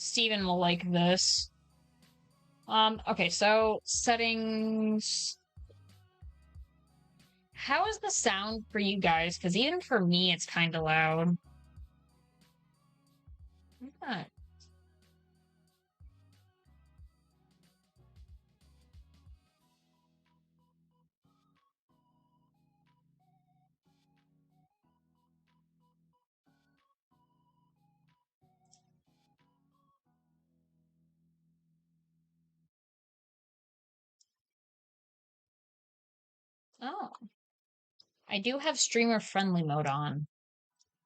Steven will like this. Okay, so settings. How is the sound for you guys? Because even for me, it's kind of loud. Not. Oh, I do have streamer friendly mode on,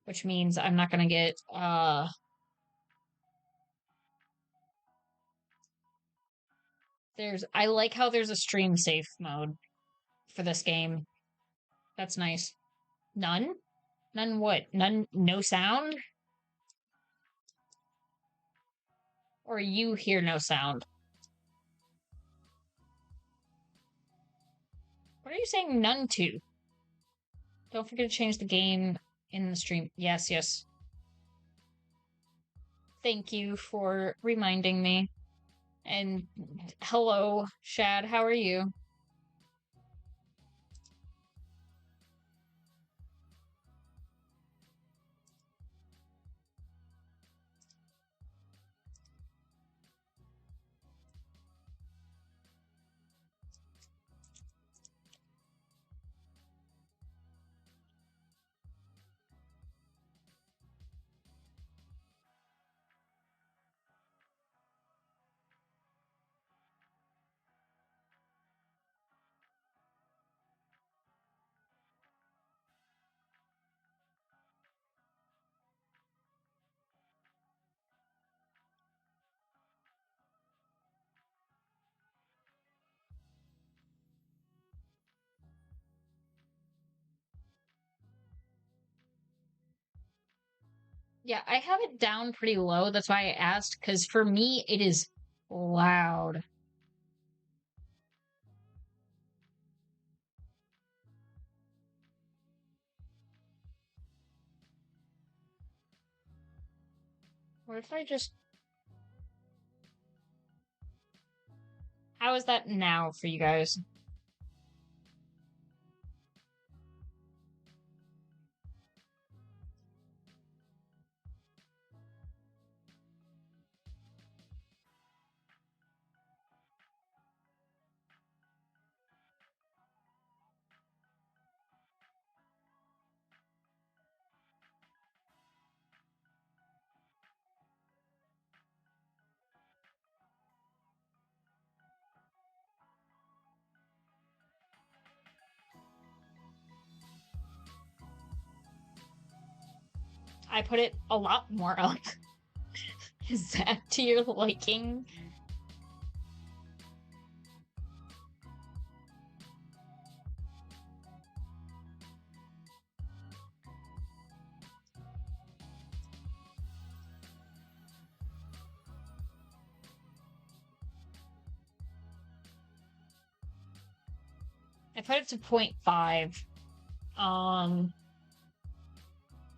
which means I'm not gonna get I like how there's a stream safe mode for this game. That's nice. None? None what? None no sound? Or you hear no sound? What are you saying none to? Don't forget to change the game in the stream. Yes, yes. Thank you for reminding me. And hello, Shad, how are you? Yeah, I have it down pretty low. That's why I asked, because for me, it is loud. What if I just... How is that now for you guys? I put it a lot more up. Is that to your liking? I put it to 0.5. Um,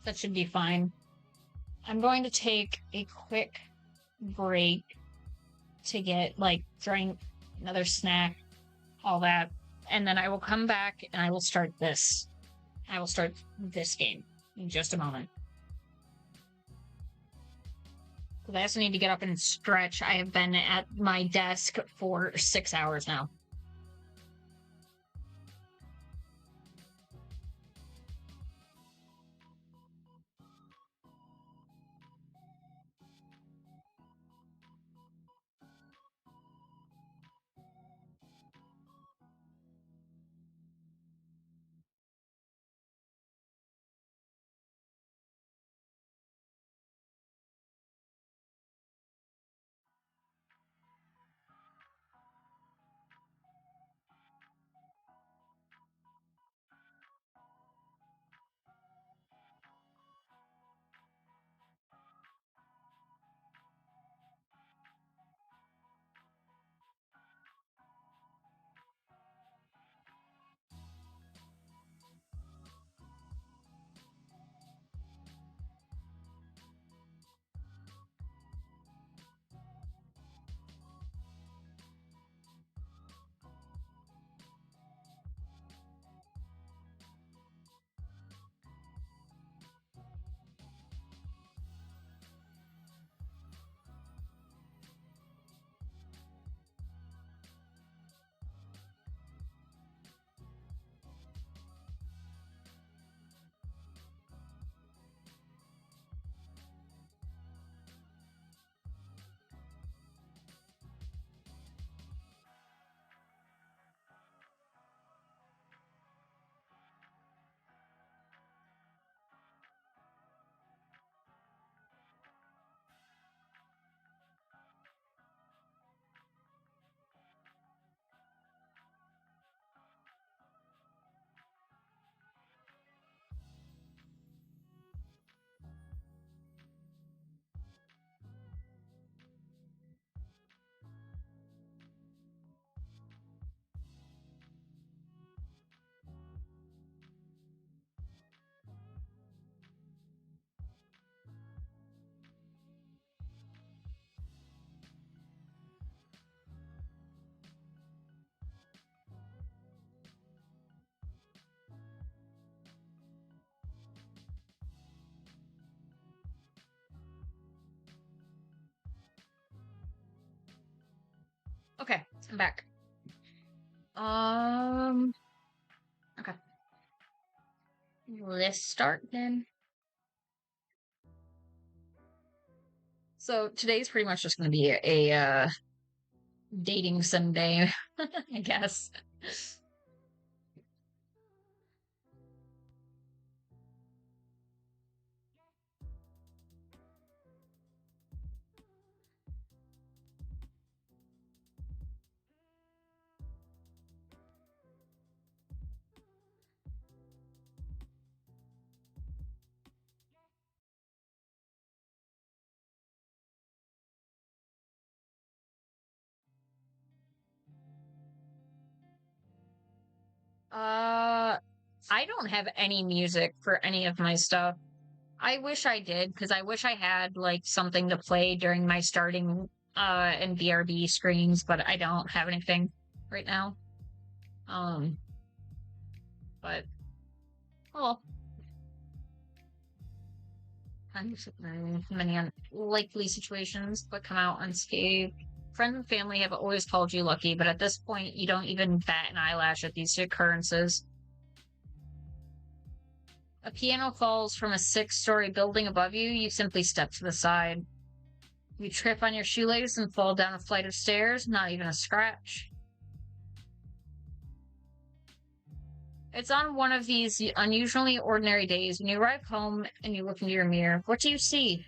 that should be fine. I'm going to take a quick break to get, like, drink, another snack, all that. And then I will come back and I will start this. I will start this game in just a moment. Because I also need to get up and stretch. I have been at my desk for 6 hours now. I'm back. Okay. Let's start then. So today's pretty much just going to be a dating Sunday, I guess. I don't have any music for any of my stuff. I wish I did, because I wish I had like something to play during my starting and BRB screens, but I don't have anything right now. Um, but well, many unlikely situations, but come out unscathed. Friends and family have always called you lucky, but at this point, you don't even bat an eyelash at these occurrences. A piano falls from a 6-story building above you, you simply step to the side. You trip on your shoelace and fall down a flight of stairs, not even a scratch. It's on one of these unusually ordinary days when you arrive home and you look into your mirror. What do you see?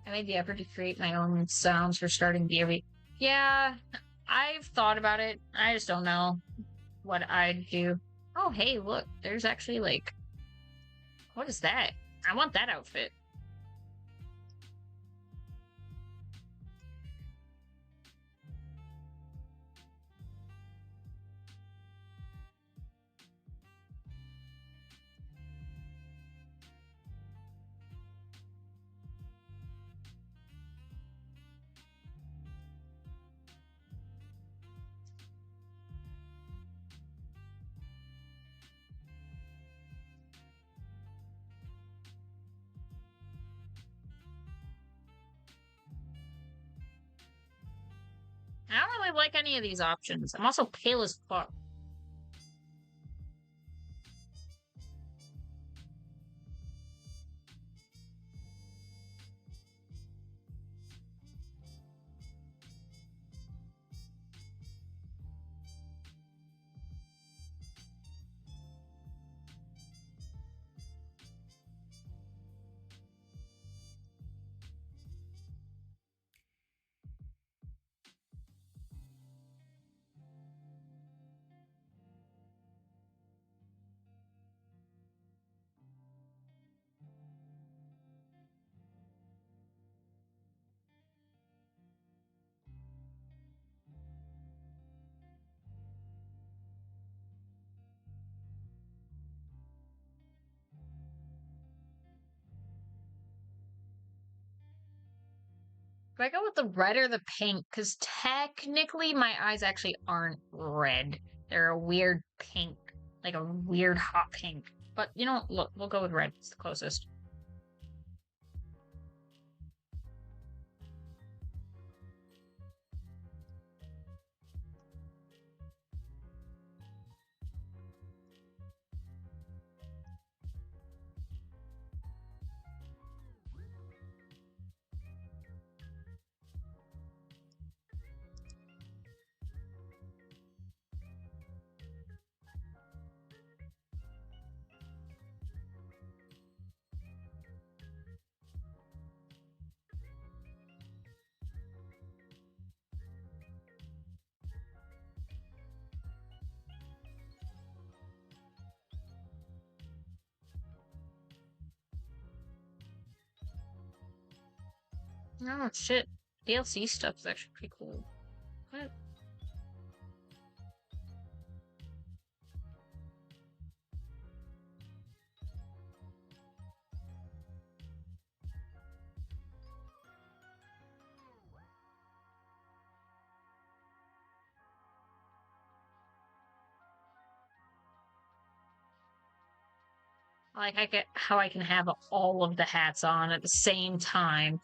I made the effort to create my own sounds for starting BRB. Yeah, I've thought about it. I just don't know what I'd do. Oh, hey, look, there's actually like, what is that? I want that outfit. I don't really like any of these options. I'm also pale as fuck. Do I go with the red or the pink? Because technically my eyes actually aren't red. They're a weird pink. Like a weird hot pink. But, you know, look, we'll go with red. It's the closest. Oh, shit. DLC stuff is actually pretty cool. What? Like, I get how I can have all of the hats on at the same time.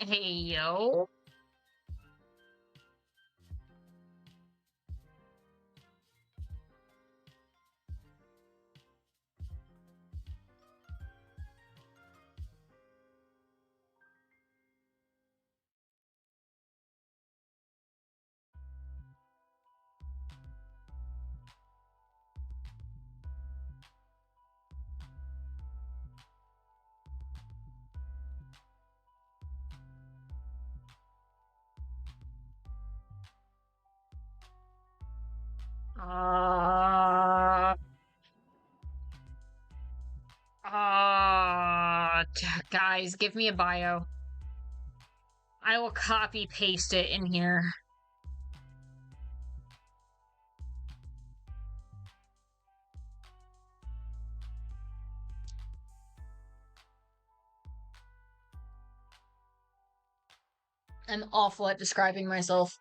Hey, yo. Uh, guys, give me a bio. I will copy paste it in here. I'm awful at describing myself.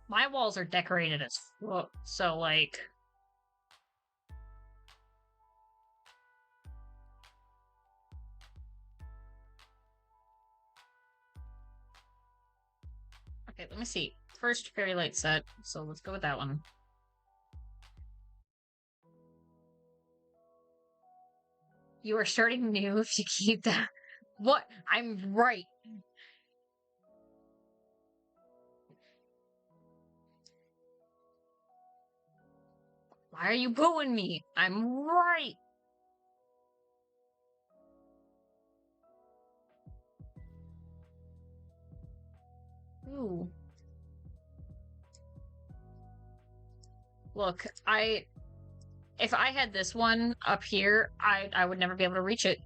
My walls are decorated as fuck, so like... Okay, let me see. First fairy light set, so let's go with that one. You are starting new if you keep that. What? I'm right. Why are you booing me? I'm right. Ooh. Look, if I had this one up here, I would never be able to reach it.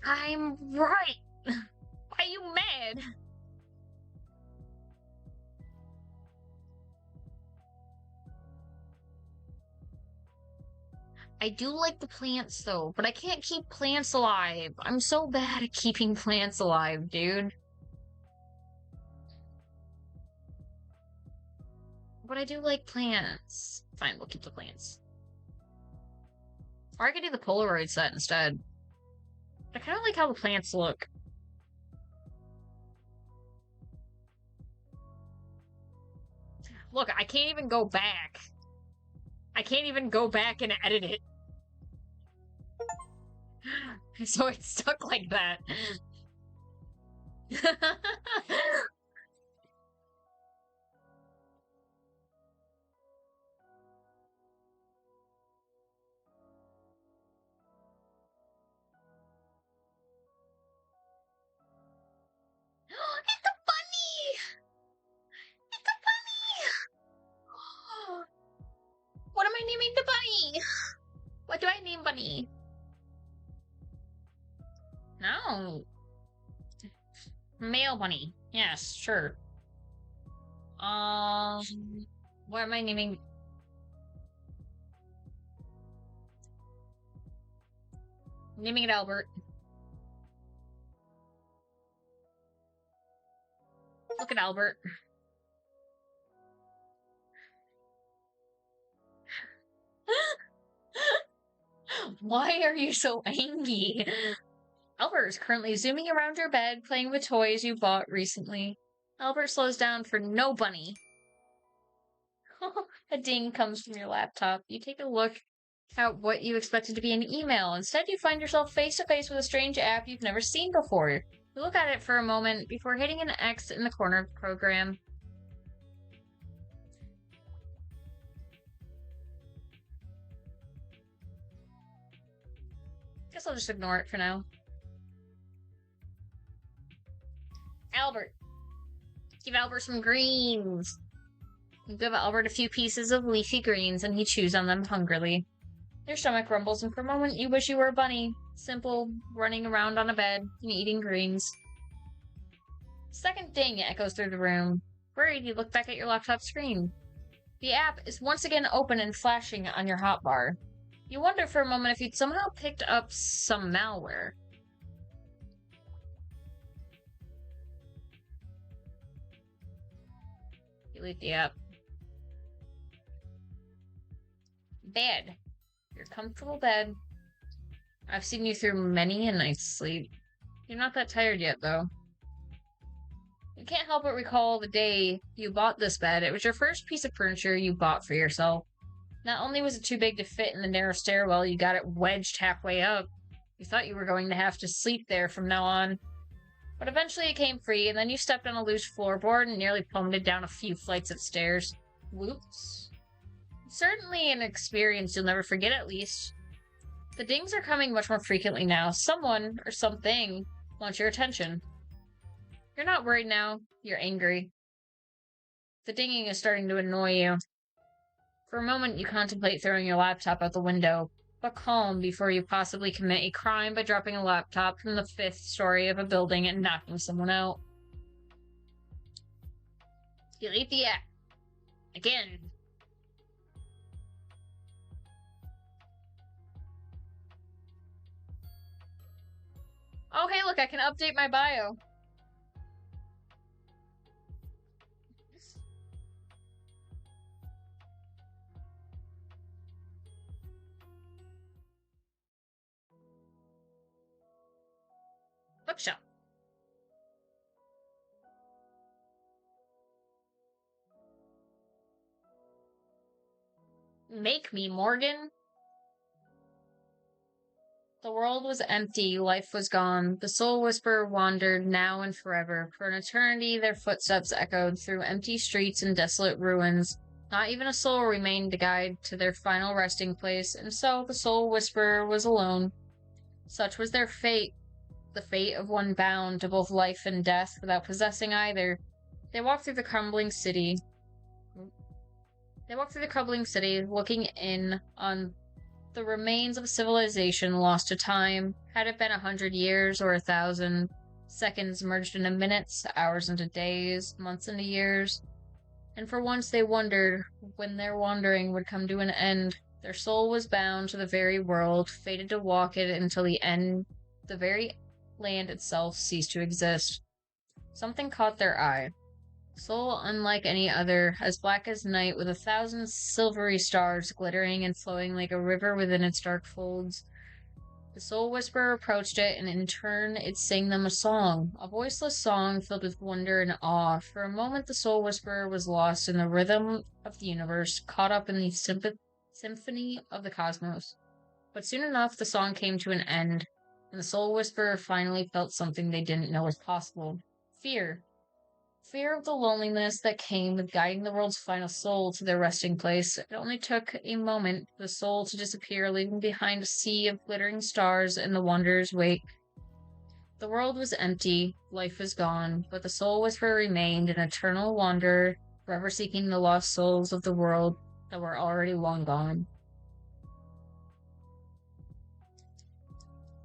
I'm right. Why are you mad? I do like the plants though, but I can't keep plants alive. I'm so bad at keeping plants alive, dude. But I do like plants. Fine, we'll keep the plants. Or I could do the Polaroid set instead. I kind of like how the plants look. Look, I can't even go back. I can't even go back and edit it. So it's stuck like that. It's a bunny! It's a bunny! What am I naming the bunny? What do I name bunny? No. Male bunny. Yes, sure. What am I naming? Naming it Albert. Look at Albert. Why are you so angry? Albert is currently zooming around your bed, playing with toys you bought recently. Albert slows down for no bunny. A ding comes from your laptop. You take a look at what you expected to be an email. Instead, you find yourself face to face with a strange app you've never seen before. You look at it for a moment before hitting an X in the corner of the program. Guess I'll just ignore it for now. Albert. Give Albert some greens. You give Albert a few pieces of leafy greens, and he chews on them hungrily. Your stomach rumbles, and for a moment you wish you were a bunny. Simple, running around on a bed and eating greens. Second ding echoes through the room. Worried, you look back at your laptop screen. The app is once again open and flashing on your hotbar. You wonder for a moment if you'd somehow picked up some malware. Delete the app. Bed. Your comfortable bed. I've seen you through many a night's sleep. You're not that tired yet, though. You can't help but recall the day you bought this bed. It was your first piece of furniture you bought for yourself. Not only was it too big to fit in the narrow stairwell, you got it wedged halfway up. You thought you were going to have to sleep there from now on. But eventually it came free, and then you stepped on a loose floorboard and nearly plummeted down a few flights of stairs. Whoops. Certainly an experience you'll never forget, at least. The dings are coming much more frequently now. Someone, or something, wants your attention. You're not worried now. You're angry. The dinging is starting to annoy you. For a moment, you contemplate throwing your laptop out the window, but calm before you possibly commit a crime by dropping a laptop from the 5th story of a building and knocking someone out. Delete the app. Again. Oh, hey, look, I can update my bio. Bookshelf. Make me, Morgan. The world was empty, life was gone. The soul whisperer wandered now and forever. For an eternity, their footsteps echoed through empty streets and desolate ruins. Not even a soul remained to guide to their final resting place, and so the soul whisperer was alone. Such was their fate, the fate of one bound to both life and death without possessing either. They walked through the crumbling city. Looking in on the remains of civilization lost to time. Had it been 100 years or 1,000, seconds merged into minutes, hours into days, months into years. And for once they wondered when their wandering would come to an end. Their soul was bound to the very world, fated to walk it until the very land itself ceased to exist. Something caught their eye. Soul unlike any other, as black as night, with 1,000 silvery stars glittering and flowing like a river within its dark folds. The soul whisperer approached it, and in turn it sang them a song, a voiceless song filled with wonder and awe. For a moment the soul whisperer was lost in the rhythm of the universe, caught up in the symphony of the cosmos. But soon enough the song came to an end, and the soul whisperer finally felt something they didn't know was possible. Fear. Fear of the loneliness that came with guiding the world's final soul to their resting place. It only took a moment for the soul to disappear, leaving behind a sea of glittering stars in the wanderer's wake. The world was empty, life was gone, but the soul whisperer remained an eternal wanderer, forever seeking the lost souls of the world that were already long gone.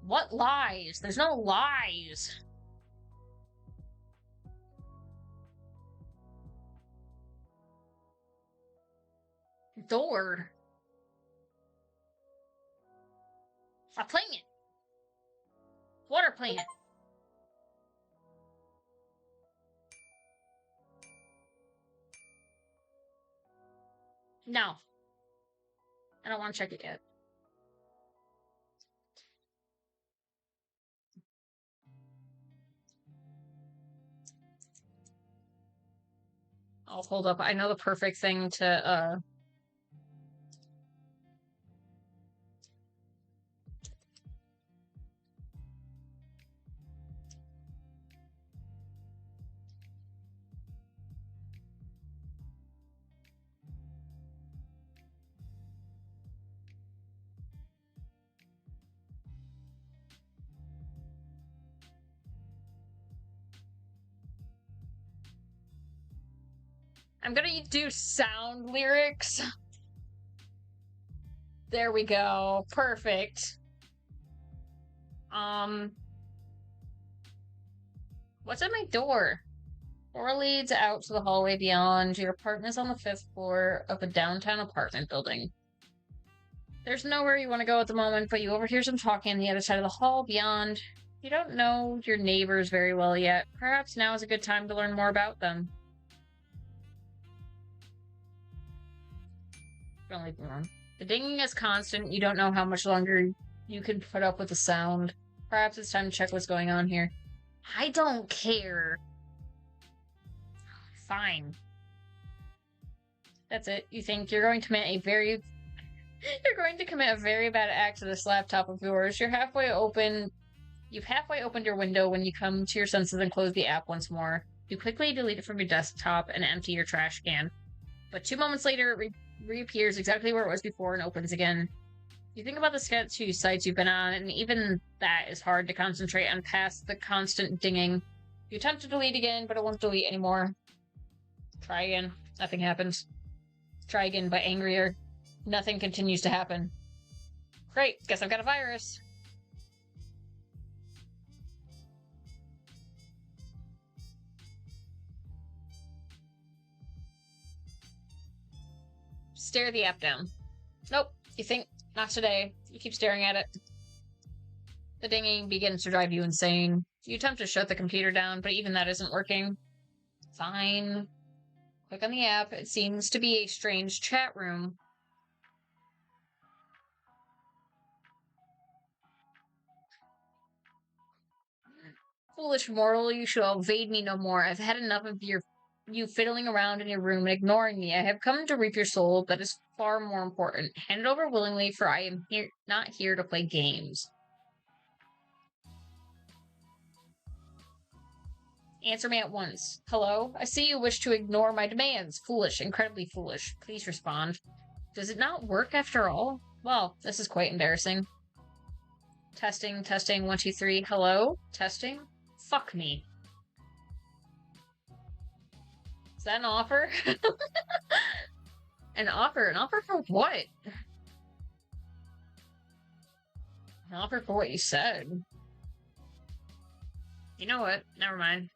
What lies? There's no lies! Door. A plant. Water plant. No. I don't want to check it yet. I'll hold up. I know the perfect thing to, I'm gonna do sound lyrics. There we go. Perfect. What's at my door? Door leads out to the hallway beyond. Your apartment is on the 5th floor of a downtown apartment building. There's nowhere you want to go at the moment, but you overhear some talking on the other side of the hall beyond. You don't know your neighbors very well yet. Perhaps now is a good time to learn more about them. Don't leave me alone. The dinging is constant. You don't know how much longer you can put up with the sound. Perhaps it's time to check what's going on here. I don't care. Fine. That's it. You think you're going to commit a very bad act to this laptop of yours. You've halfway opened your window when you come to your senses and close the app once more. You quickly delete it from your desktop and empty your trash can. But 2 moments later, it reappears exactly where it was before and opens again. You think about the sketchy sites you've been on, and even that is hard to concentrate on past the constant dinging. You attempt to delete again, but it won't delete anymore. Try again. Nothing happens. Try again, but angrier. Nothing continues to happen. Great, guess I've got a virus. Stare the app down. Nope, you think, not today. You keep staring at it. The dinging begins to drive you insane. You attempt to shut the computer down, but even that isn't working. Fine. Click on the app. It seems to be a strange chat room. Foolish mortal, you shall evade me no more. I've had enough of you fiddling around in your room and ignoring me. I have come to reap your soul. That is far more important. Hand it over willingly, for I am not here to play games. Answer me at once. Hello? I see you wish to ignore my demands. Foolish, incredibly foolish. Please respond. Does it not work after all? Well, this is quite embarrassing. Testing, 1, 2, 3. Hello? Testing? Fuck me. Is that an offer? An offer? An offer for what? An offer for what you said. You know what? Never mind.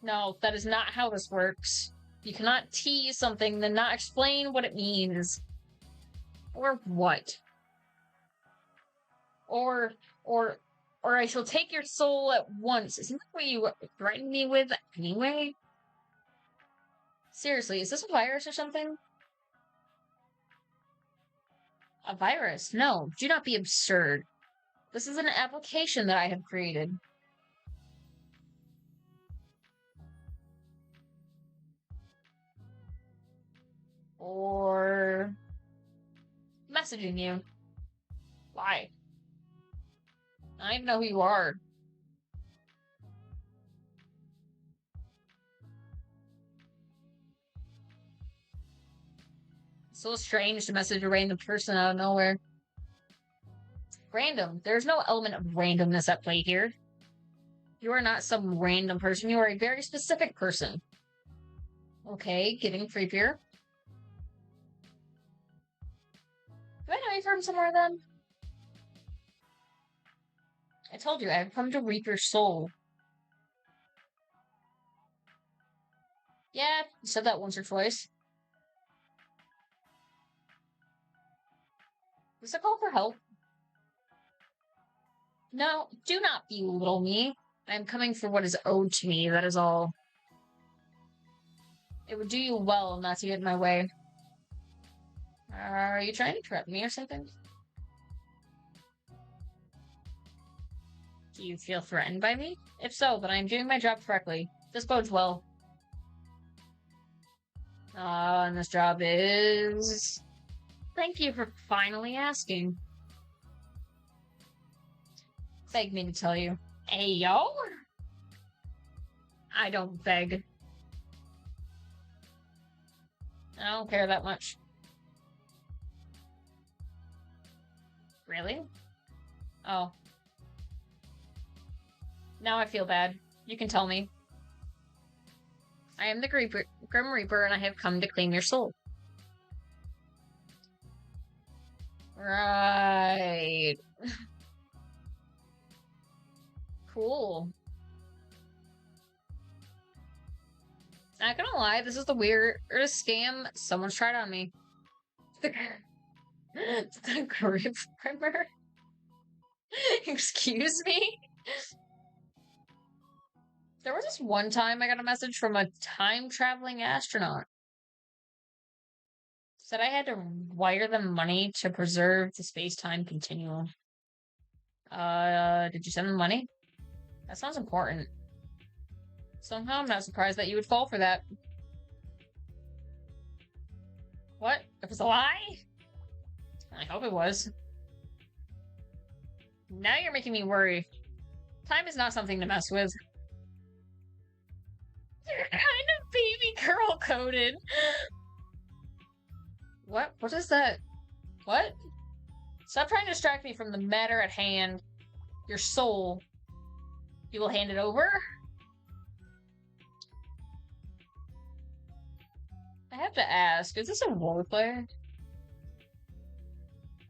No, that is not how this works. You cannot tease something, then not explain what it means. Or what? Or I shall take your soul at once. Isn't that what you threatened me with anyway? Seriously, is this a virus or something? A virus? No, do not be absurd. This is an application that I have created. Or messaging you. Why? I don't even know who you are. It's so strange to message a random person out of nowhere. Random. There's no element of randomness at play here. You are not some random person. You are a very specific person. Okay, getting creepier. Do I know you from somewhere then? I told you, I've come to reap your soul. Yeah, you said that once or twice. Is this a call for help? No, do not belittle me. I am coming for what is owed to me, that is all. It would do you well not to get in my way. Are you trying to trap me or something? Do you feel threatened by me? If so, then I am doing my job correctly. This bodes well. And this job is... Thank you for finally asking. Beg me to tell you. Ayo? I don't beg. I don't care that much. Really? Oh. Now I feel bad. You can tell me. I am the Grim Reaper, and I have come to claim your soul. Right. Cool. Not gonna lie, this is the weirdest scam someone's tried on me. The Grim Reaper? Excuse me? There was this one time I got a message from a time-traveling astronaut. Said I had to wire them money to preserve the space-time continuum. Did you send them money? That sounds important. Somehow I'm not surprised that you would fall for that. What? It was a lie? I hope it was. Now you're making me worry. Time is not something to mess with. You're kind of baby girl coded. What? What is that? What? Stop trying to distract me from the matter at hand. Your soul. You will hand it over? I have to ask, is this a roleplay?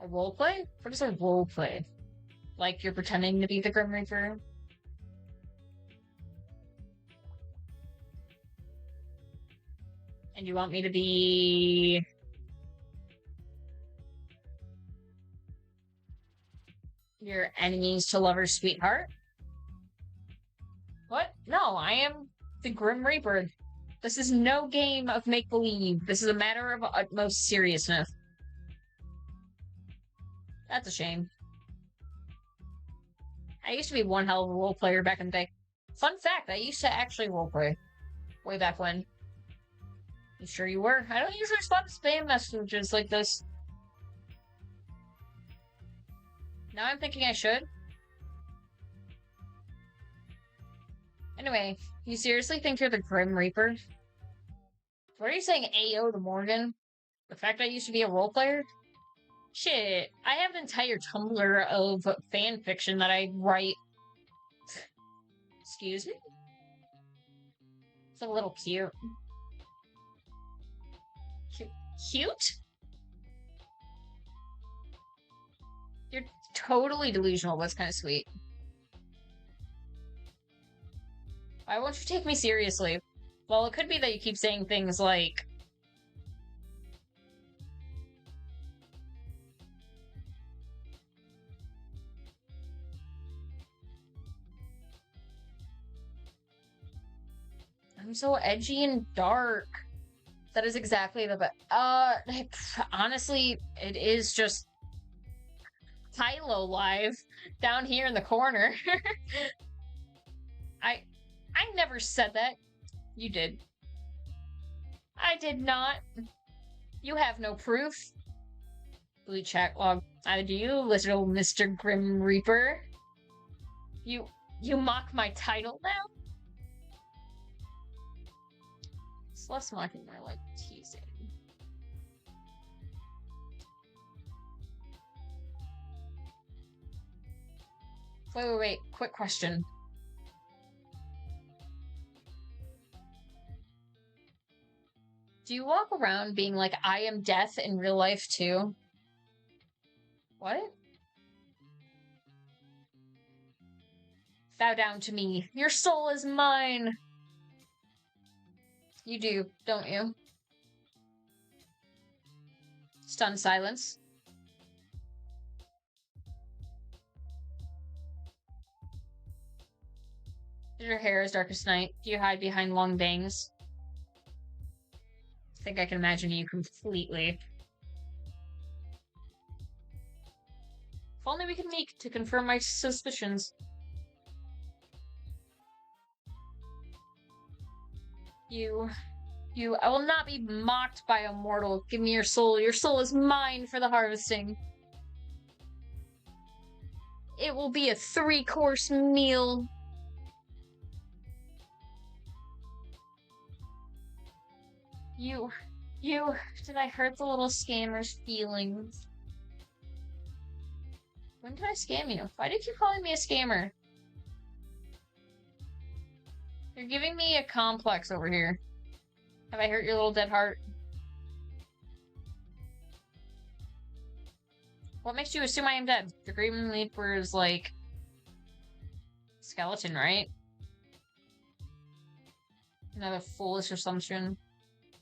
A roleplay? What is a roleplay? Like you're pretending to be the Grim Reaper? And you want me to be... your enemies to lover's sweetheart? What? No, I am the Grim Reaper. This is no game of make-believe. This is a matter of utmost seriousness. That's a shame. I used to be one hell of a role player back in the day. Fun fact, I used to actually roleplay. Way back when. You sure you were? I don't usually respond to spam messages like this. Now I'm thinking I should. Anyway, you seriously think you're the Grim Reaper? What are you saying, AO to Morgan? The fact I used to be a role player? Shit, I have an entire Tumblr of fan fiction that I write. Excuse me? It's a little cute. Cute? You're totally delusional, but it's kind of sweet. Why won't you take me seriously? Well, it could be that you keep saying things like... I'm so edgy and dark. That is exactly the honestly, it is just Kylo live down here in the corner. I never said that. You did. I did not. You have no proof. Blue chat log. I do, little Mr. Grim Reaper. You mock my title now? It's less mocking, more like teasing. Wait. Quick question. Do you walk around being like, I am death in real life too? What? Bow down to me. Your soul is mine. You do, don't you? Stunned silence. Is your hair as dark as night? Do you hide behind long bangs? think I can imagine you completely. If only we could meet to confirm my suspicions. I will not be mocked by a mortal. Give me your soul. Your soul is mine for the harvesting. It will be a 3-course meal. Did I hurt the little scammer's feelings? When did I scam you? Why do you keep calling me a scammer? You're giving me a complex over here. Have I hurt your little dead heart? What makes you assume I am dead? The Grim Reaper is like... skeleton, right? Another foolish assumption.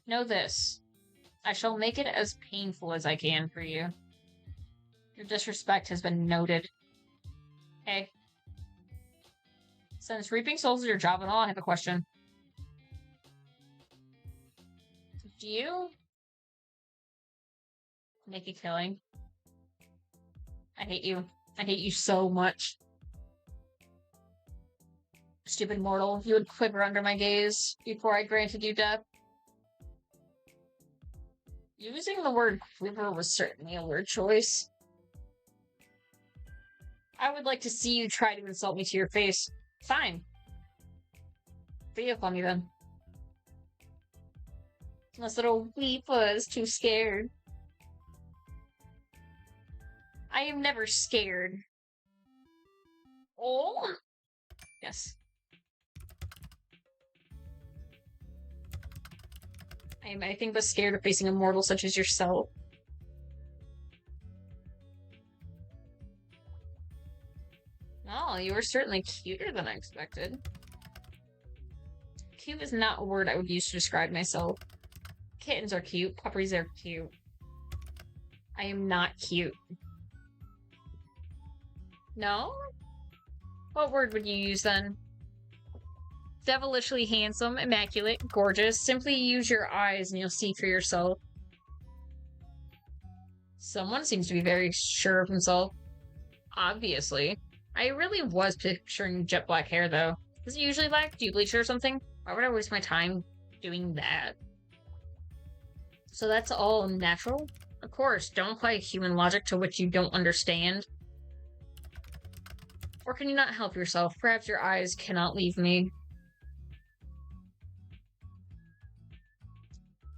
Know this. I shall make it as painful as I can for you. Your disrespect has been noted. Hey. Since reaping souls is your job and all, I have a question. Do you make a killing? I hate you. I hate you so much. Stupid mortal, you would quiver under my gaze before I granted you death. Using the word quiver was certainly a weird choice. I would like to see you try to insult me to your face. Fine. Video call me then. Unless little Weepa is too scared. I am never scared. Oh? Yes. I am anything but scared of facing a mortal such as yourself. Oh, you were certainly cuter than I expected. Cute is not a word I would use to describe myself. Kittens are cute. Puppies are cute. I am not cute. No? What word would you use then? Devilishly handsome, immaculate, gorgeous. Simply use your eyes and you'll see for yourself. Someone seems to be very sure of himself. Obviously. I really was picturing jet black hair, though. Does it usually black? Do you bleach it or something? Why would I waste my time doing that? So that's all natural? Of course, don't apply human logic to which you don't understand. Or can you not help yourself? Perhaps your eyes cannot leave me.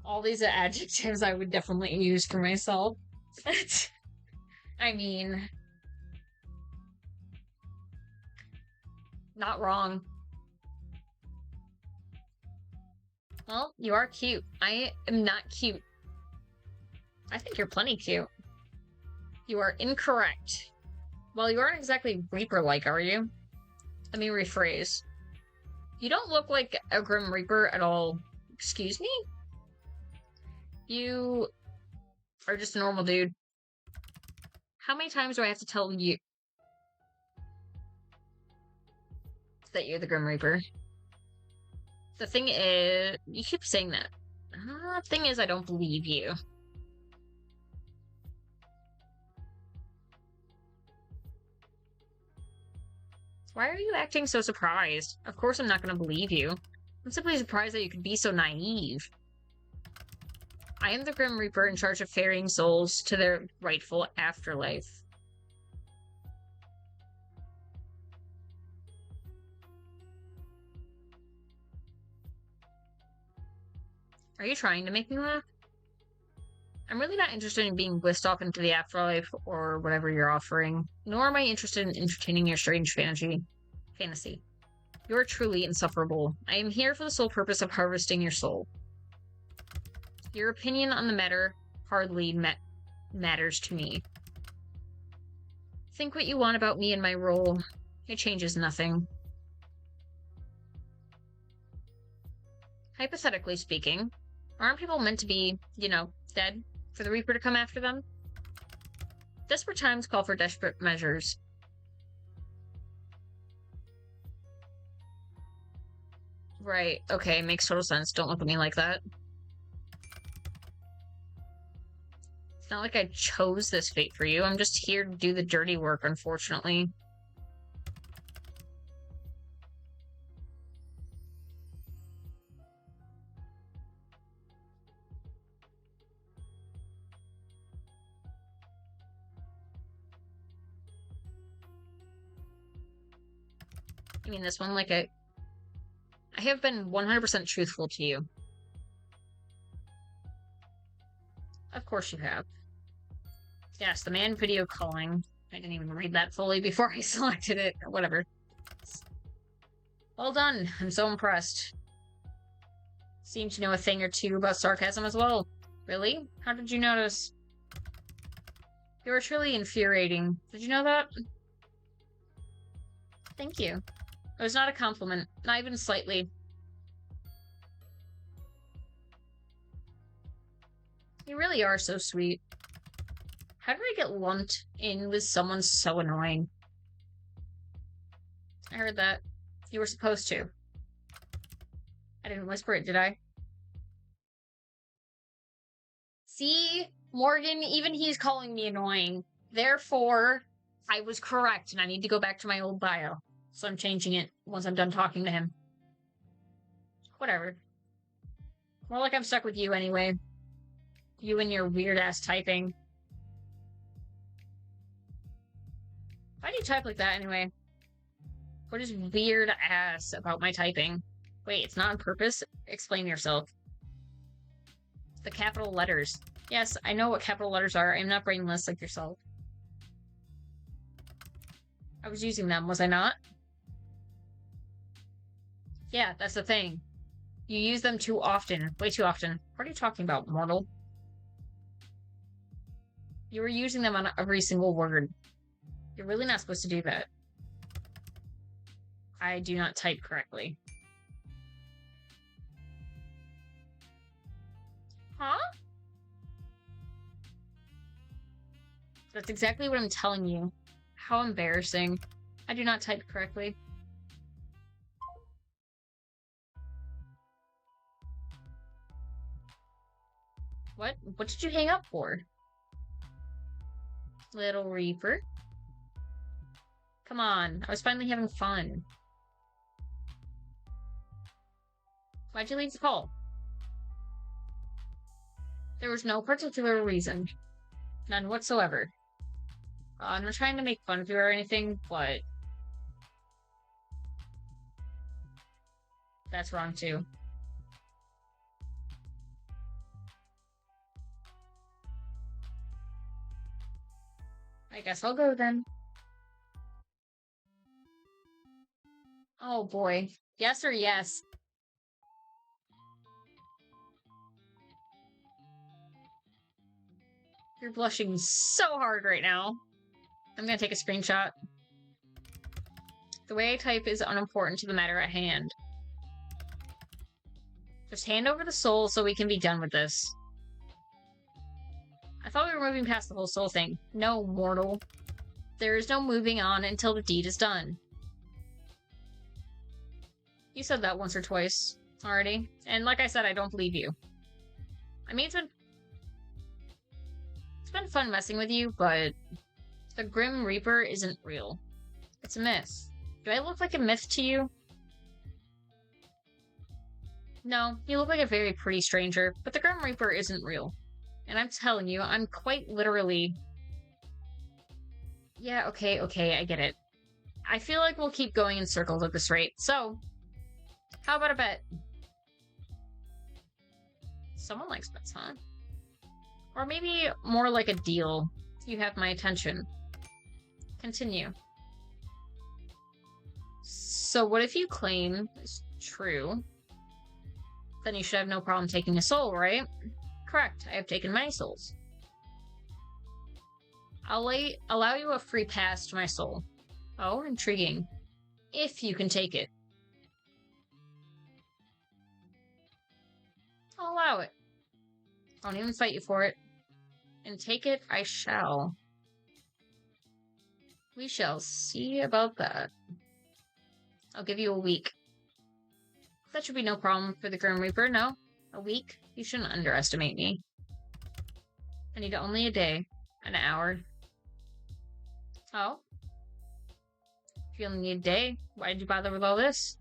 All these adjectives I would definitely use for myself. I mean... not wrong. Well, you are cute. I am not cute. I think you're plenty cute. You are incorrect. Well, you aren't exactly Reaper-like, are you? Let me rephrase. You don't look like a Grim Reaper at all. Excuse me? You are just a normal dude. How many times do I have to tell you that you're the Grim Reaper? The thing is, you keep saying that. The thing is, I don't believe you. Why are you acting so surprised? Of course I'm not going to believe you. I'm simply surprised that you could be so naive. I am the Grim Reaper in charge of ferrying souls to their rightful afterlife. Are you trying to make me laugh? I'm really not interested in being whisked off into the afterlife or whatever you're offering, nor am I interested in entertaining your strange fantasy. You're truly insufferable. I am here for the sole purpose of harvesting your soul. Your opinion on the matter hardly matters to me. Think what you want about me and my role. It changes nothing. Hypothetically speaking, aren't people meant to be, you know, dead for the Reaper to come after them? Desperate times call for desperate measures. Right, okay, makes total sense. Don't look at me like that. not like I chose this fate for you. I'm just here to do the dirty work, unfortunately. I mean, this one, like, I have been 100% truthful to you. Of course you have. Yes, the man video calling. I didn't even read that fully before I selected it. Whatever. Well done. I'm so impressed. Seem to know a thing or two about sarcasm as well. Really? How did you notice? You were truly infuriating. Did you know that? Thank you. It was not a compliment. Not even slightly. You really are so sweet. How did I get lumped in with someone so annoying? I heard that. You were supposed to. I didn't whisper it, did I? See? Morgan, even he's calling me annoying. Therefore, I was correct, and I need to go back to my old bio. So I'm changing it once I'm done talking to him. Whatever. More like I'm stuck with you anyway. You and your weird-ass typing. Why do you type like that anyway? What is weird-ass about my typing? Wait, it's not on purpose? Explain yourself. The capital letters. Yes, I know what capital letters are. I'm not brainless like yourself. I was using them, was I not? Yeah, that's the thing. You use them too often. Way too often. What are you talking about, mortal? You were using them on every single word. You're really not supposed to do that. I do not type correctly. Huh? That's exactly what I'm telling you. How embarrassing. I do not type correctly. What? What did you hang up for? Little Reaper? Come on, I was finally having fun. Why'd you leave the call? There was no particular reason. None whatsoever. I'm not trying to make fun of you or anything, but... that's wrong too. I guess I'll go then. Oh boy. Yes or yes? You're blushing so hard right now. I'm gonna take a screenshot. The way I type is unimportant to the matter at hand. Just hand over the soul so we can be done with this. I thought we were moving past the whole soul thing. No, mortal. There is no moving on until the deed is done. You said that once or twice already. And like I said, I don't believe you. I mean, it's been fun messing with you, but the Grim Reaper isn't real. It's a myth. Do I look like a myth to you? No, you look like a very pretty stranger, but the Grim Reaper isn't real. And I'm telling you, I'm quite literally... yeah, okay, I get it. I feel like we'll keep going in circles at this rate, so... how about a bet? Someone likes bets, huh? Or maybe more like a deal. You have my attention. Continue. So what if you claim is true? Then you should have no problem taking a soul, right? Correct, I have taken many souls. I'll allow you a free pass to my soul. Oh, intriguing. If you can take it. I'll allow it. I won't even fight you for it. And take it I shall. We shall see about that. I'll give you a week. That should be no problem for the Grim Reaper, no? A week? You shouldn't underestimate me. I need only a day. An hour. Oh? If you only need a day, why did you bother with all this?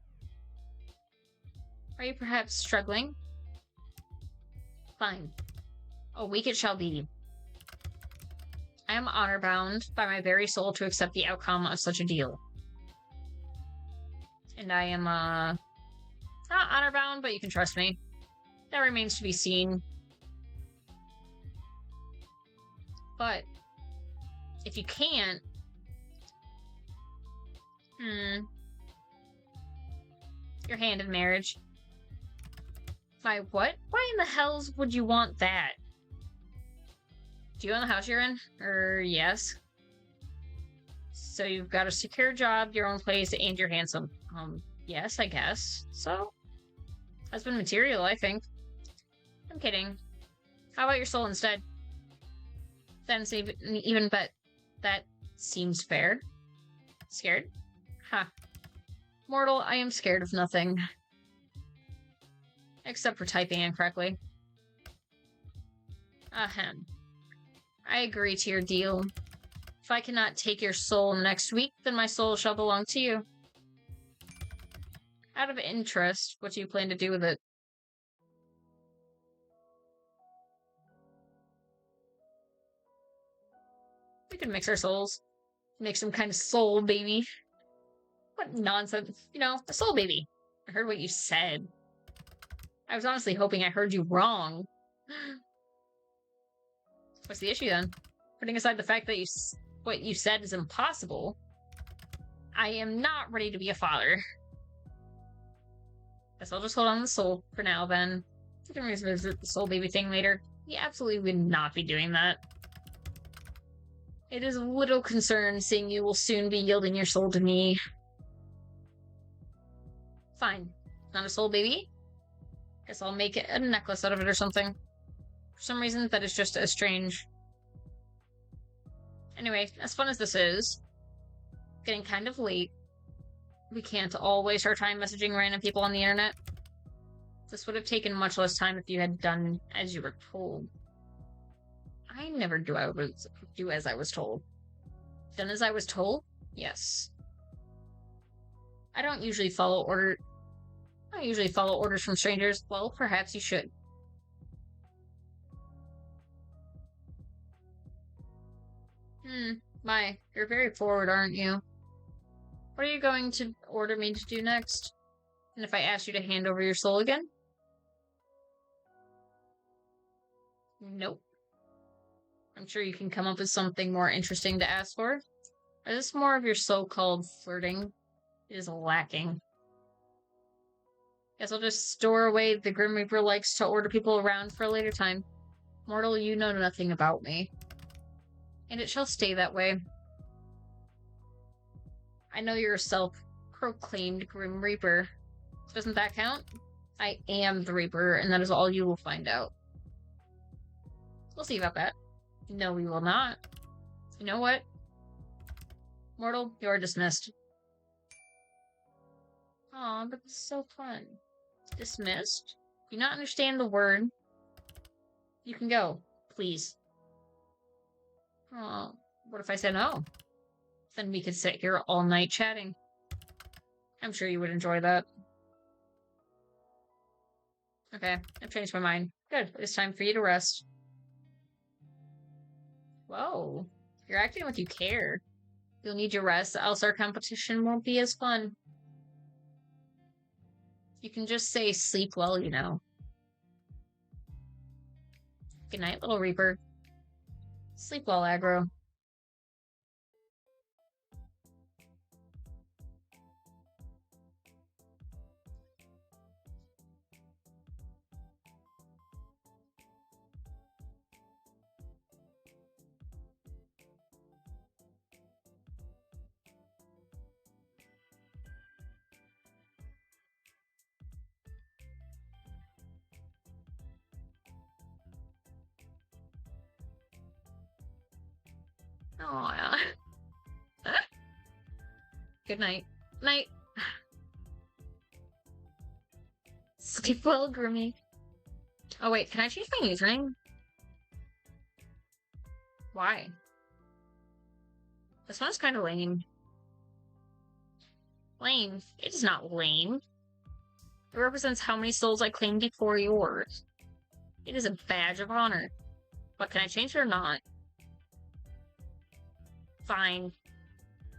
Are you perhaps struggling? Fine. A week it shall be. I am honor-bound by my very soul to accept the outcome of such a deal. And I am, not honor-bound, but you can trust me. That remains to be seen. But, if you can't... Your hand in marriage. My what? Why in the hells would you want that? Do you own the house you're in? Yes. So you've got a secure job, your own place, and you're handsome. Yes, I guess. So? Husband material, I think. I'm kidding. How about your soul instead? Then even but that seems fair. Scared? Huh. Mortal, I am scared of nothing. Except for typing incorrectly. Ahem. I agree to your deal. If I cannot take your soul next week, then my soul shall belong to you. Out of interest, what do you plan to do with it? We could mix our souls. Make some kind of soul baby. What nonsense. You know, a soul baby. I heard what you said. I was honestly hoping I heard you wrong. What's the issue then? Putting aside the fact that what you said is impossible, I am not ready to be a father. Guess I'll just hold on to the soul for now then. We can revisit the soul baby thing later. We absolutely would not be doing that. It is a little concern seeing you will soon be yielding your soul to me. Fine. Not a soul baby? Guess I'll make a necklace out of it or something. For some reason, that is just as strange. Anyway, as fun as this is, getting kind of late. We can't all waste our time messaging random people on the internet. This would have taken much less time if you had done as you were told. I never do as I was told. Done as I was told? Yes. I don't usually follow orders from strangers. Well, perhaps you should. My, you're very forward, aren't you? What are you going to order me to do next? And if I ask you to hand over your soul again? Nope. I'm sure you can come up with something more interesting to ask for. Or is this more of your so-called flirting? It is lacking. Guess I'll just store away the Grim Reaper likes to order people around for a later time. Mortal, you know nothing about me. And it shall stay that way. I know you're a self-proclaimed Grim Reaper. Doesn't that count? I am the Reaper, and that is all you will find out. We'll see about that. No, we will not. You know what? Mortal, you are dismissed. Aw, but it's so fun. Dismissed? Do you not understand the word? You can go, please. Oh, what if I said no? Then we could sit here all night chatting. I'm sure you would enjoy that. Okay, I've changed my mind. Good, it's time for you to rest. Whoa, you're acting like you care. You'll need your rest, else our competition won't be as fun. You can just say sleep well, you know. Good night, little Reaper. Sleep well, Aggro. Aww. Good night. Night. Sleep well, Grimmy. Oh wait, can I change my username? Why? This one's kind of lame. Lame? It is not lame. It represents how many souls I claim before yours. It is a badge of honor. But can I change it or not? Fine.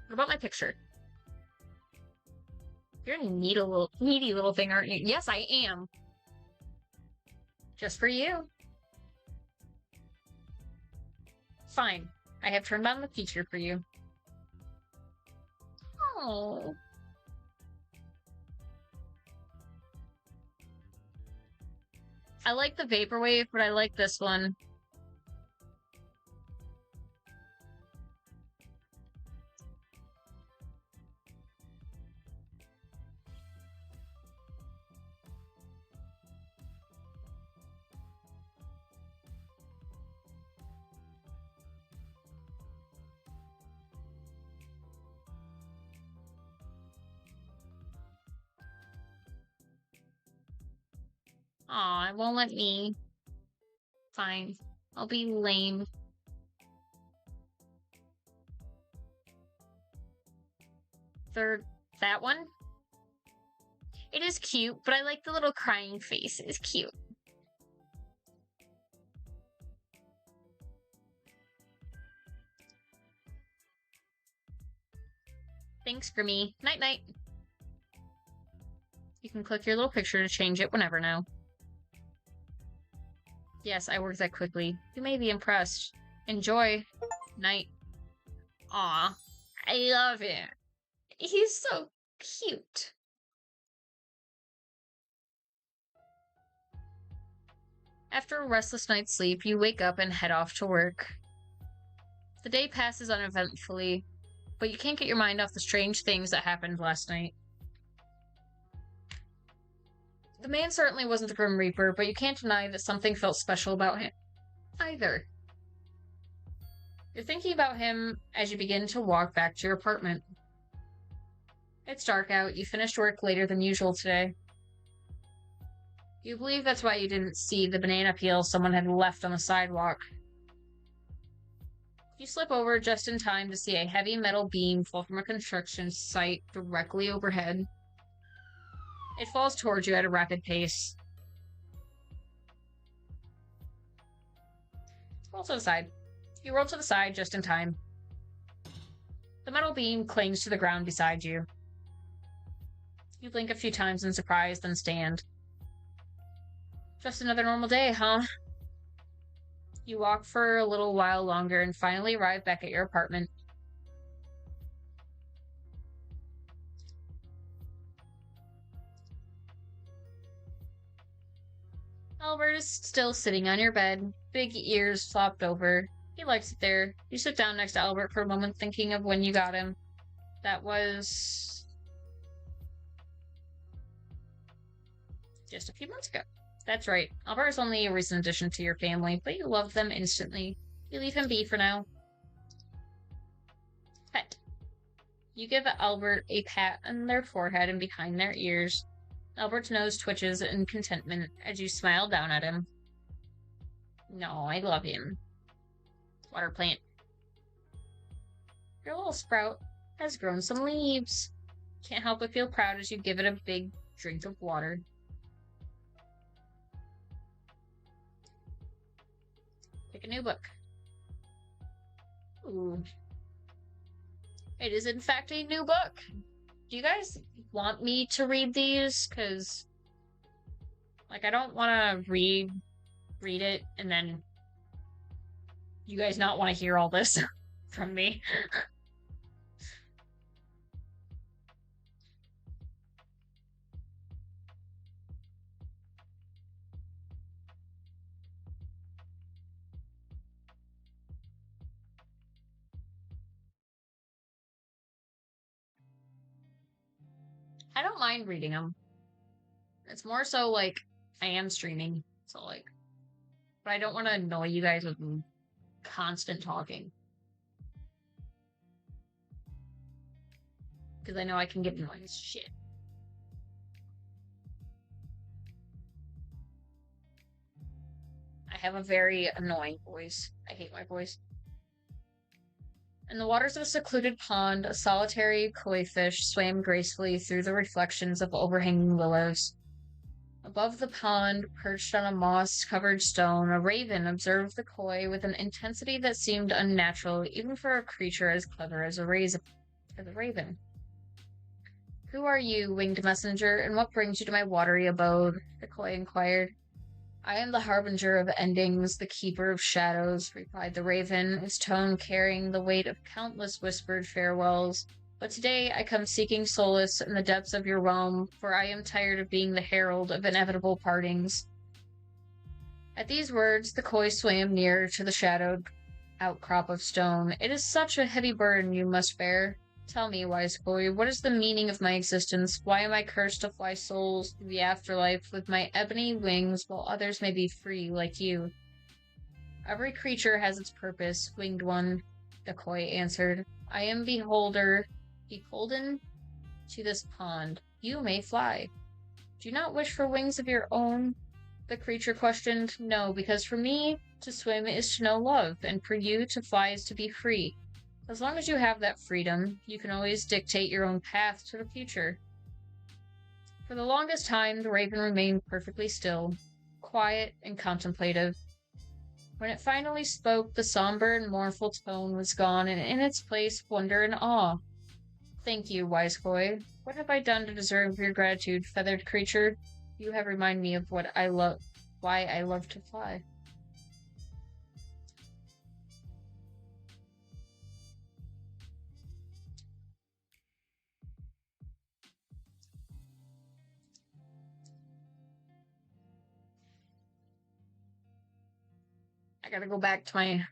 What about my picture? You're a needy little thing, aren't you? Yes, I am. Just for you. Fine. I have turned on the feature for you. Oh. I like the Vaporwave, but I like this one. Aw, it won't let me. Fine. I'll be lame. Third, that one? It is cute, but I like the little crying face. It's cute. Thanks, Grimmy. Night-night. You can click your little picture to change it whenever now. Yes, I worked that quickly. You may be impressed. Enjoy. Night. Aw, I love it. He's so cute. After a restless night's sleep, you wake up and head off to work. The day passes uneventfully, but you can't get your mind off the strange things that happened last night. The man certainly wasn't the Grim Reaper, but you can't deny that something felt special about him either. You're thinking about him as you begin to walk back to your apartment. It's dark out. You finished work later than usual today. You believe that's why you didn't see the banana peel someone had left on the sidewalk. You slip over just in time to see a heavy metal beam fall from a construction site directly overhead. It falls towards you at a rapid pace. Roll to the side. You roll to the side just in time. The metal beam clings to the ground beside you. You blink a few times in surprise, then stand. Just another normal day, huh? You walk for a little while longer and finally arrive back at your apartment. Albert is still sitting on your bed, big ears flopped over. He likes it there. You sit down next to Albert for a moment, thinking of when you got him. That was just a few months ago. That's right. Albert is only a recent addition to your family, but you love them instantly. You leave him be for now. Pet. You give Albert a pat on their forehead and behind their ears. Albert's nose twitches in contentment as you smile down at him. No, I love him. Water plant. Your little sprout has grown some leaves. Can't help but feel proud as you give it a big drink of water. Pick a new book. Ooh. It is in fact a new book. Do you guys want me to read these? Because, like, I don't want to read it and then you guys not want to hear all this from me. I don't mind reading them. It's more so, like, I am streaming, so, like, but I don't want to annoy you guys with constant talking. Because I know I can get annoying as shit. I have a very annoying voice. I hate my voice. In the waters of a secluded pond, a solitary koi fish swam gracefully through the reflections of overhanging willows. Above the pond, perched on a moss-covered stone, a raven observed the koi with an intensity that seemed unnatural even for a creature as clever as a raven. "Who are you, winged messenger, and what brings you to my watery abode?" the koi inquired. "I am the harbinger of endings, the keeper of shadows," replied the raven, his tone carrying the weight of countless whispered farewells. "But today I come seeking solace in the depths of your realm, for I am tired of being the herald of inevitable partings." At these words, the koi swam nearer to the shadowed outcrop of stone. "It is such a heavy burden you must bear. Tell me, wise koi, what is the meaning of my existence? Why am I cursed to fly souls through the afterlife with my ebony wings while others may be free like you?" "Every creature has its purpose, winged one," the koi answered. "I am beholden to this pond. You may fly." "Do you not wish for wings of your own?" the creature questioned. "No, because for me to swim is to know love, and for you to fly is to be free. As long as you have that freedom, you can always dictate your own path to the future." For the longest time, the raven remained perfectly still, quiet and contemplative. When it finally spoke, the somber and mournful tone was gone, and in its place, wonder and awe. "Thank you, wise koi. What have I done to deserve your gratitude, feathered creature? You have reminded me of why I love to fly." I gotta go back to my...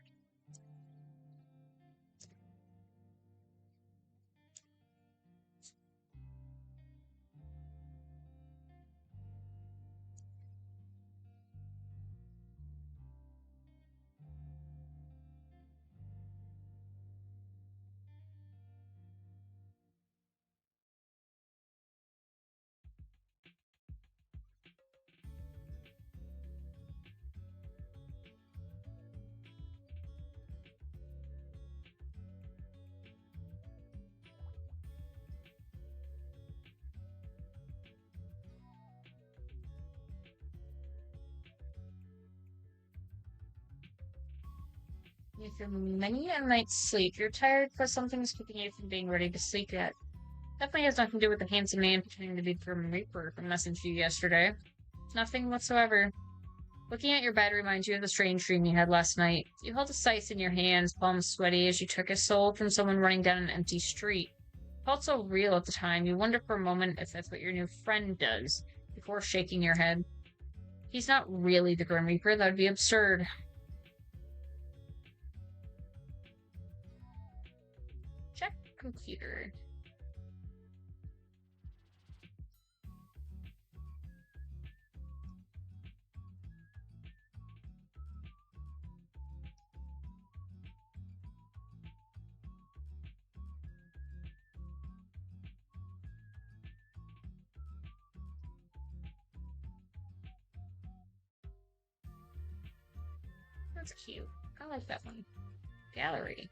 After many a night's sleep, you're tired because something's keeping you from being ready to sleep yet. Definitely has nothing to do with the handsome man pretending to be Grim Reaper who messaged you yesterday. Nothing whatsoever. Looking at your bed reminds you of the strange dream you had last night. You held a scythe in your hands, palms sweaty, as you took a soul from someone running down an empty street. It felt so real at the time, you wonder for a moment if that's what your new friend does, before shaking your head. He's not really the Grim Reaper, that would be absurd. Check computer. That's cute. I like that one. Gallery.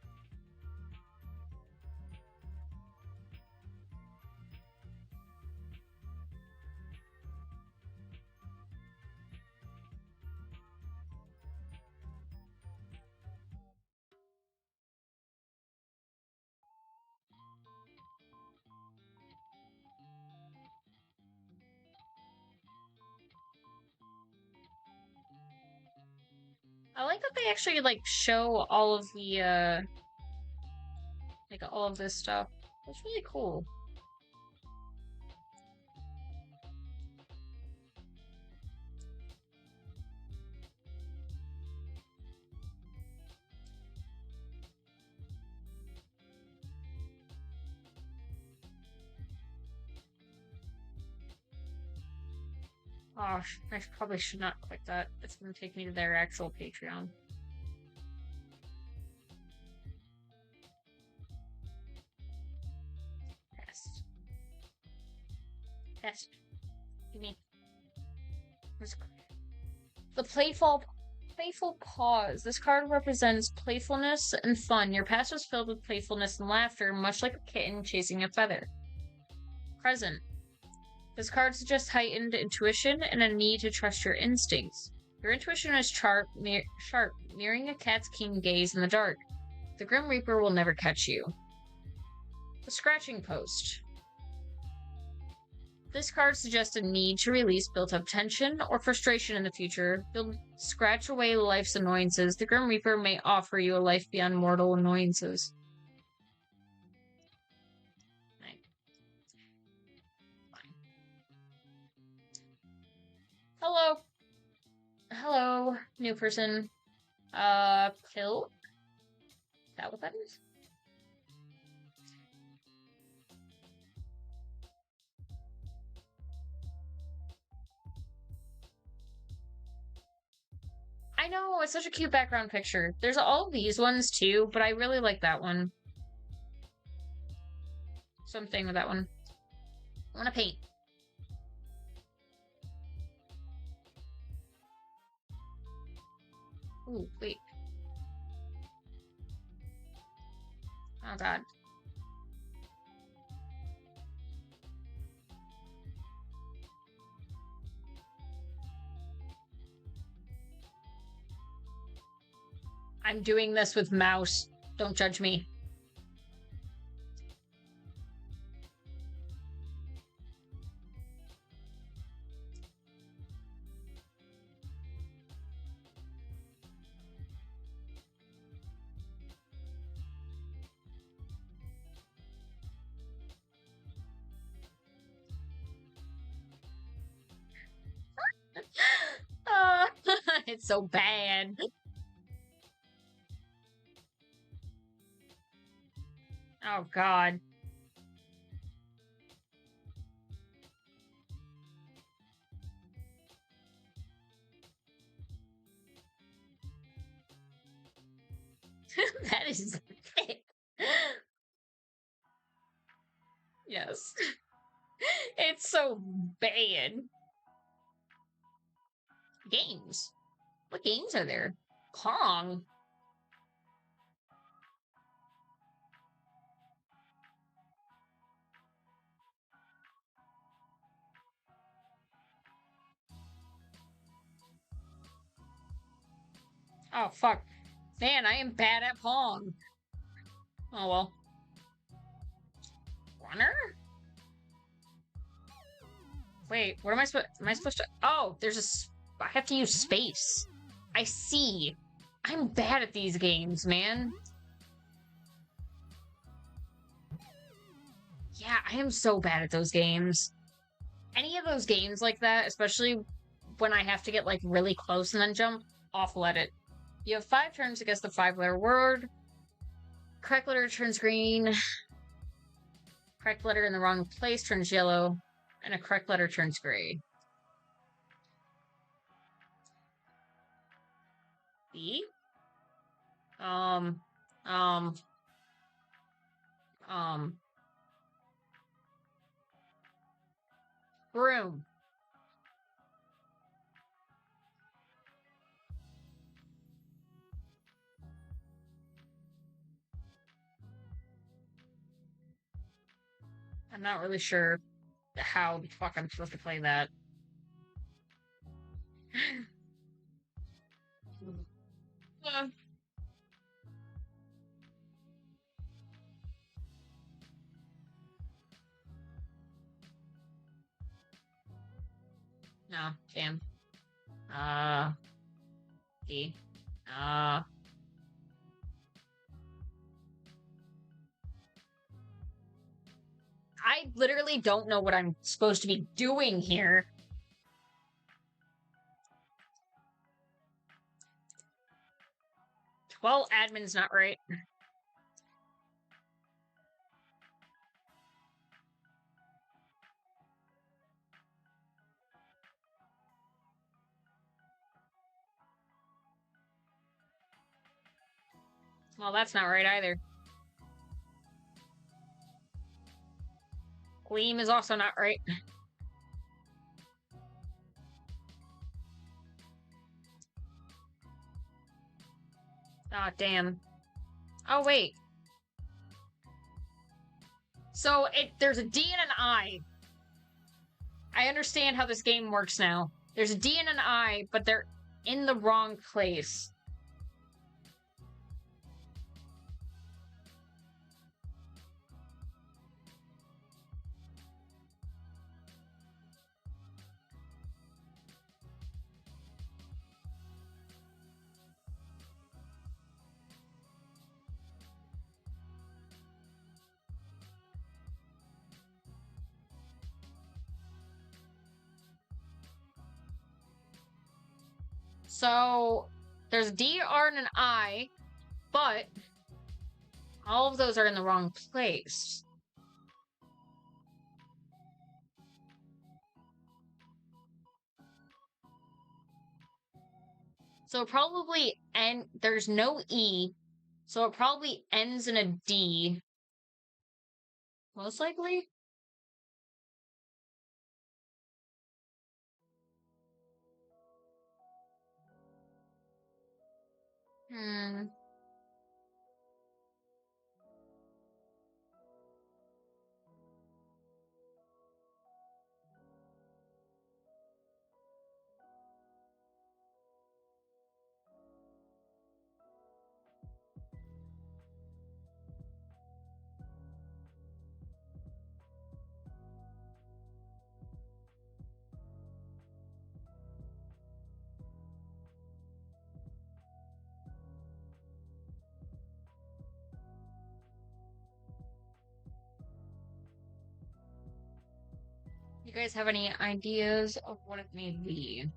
I like that they actually, like, show all of the, like, all of this stuff. That's really cool. Oh, I probably should not click that. It's gonna take me to their actual Patreon. Test. Test. Give me. The playful Playful pause. This card represents playfulness and fun. Your past was filled with playfulness and laughter, much like a kitten chasing a feather. Present. This card suggests heightened intuition and a need to trust your instincts. Your intuition is sharp, mirroring a cat's keen gaze in the dark. The Grim Reaper will never catch you. The Scratching Post. This card suggests a need to release built-up tension or frustration in the future. You'll scratch away life's annoyances. The Grim Reaper may offer you a life beyond mortal annoyances. Fine. Hello. Hello, new person. Pill? Is that what that is? I know, it's such a cute background picture. There's all these ones too, but I really like that one. So I'm staying with that one. I want to paint. Ooh, wait. Oh god. I'm doing this with mouse. Don't judge me. It's so bad. Oh god. That is thick. Yes. It's so bad. Games. What games are there? Pong. Oh, fuck. Man, I am bad at Pong. Oh, well. Runner? Wait, what am I supposed to... Oh, I have to use space. I see. I'm bad at these games, man. Yeah, I am so bad at those games. Any of those games like that, especially when I have to get, like, really close and then jump, awful at it. You have 5 turns to guess the 5-letter word. Correct letter turns green. Correct letter in the wrong place turns yellow. And a correct letter turns gray. B? Um. Broom. I'm not really sure how the fuck I'm supposed to play that. No, damn. D. I literally don't know what I'm supposed to be doing here. Well, admin's not right. Well, that's not right either. Gleam is also not right. Ah, damn. Oh, wait. So, there's a D and an I. I understand how this game works now. There's a D and an I, but they're in the wrong place. So, there's a D, R, and an I, but all of those are in the wrong place. So probably there's no E, so it probably ends in a D. Most likely? Hmm. You guys have any ideas of what it may be?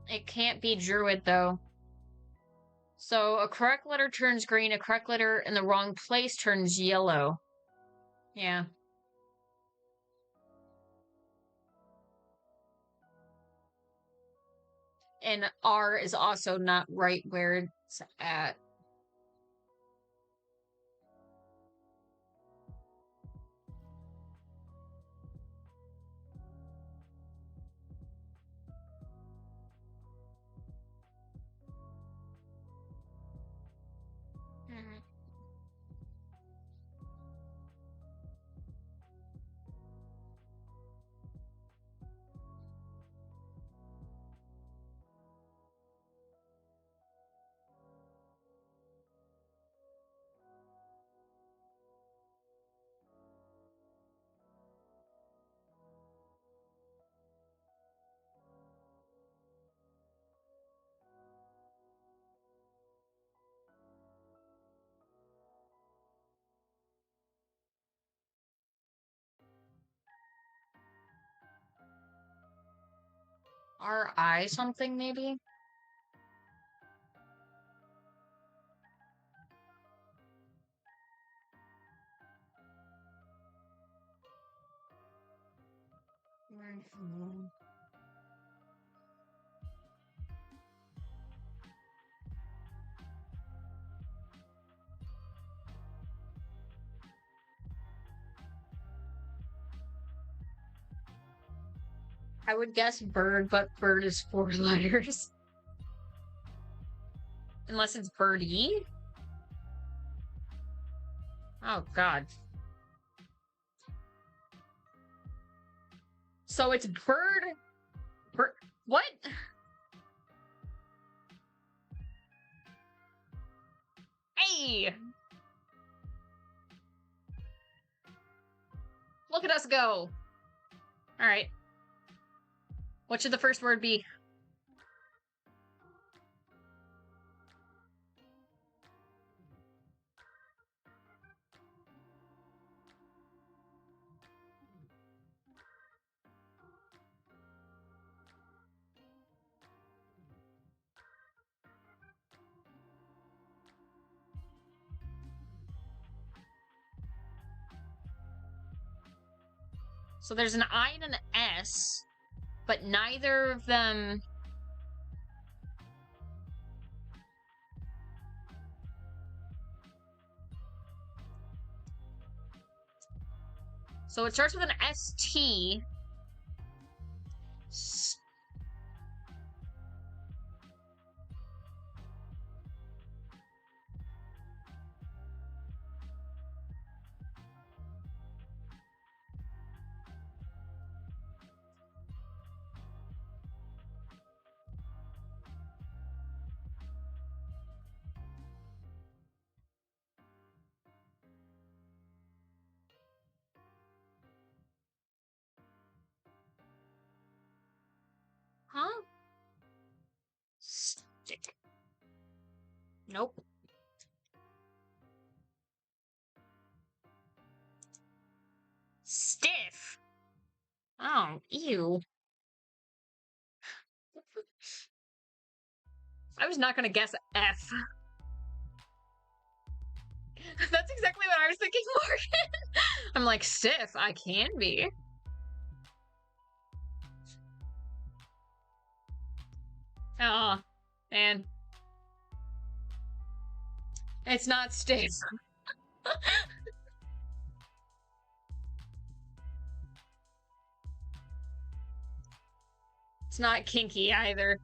It can't be Druid, though. So a correct letter turns green, a correct letter in the wrong place turns yellow. Yeah. And R is also not right where it's at. Mhm. RI something, maybe? Mhm. I would guess bird, but bird is 4 letters. Unless it's birdie? Oh, God. So it's bird... What? Hey! Look at us go! Alright. What should the first word be? So there's an I and an S, but neither of them... So it starts with an ST. Huh? Stick. Nope. Stiff. Oh, ew. I was not gonna guess F. That's exactly what I was thinking, Morgan. I'm like, stiff, I can be. Oh, man. It's not stiff. It's not kinky either.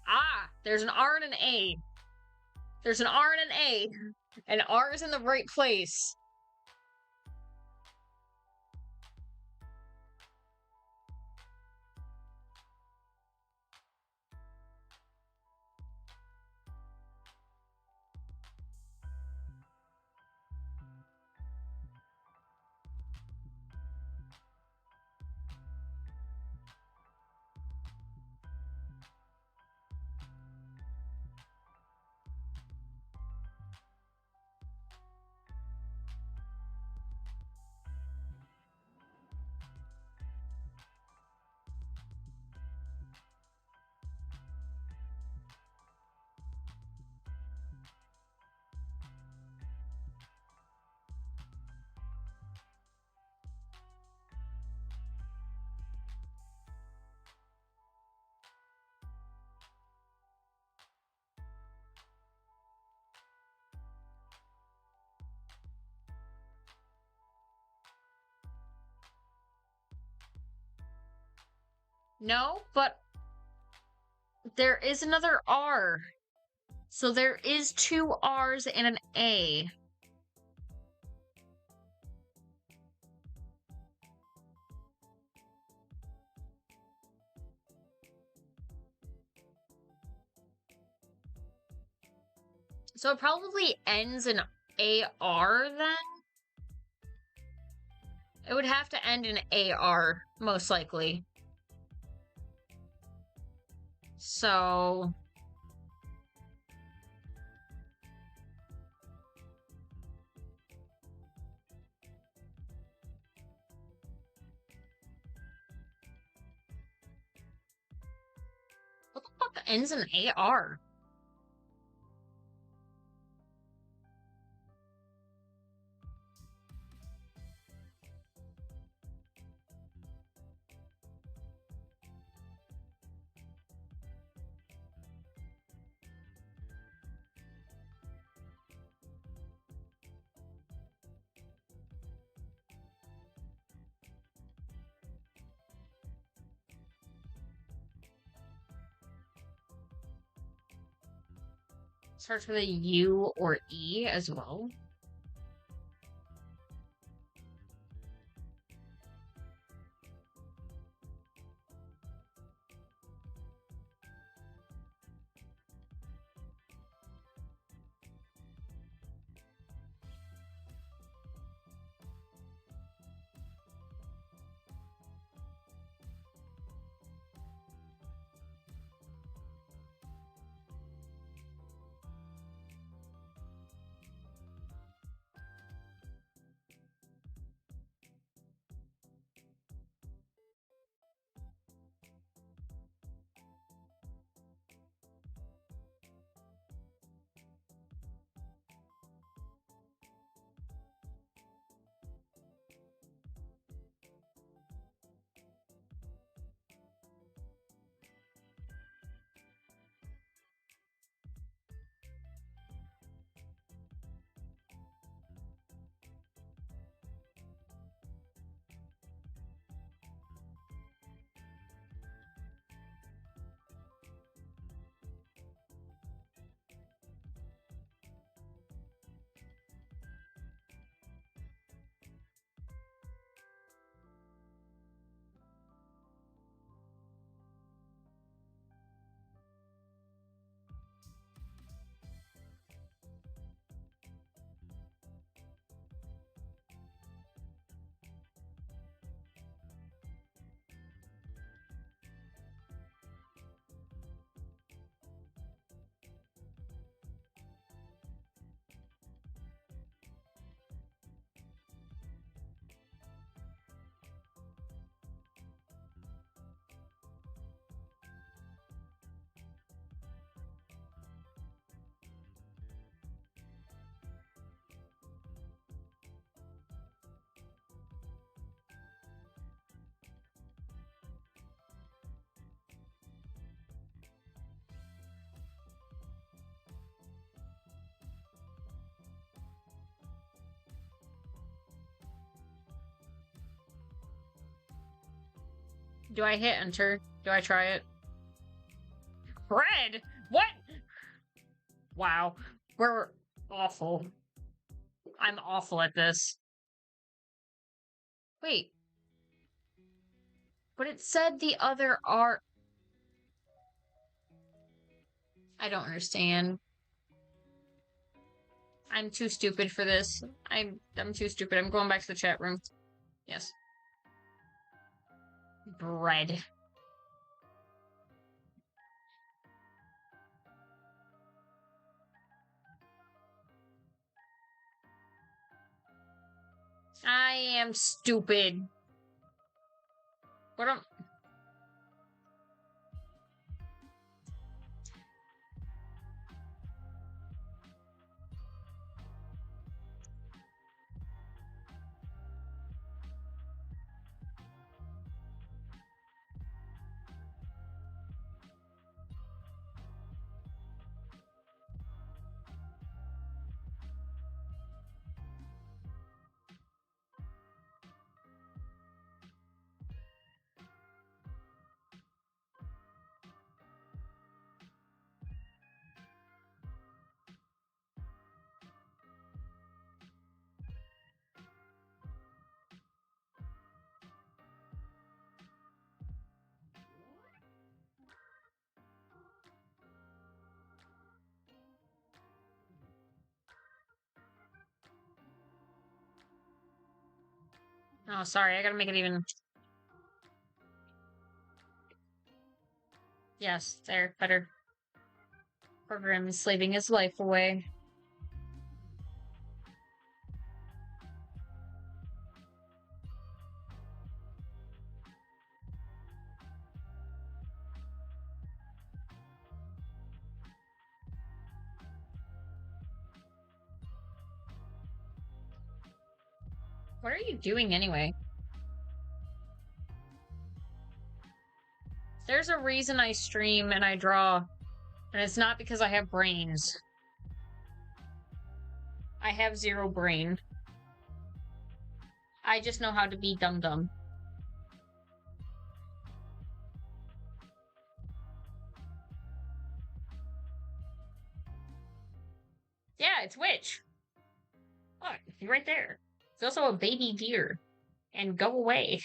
Ah, there's an R and an A. There's an R and an A. And R is in the right place. No, but there is another R. So there is two R's and an A. So it probably ends in AR then? It would have to end in AR, most likely. So... What the fuck ends in AR? Starts with a U or E as well. Do I hit enter? Do I try it? Red? What? Wow. We're awful. I'm awful at this. Wait. But it said the other are... I don't understand. I'm too stupid for this. I'm too stupid. I'm going back to the chat room. Yes. Bread. I am stupid. What am... Oh, sorry. I gotta make it even... Yes, there. Better. Program is slaving his life away. What are you doing anyway? There's a reason I stream and I draw, and it's not because I have brains. I have zero brain. I just know how to be dumb. Yeah, it's Witch. Look, you're right there. It's also a baby deer. And go away.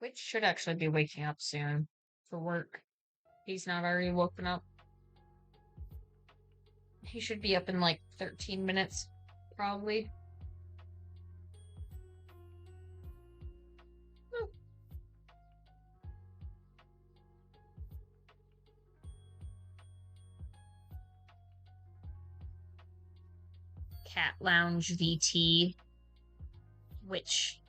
Witch should actually be waking up soon for work. He's not already woken up. He should be up in like 13 minutes, probably. Cat Lounge VT. Which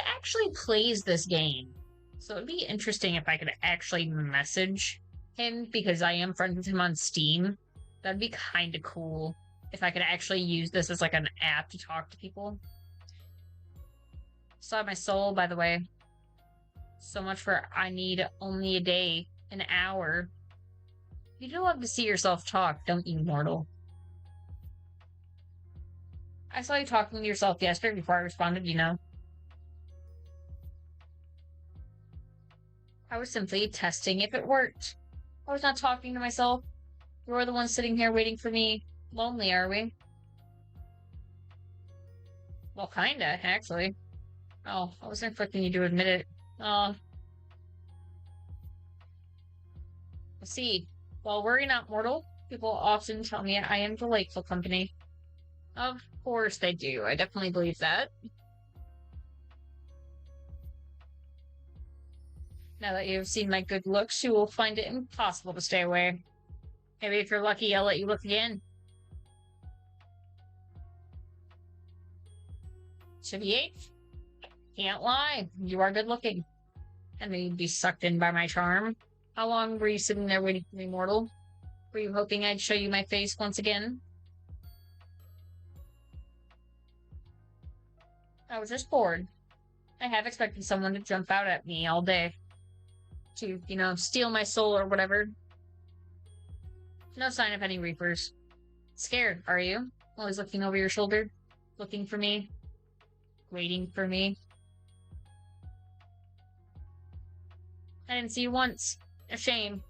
actually plays this game. So it'd be interesting if I could actually message him, because I am friends with him on Steam. That'd be kind of cool if I could actually use this as like an app to talk to people. Saw my soul, by the way. So much for I need only a day, an hour. You do love to see yourself talk, don't you, mortal? I saw you talking to yourself yesterday before I responded, you know. I was simply testing if it worked. I was not talking to myself. You're the one sitting here waiting for me. Lonely, are we? Well, kinda, actually. Oh, I wasn't expecting you to admit it. Oh. See, while worry not mortal, people often tell me I am delightful company. Of course they do. I definitely believe that. Now that you have seen my good looks, you will find it impossible to stay away. Maybe if you're lucky, I'll let you look again. To be 8th? Can't lie. You are good looking. And then you'd be sucked in by my charm. How long were you sitting there waiting for me, mortal? Were you hoping I'd show you my face once again? I was just bored. I have expected someone to jump out at me all day. To, steal my soul or whatever. No sign of any Reapers. Scared, are you? Always looking over your shoulder? Looking for me? Waiting for me? I didn't see you once. A shame.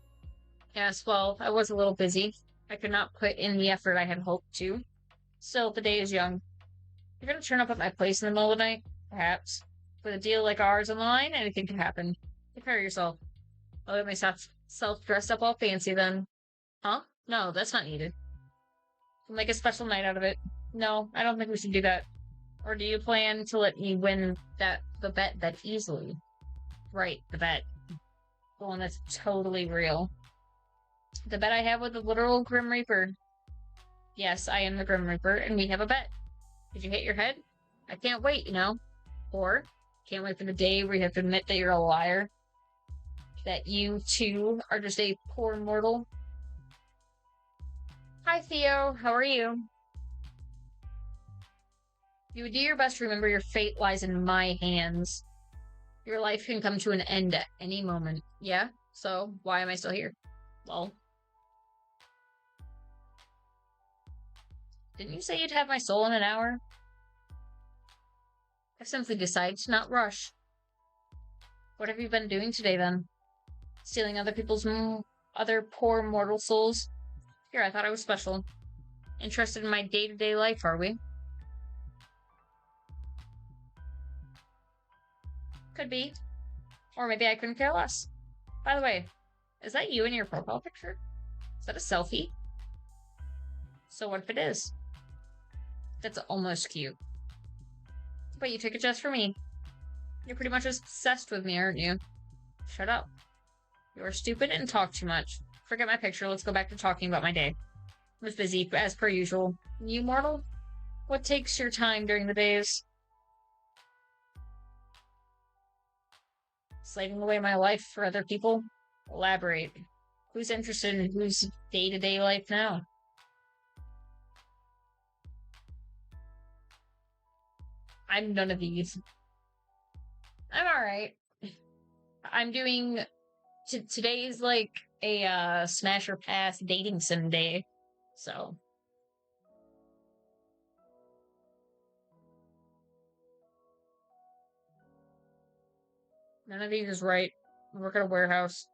Yes, well, I was a little busy. I could not put in the effort I had hoped to. Still, the day is young. You're gonna turn up at my place in the middle of the night? Perhaps. With a deal like ours on the line, anything can happen. Prepare yourself. I'll get myself dressed up all fancy then. Huh? No, that's not needed. We'll make a special night out of it. No, I don't think we should do that. Or do you plan to let me win the bet that easily? Right, the bet. The one that's totally real. The bet I have with the literal Grim Reaper. Yes, I am the Grim Reaper, and we have a bet. Did you hit your head? I can't wait, Or, can't wait for the day where you have to admit that you're a liar. That you, too, are just a poor mortal. Hi, Theo. How are you? You would do your best to remember your fate lies in my hands. Your life can come to an end at any moment. Yeah? So, why am I still here? Well. Didn't you say you'd have my soul in an hour? I've simply decided to not rush. What have you been doing today, then? Stealing other people's other poor mortal souls? Here, I thought I was special. Interested in my day-to-day life, are we? Could be. Or maybe I couldn't care less. By the way, is that you in your profile picture? Is that a selfie? So what if it is? That's almost cute. But you took it just for me. You're pretty much obsessed with me, aren't you? Shut up. You're stupid and talk too much. Forget my picture, let's go back to talking about my day. I was busy, as per usual. You mortal? What takes your time during the days? Slaving away my life for other people? Elaborate. Who's interested in whose day-to-day life now? I'm none of these. I'm alright. I'm doing... Today's like a smash or pass dating sim day. So... None of these is right. I work at a warehouse.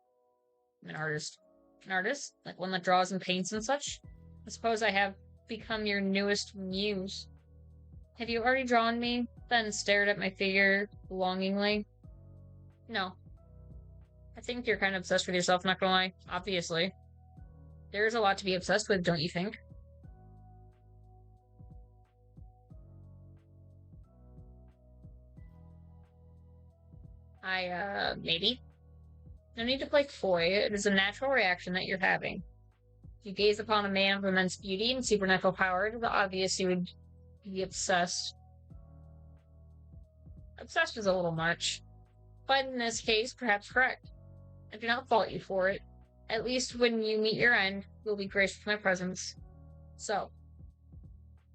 I'm an artist. An artist? Like one that draws and paints and such? I suppose I have become your newest muse. Have you already drawn me, then stared at my figure longingly? No. I think you're kind of obsessed with yourself, not gonna lie. Obviously. There's a lot to be obsessed with, don't you think? Maybe. No need to play coy. It is a natural reaction that you're having. If you gaze upon a man of immense beauty and supernatural power, it is obvious you would be obsessed. Obsessed is a little much. But in this case, perhaps correct. I do not fault you for it. At least when you meet your end, you'll be graced with my presence. So,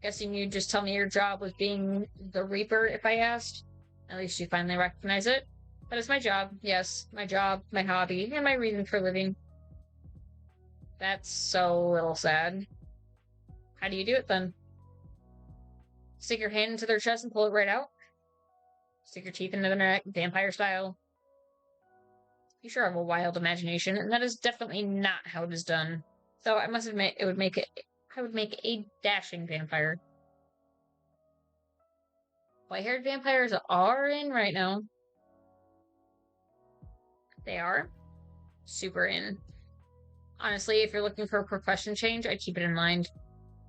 guessing you'd just tell me your job was being the Reaper if I asked? At least you finally recognize it. That is my job, yes. My job, my hobby, and my reason for living. That's so little sad. How do you do it then? Stick your hand into their chest and pull it right out? Stick your teeth into their neck, vampire style? You sure have a wild imagination, and that is definitely not how it is done. Though I must admit, I would make a dashing vampire. White-haired vampires are in right now. They are? Super in. Honestly, if you're looking for a profession change, I'd keep it in mind.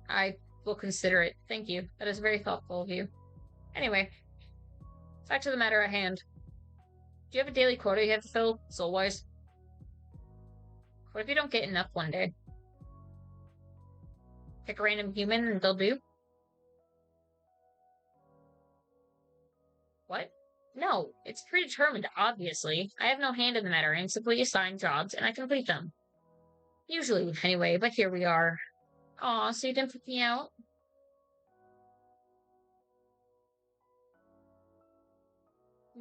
I will consider it. Thank you. That is very thoughtful of you. Anyway, back to the matter at hand. Do you have a daily quota you have to fill, soul-wise? What if you don't get enough one day? Pick a random human and they'll do? What? No, it's predetermined, obviously. I have no hand in the matter. I'm simply assigned jobs, and I complete them. Usually, anyway, but here we are. Aw, so you didn't put me out?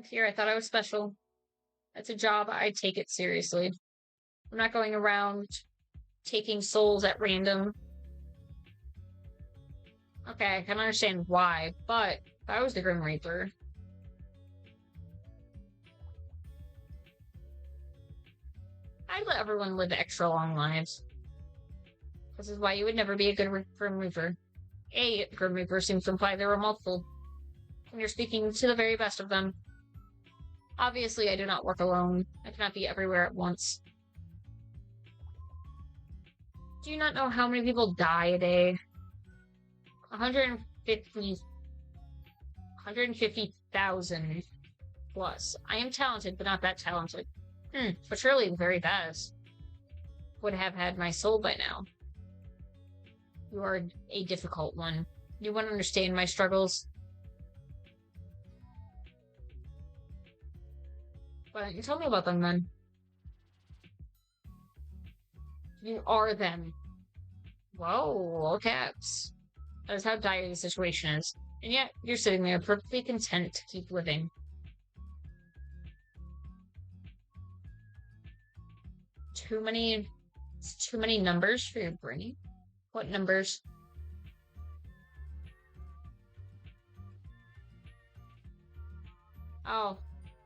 Here, I thought I was special. That's a job, I take it seriously. I'm not going around taking souls at random. Okay, I can understand why, but if I was the Grim Reaper, I'd let everyone live extra long lives. This is why you would never be a good Grim Reaper. A Grim Reaper seems to imply there were multiple, and you're speaking to the very best of them. Obviously, I do not work alone. I cannot be everywhere at once. Do you not know how many people die a day? 150,000 plus. I am talented, but not that talented. But surely the very best would have had my soul by now. You are a difficult one. You won't understand my struggles. Why don't you tell me about them then? You are them. Whoa, all caps. That is how dire the situation is. And yet, you're sitting there perfectly content to keep living. Too many numbers for your brain? What numbers? Oh,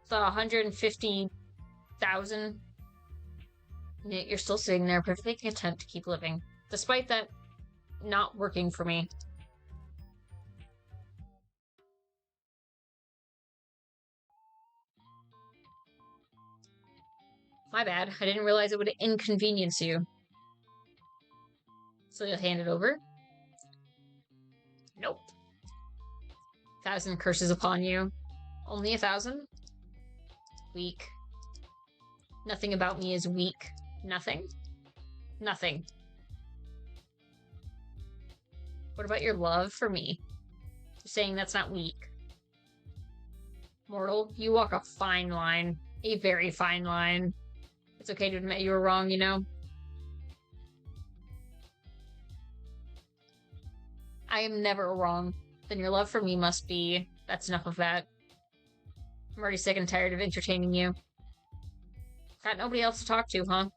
the 150,000. You're still sitting there perfectly content to keep living, despite that not working for me. My bad. I didn't realize it would inconvenience you. So you'll hand it over? Nope. 1,000 curses upon you. Only 1,000? Weak. Nothing about me is weak. Nothing? Nothing. What about your love for me? You're saying that's not weak. Mortal, you walk a fine line. A very fine line. It's okay to admit you were wrong, you know? I am never wrong. Then your love for me must be... That's enough of that. I'm already sick and tired of entertaining you. Got nobody else to talk to, huh?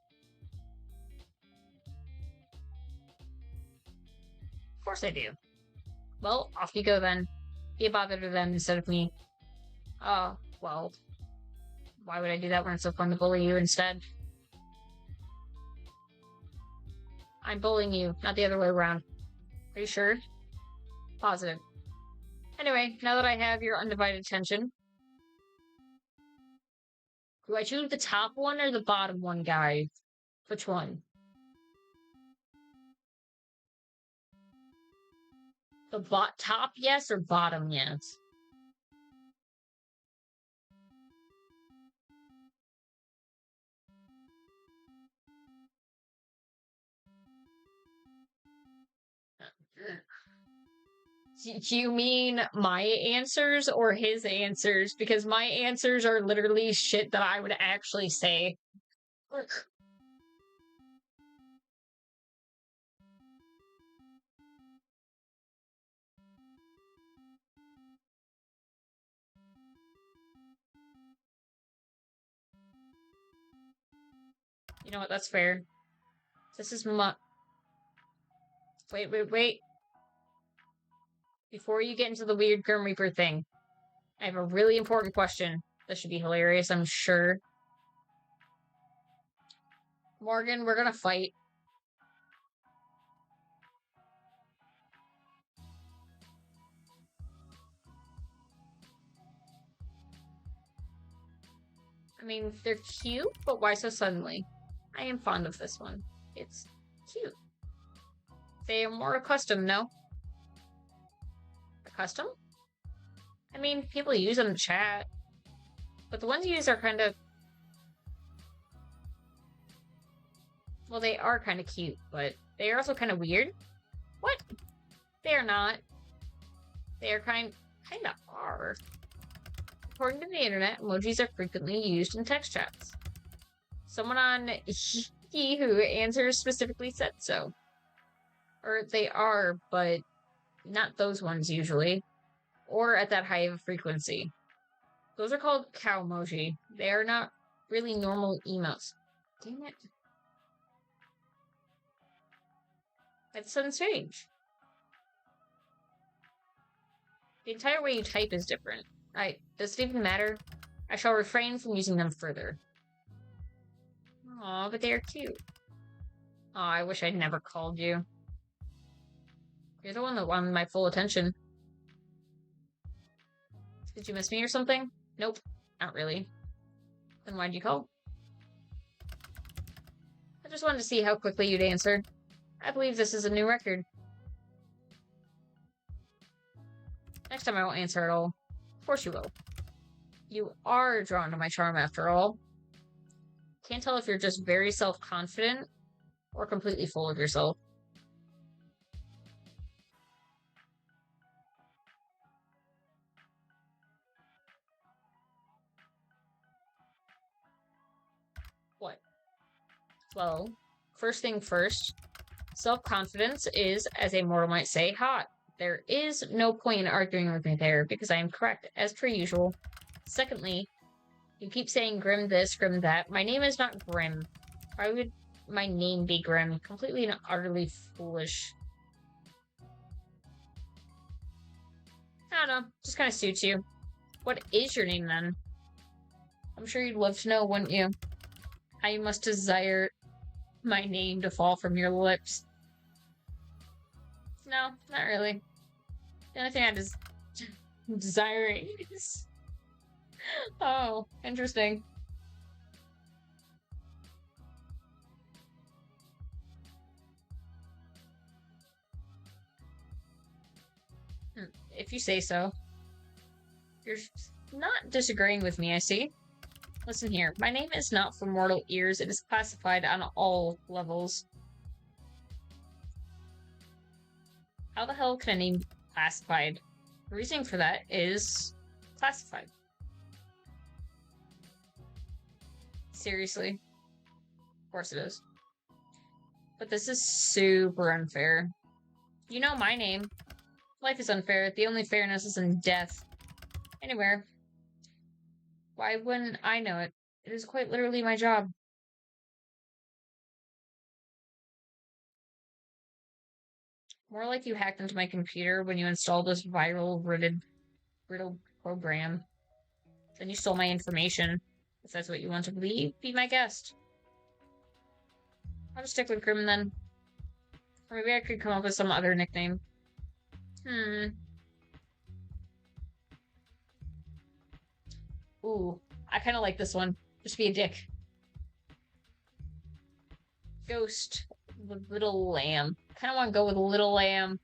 Of course I do. Well, off you go then. Be a bother to them instead of me. Oh, well... Why would I do that when it's so fun to bully you instead? I'm bullying you, not the other way around. Are you sure? Positive. Anyway, now that I have your undivided attention, do I choose the top one or the bottom one, guys? Which one? The top yes or bottom yes? Do you mean my answers or his answers? Because my answers are literally shit that I would actually say. You know what? That's fair. This is my... Wait. Before you get into the weird Grim Reaper thing, I have a really important question. This should be hilarious, I'm sure. Morgan, we're gonna fight. I mean, they're cute, but why so suddenly? I am fond of this one. It's cute. They are more accustomed, no? Accustomed? I mean, people use them to chat. But the ones you use are kind of... Well, they are kind of cute, but they are also kind of weird. What? They are not. They are kind of are. According to the internet, emojis are frequently used in text chats. Someone on He who answers specifically said so. Or they are, but not those ones usually. Or at that high of a frequency. Those are called cow emoji. They are not really normal emotes. Damn it. That's so strange. The entire way you type is different. Does it even matter? I shall refrain from using them further. Aw, but they are cute. Aw, I wish I'd never called you. You're the one that wanted my full attention. Did you miss me or something? Nope, not really. Then why'd you call? I just wanted to see how quickly you'd answer. I believe this is a new record. Next time I won't answer at all. Of course you will. You are drawn to my charm after all. Can't tell if you're just very self-confident or completely full of yourself. What? Well, first thing first, self-confidence is, as a mortal might say, hot. There is no point in arguing with me there, because I am correct, as per usual. Secondly, you keep saying Grim this, Grim that. My name is not Grim. Why would my name be Grim? Completely and utterly foolish. I don't know. Just kind of suits you. What is your name, then? I'm sure you'd love to know, wouldn't you? How you must desire my name to fall from your lips. No, not really. The only thing I desire is... Oh, interesting. If you say so. You're not disagreeing with me, I see. Listen here, my name is not for mortal ears, it is classified on all levels. How the hell can a name be classified? The reasoning for that is classified. Seriously? Of course it is. But this is super unfair. You know my name. Life is unfair. The only fairness is in death. Anywhere. Why wouldn't I know it? It is quite literally my job. More like you hacked into my computer when you installed this viral riddle program. Then you stole my information. If that's what you want to believe, be my guest. I'll just stick with Grim then. Or maybe I could come up with some other nickname. Ooh, I kind of like this one. Just be a dick. Ghost. The Little Lamb. Kind of want to go with Little Lamb.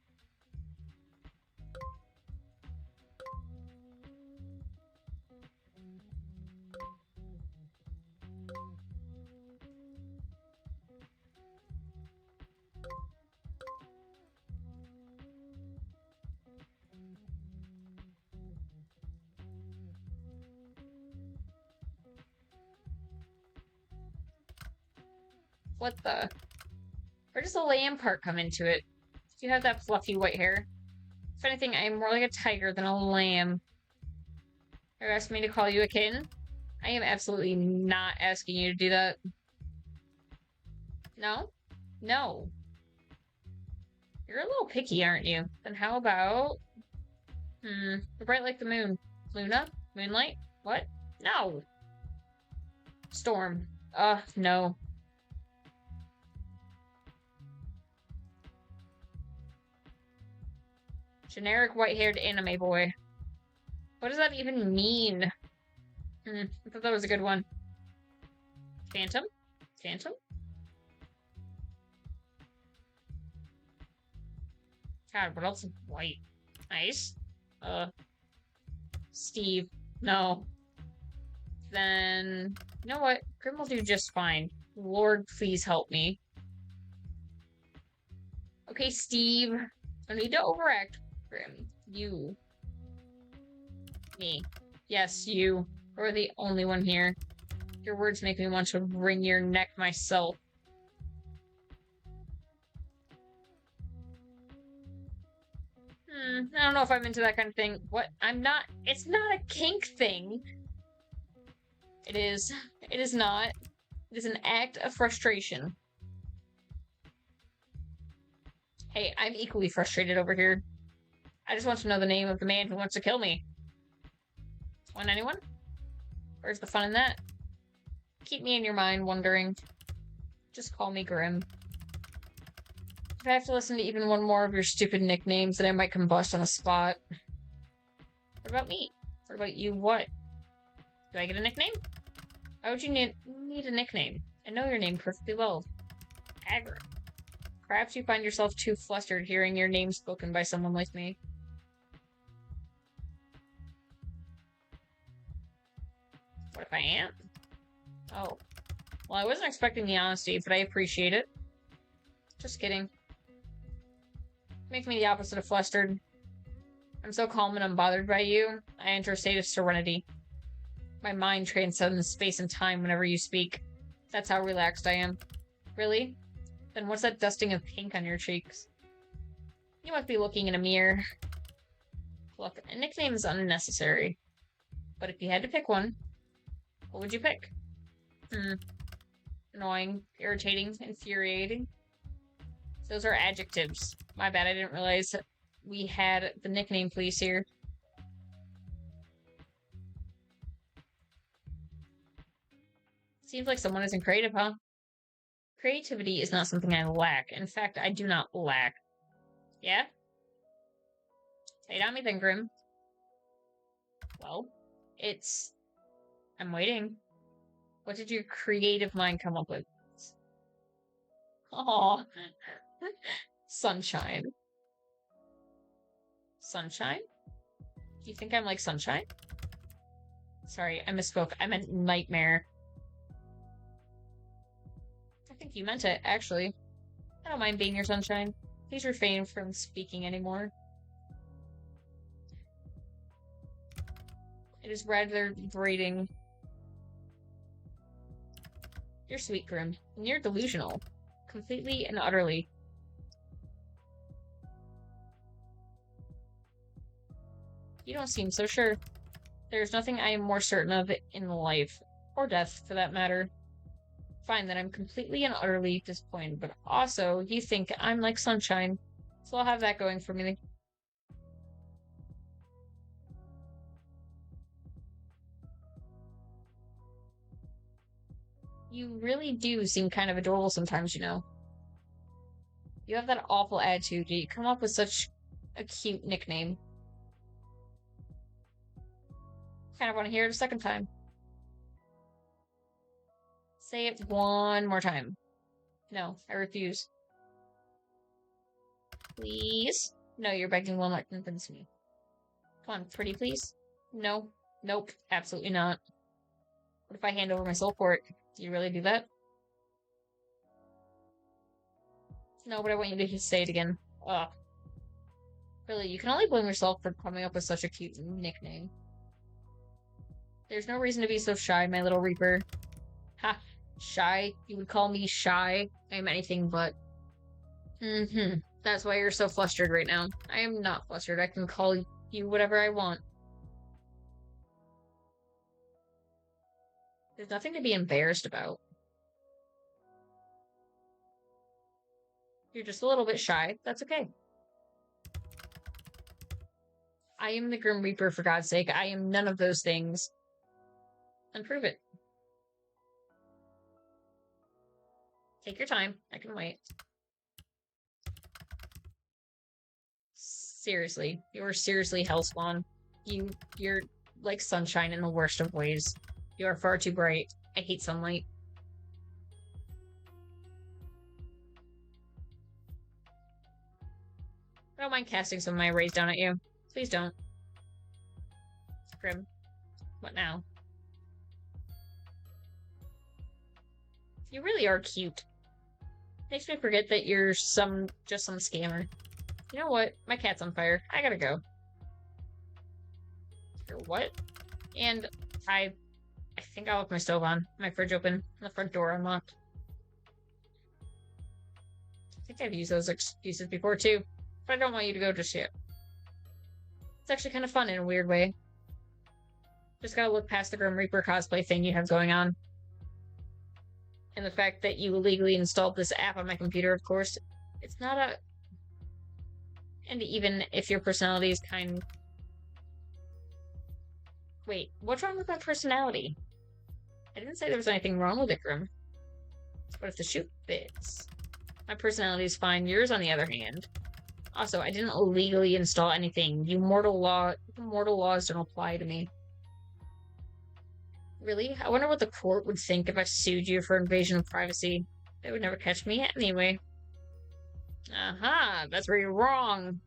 What the? Where does the lamb part come into it? You have that fluffy white hair. If anything, I am more like a tiger than a lamb. You're asking me to call you a kitten? I am absolutely not asking you to do that. No? No. You're a little picky, aren't you? Then how about... You're bright like the moon. Luna? Moonlight? What? No! Storm. No. Generic white-haired anime boy. What does that even mean? I thought that was a good one. Phantom? Phantom? God, what else is white? Nice. Steve. No. Then... You know what? Grim will do just fine. Lord, please help me. Okay, Steve. I need to overact. Grim. You. Me. Yes, you. You're the only one here. Your words make me want to wring your neck myself. if I'm into that kind of thing. What? I'm not. It's not a kink thing. It is. It is not. It is an act of frustration. Hey, I'm equally frustrated over here. I just want to know the name of the man who wants to kill me. Want anyone? Where's the fun in that? Keep me in your mind wondering. Just call me Grim. If I have to listen to even one more of your stupid nicknames, then I might combust on the spot. What about me? What about you? What? Do I get a nickname? Why would you need a nickname? I know your name perfectly well. Agra. Perhaps you find yourself too flustered hearing your name spoken by someone like me. What if I am? Oh. Well, I wasn't expecting the honesty, but I appreciate it. Just kidding. Makes me the opposite of flustered. I'm so calm and unbothered by you, I enter a state of serenity. My mind transcends space and time whenever you speak. That's how relaxed I am. Really? Then what's that dusting of pink on your cheeks? You must be looking in a mirror. Look, a nickname is unnecessary. But if you had to pick one, what would you pick? Annoying, irritating, infuriating. Those are adjectives. My bad, I didn't realize that we had the nickname police here. Seems like someone isn't creative, huh? Creativity is not something I lack. In fact, I do not lack. Yeah? Say it on me then, Grim. Well, I'm waiting. What did your creative mind come up with? Aww. Sunshine. Sunshine? Do you think I'm like sunshine? Sorry, I misspoke. I meant nightmare. I think you meant it, actually. I don't mind being your sunshine. Please refrain from speaking anymore. It is rather grating. You're sweet, Grim. And you're delusional. Completely and utterly. You don't seem so sure. There's nothing I am more certain of in life. Or death, for that matter. Fine, that I'm completely and utterly disappointed, but also, you think I'm like sunshine. So I'll have that going for me. You really do seem kind of adorable sometimes, you know. You have that awful attitude, you come up with such a cute nickname. Kind of want to hear it a second time. Say it one more time. No, I refuse. Please? No, you're begging will not convince me. Come on, pretty please? No. Nope. Absolutely not. What if I hand over my soul for it? Do you really do that? No, but I want you to say it again. Ugh. Really, you can only blame yourself for coming up with such a cute nickname. There's no reason to be so shy, my little Reaper. Ha. Shy? You would call me shy? I am anything but. That's why you're so flustered right now. I am not flustered. I can call you whatever I want. There's nothing to be embarrassed about. You're just a little bit shy. That's okay. I am the Grim Reaper, for God's sake. I am none of those things. And prove it. Take your time. I can wait. Seriously. You're seriously Hellspawn. You're like sunshine in the worst of ways. You are far too bright. I hate sunlight. I don't mind casting some of my rays down at you. Please don't. Grim. What now? You really are cute. Makes me forget that you're just some scammer. You know what? My cat's on fire. I gotta go. Or what? And I think I left my stove on, my fridge open, and the front door unlocked. I think I've used those excuses before too, but I don't want you to go just yet. It's actually kind of fun in a weird way. Just gotta look past the Grim Reaper cosplay thing you have going on. And the fact that you illegally installed this app on my computer, of course. It's not a... And even if your personality is kind... Wait, what's wrong with my personality? I didn't say there was anything wrong with it, Grim. But if the shoe fits... My personality is fine. Yours, on the other hand. Also, I didn't illegally install anything. Mortal laws don't apply to me. Really? I wonder what the court would think if I sued you for invasion of privacy. They would never catch me anyway. Aha! That's where you're wrong.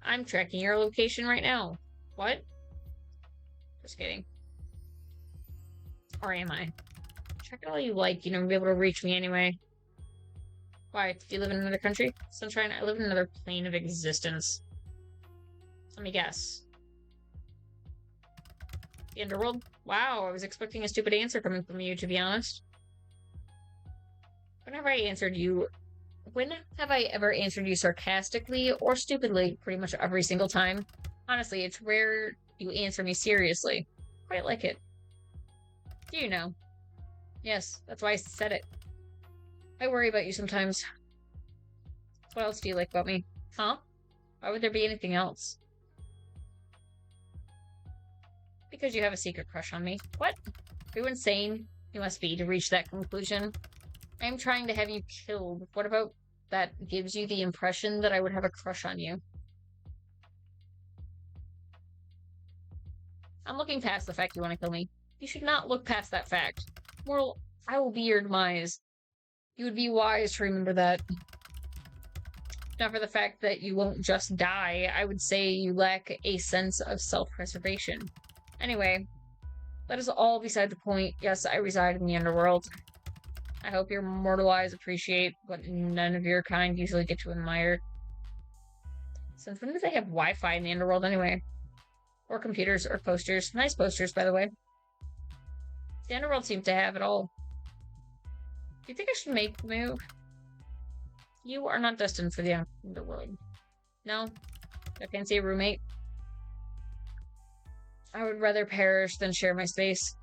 I'm tracking your location right now. What? Just kidding. Or am I? Check it all you like. You never be able to reach me anyway. Why? Do you live in another country? Sunshine, I live in another plane of existence. Let me guess. The underworld? Wow, I was expecting a stupid answer coming from you, to be honest. When have I ever answered you sarcastically or stupidly? Pretty much every single time. Honestly, it's rare you answer me seriously. Quite like it. Do you know? Yes, that's why I said it. I worry about you sometimes. What else do you like about me? Huh? Why would there be anything else? Because you have a secret crush on me. What? Are you insane? You must be to reach that conclusion. I am trying to have you killed. What about that gives you the impression that I would have a crush on you? I'm looking past the fact you want to kill me. You should not look past that fact. Moral, I will be your demise. You would be wise to remember that. Not for the fact that you won't just die, I would say you lack a sense of self-preservation. Anyway, that is all beside the point. Yes, I reside in the underworld. I hope your mortal eyes appreciate what none of your kind usually get to admire. Since when do they have Wi-Fi in the underworld anyway? Or computers, or posters. Nice posters, by the way. The underworld seems to have it all. Do you think I should make the move? You are not destined for the underworld. No? I fancy a roommate. I would rather perish than share my space.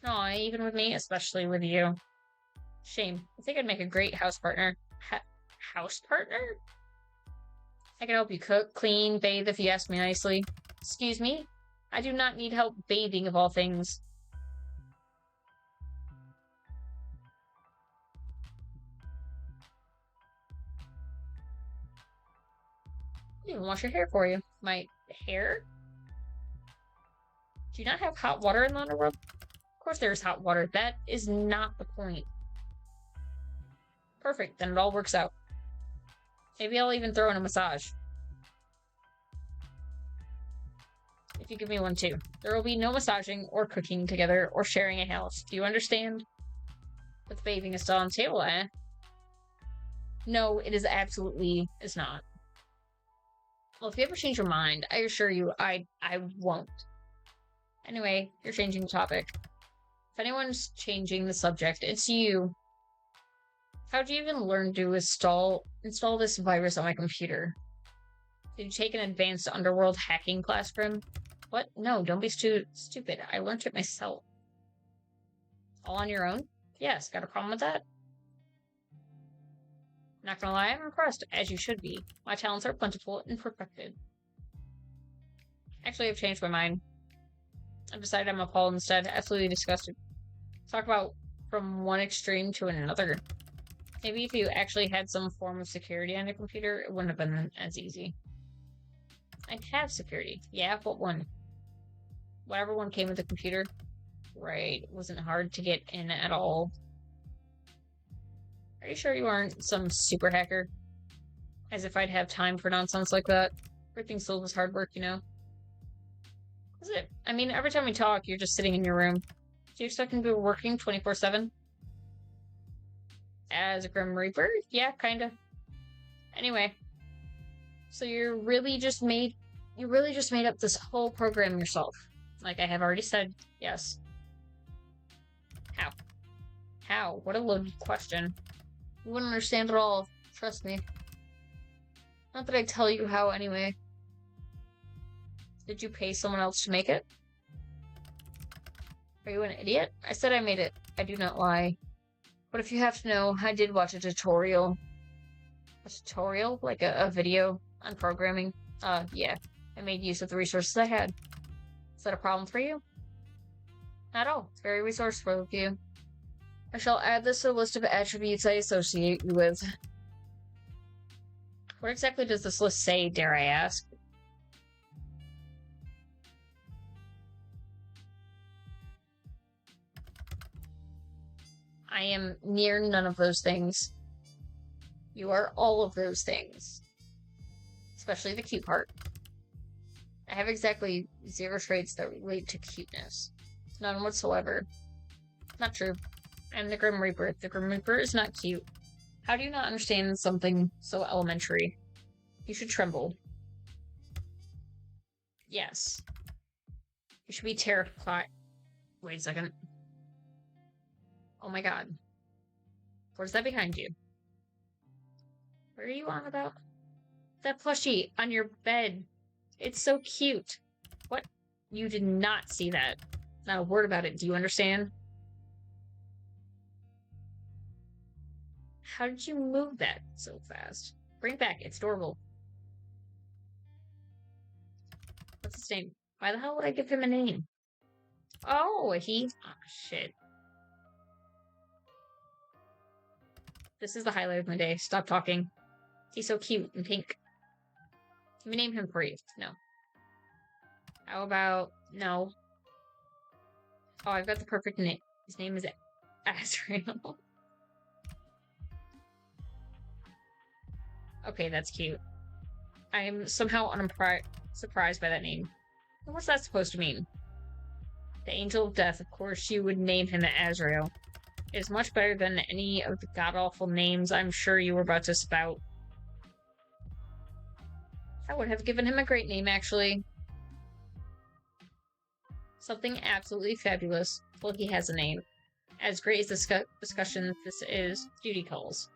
No, even with me, especially with you. Shame. I think I'd make a great house partner. House partner? I can help you cook, clean, bathe if you ask me nicely. Excuse me? I do not need help bathing of all things. I even wash your hair for you. My hair? Do you not have hot water in the underworld? Of course there's hot water. That is not the point. Perfect, then it all works out. Maybe I'll even throw in a massage. If you give me one too. There will be no massaging or cooking together or sharing a house. Do you understand? But the bathing is still on the table, eh? No, it is absolutely is not. Well, if you ever change your mind, I assure you I won't. Anyway, you're changing the topic. If anyone's changing the subject, it's you. How'd you even learn to install this virus on my computer? Did you take an advanced underworld hacking class, Grim? What? No, don't be stupid. I learned it myself. All on your own? Yes, got a problem with that? Not gonna lie, I'm impressed, as you should be. My talents are plentiful and perfected. Actually, I've changed my mind. I've decided I'm appalled instead. Absolutely disgusted. Talk about from one extreme to another. Maybe if you actually had some form of security on your computer, it wouldn't have been as easy. I have security. Yeah, what one? Whatever one came with the computer. Right, it wasn't hard to get in at all. Are you sure you aren't some super hacker? As if I'd have time for nonsense like that. Everything still was hard work, you know? Is it? I mean, every time we talk, you're just sitting in your room. Do you expect me to be working 24/7? As a Grim Reaper? Yeah, kinda. Anyway. So you really just made up this whole program yourself. Like I have already said, yes. How? How? What a loaded question. You wouldn't understand at all. Trust me. Not that I tell you how, anyway. Did you pay someone else to make it? Are you an idiot? I said I made it. I do not lie. But if you have to know, I did watch a tutorial. A tutorial? Like a video on programming? Yeah. I made use of the resources I had. Is that a problem for you? Not at all. It's very resourceful of you. I shall add this to the list of attributes I associate you with. What exactly does this list say, dare I ask? I am near none of those things. You are all of those things. Especially the cute part. I have exactly 0 traits that relate to cuteness. None whatsoever. Not true. I'm the Grim Reaper. The Grim Reaper is not cute. How do you not understand something so elementary? You should tremble. Yes. You should be terrified. Wait a second. Oh my god. What is that behind you? What are you on about? That plushie on your bed. It's so cute. What? You did not see that. Not a word about it. Do you understand? How did you move that so fast? Bring it back. It's adorable. What's his name? Why the hell would I give him a name? Oh, he... Oh, shit. This is the highlight of my day. Stop talking. He's so cute and pink. Can we name him Brave? No. How about... No. Oh, I've got the perfect name. His name is Azrael. Okay, that's cute. I am somehow surprised by that name. What's that supposed to mean? The Angel of Death, of course you would name him Azrael. It is much better than any of the god-awful names I'm sure you were about to spout. I would have given him a great name, actually. Something absolutely fabulous. Well, he has a name. As great as the discussion this is, duty calls.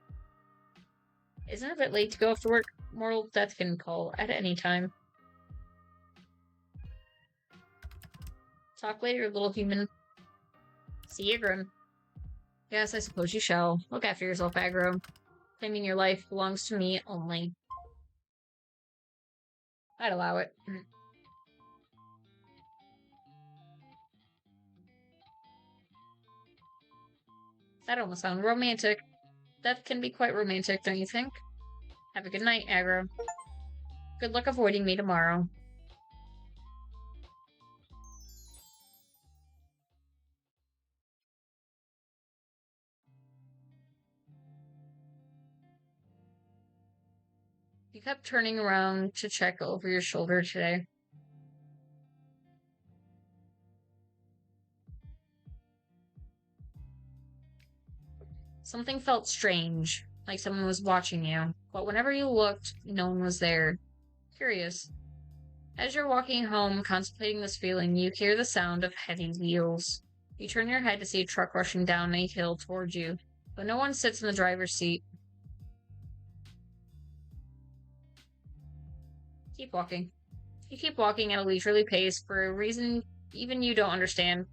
Isn't it a bit late to go off to work? Mortal death can call at any time. Talk later, little human. See you, Grim. Yes, I suppose you shall. Look after yourself, Aggro. Claiming your life belongs to me only. I'd allow it. That almost sounded romantic. That can be quite romantic, don't you think? Have a good night, Aggro. Good luck avoiding me tomorrow. You kept turning around to check over your shoulder today. Something felt strange, like someone was watching you, but whenever you looked, no one was there. Curious. As you're walking home, contemplating this feeling, you hear the sound of heavy wheels. You turn your head to see a truck rushing down a hill towards you, but no one sits in the driver's seat. Keep walking. You keep walking at a leisurely pace for a reason even you don't understand.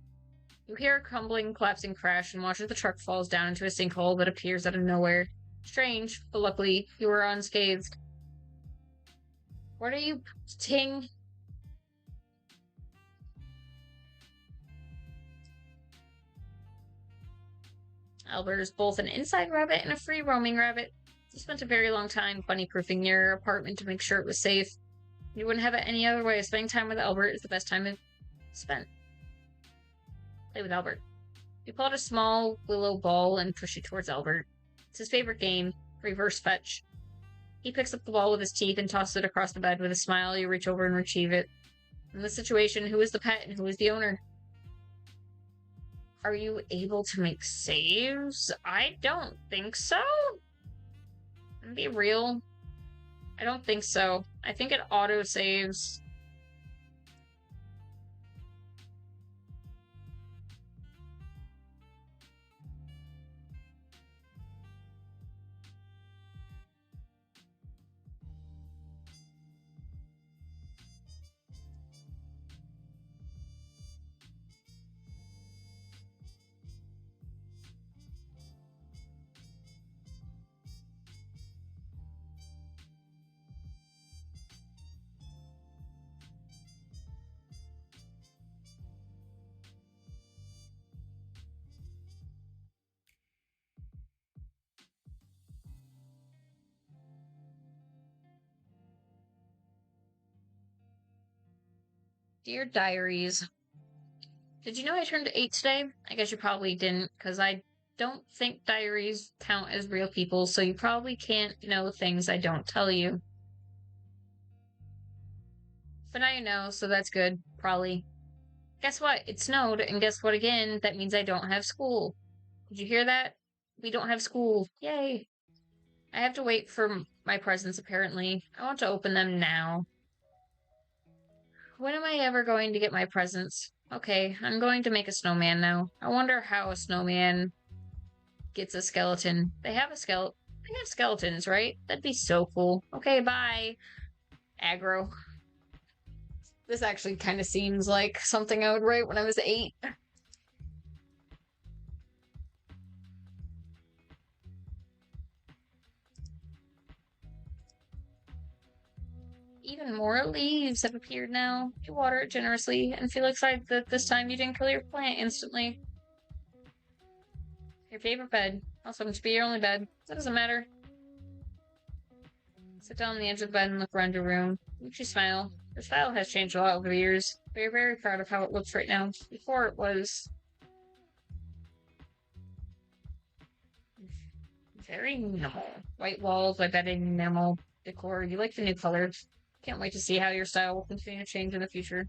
You hear a crumbling, collapsing crash and watch as the truck falls down into a sinkhole that appears out of nowhere. Strange, but luckily, you are unscathed. What are you, Ting? Albert is both an inside rabbit and a free-roaming rabbit. You spent a very long time bunny-proofing your apartment to make sure it was safe. You wouldn't have it any other way. Spending time with Albert is the best time spent. Play with Albert. You pull out a small willow ball and push it towards Albert. It's his favorite game, reverse fetch. He picks up the ball with his teeth and tosses it across the bed with a smile. You reach over and retrieve it. In this situation, who is the pet and who is the owner? Are you able to make saves? I don't think so. Be real. I don't think so. I think it auto-saves. Dear Diaries, did you know I turned 8 today? I guess you probably didn't, because I don't think diaries count as real people, so you probably can't know things I don't tell you. But now you know, so that's good, probably. Guess what? It snowed, and guess what again? That means I don't have school. Did you hear that? We don't have school. Yay. I have to wait for my presents, apparently. I want to open them now. When am I ever going to get my presents? Okay, I'm going to make a snowman now. I wonder how a snowman gets a skeleton. They have a skeleton. They have skeletons, right? That'd be so cool. Okay, bye. Aggro. This actually kind of seems like something I would write when I was 8. Even more leaves have appeared now. You water it generously and feel excited that this time you didn't kill your plant instantly. Your favorite bed. Also happens to be your only bed. That doesn't matter. Sit down on the edge of the bed and look around your room. You smile. Your style has changed a lot over the years, but you're very proud of how it looks right now. Before it was very minimal. White walls, white bedding, minimal decor. You like the new colors. Can't wait to see how your style will continue to change in the future.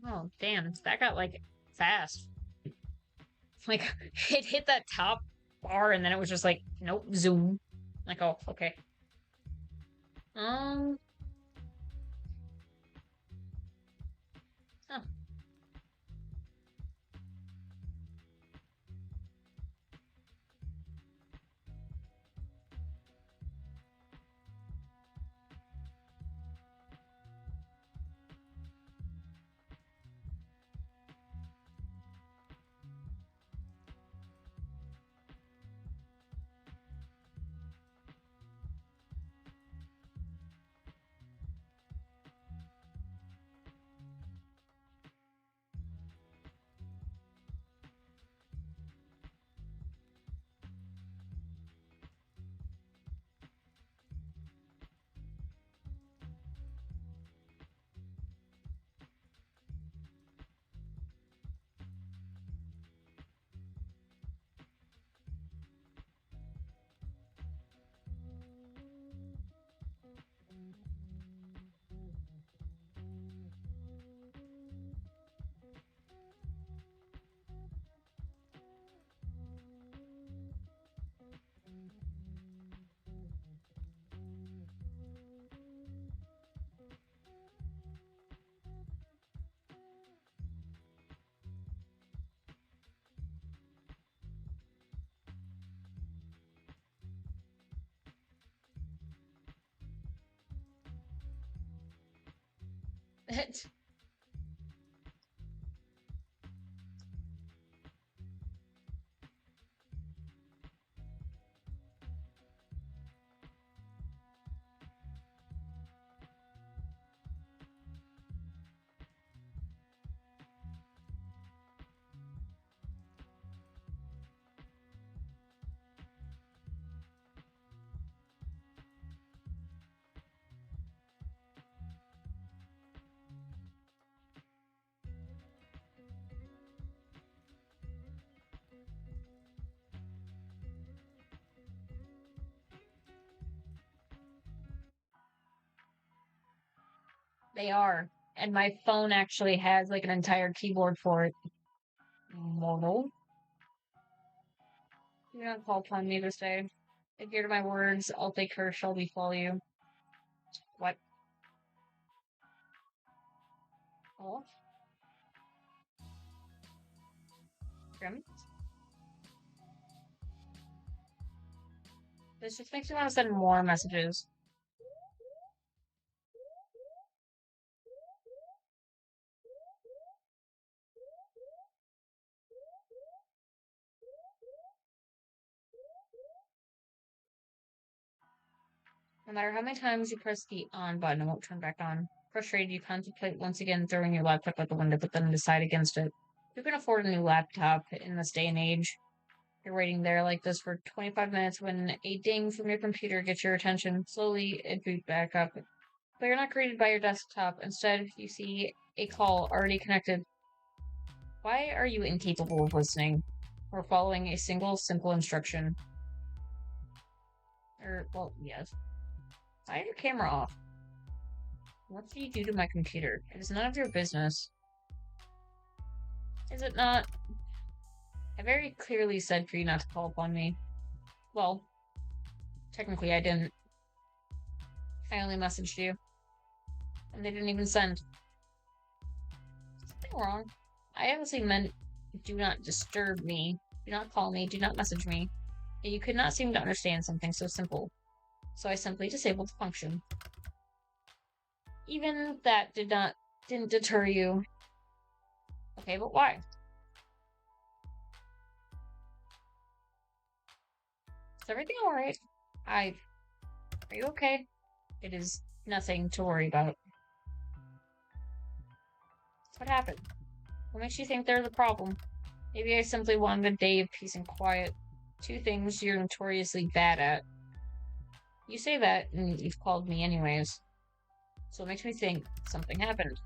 Oh, damn. That got, like, fast. Like, it hit that top bar and then it was just like, nope, zoom. Like, oh, okay. Um, huh. They are. And my phone actually has like an entire keyboard for it. Mortal. Do not call upon me this day. Adhere to my words, I'll take her, shall befall you. What? Oh? Grim? This just makes me want to send more messages. No matter how many times you press the on button, it won't turn back on. Frustrated, you contemplate once again throwing your laptop out the window, but then decide against it. You can afford a new laptop in this day and age. You're waiting there like this for 25 minutes when a ding from your computer gets your attention. Slowly, it boots back up. But you're not greeted by your desktop. Instead, you see a call already connected. Why are you incapable of listening or following a single simple instruction? Well, yes. Why is your camera off? What did you do to my computer? It is none of your business. Is it not? I very clearly said for you not to call upon me. Well, technically I didn't. I only messaged you. And they didn't even send. Something wrong. I obviously meant do not disturb me. Do not call me. Do not message me. Yet you could not seem to understand something so simple. So I simply disabled the function. Even that didn't deter you. Okay, but why? Is everything alright? Are you okay? It is nothing to worry about. What happened? What makes you think they're the problem? Maybe I simply wanted a day of peace and quiet. Two things you're notoriously bad at. You say that, and you've called me anyways. So it makes me think something happened.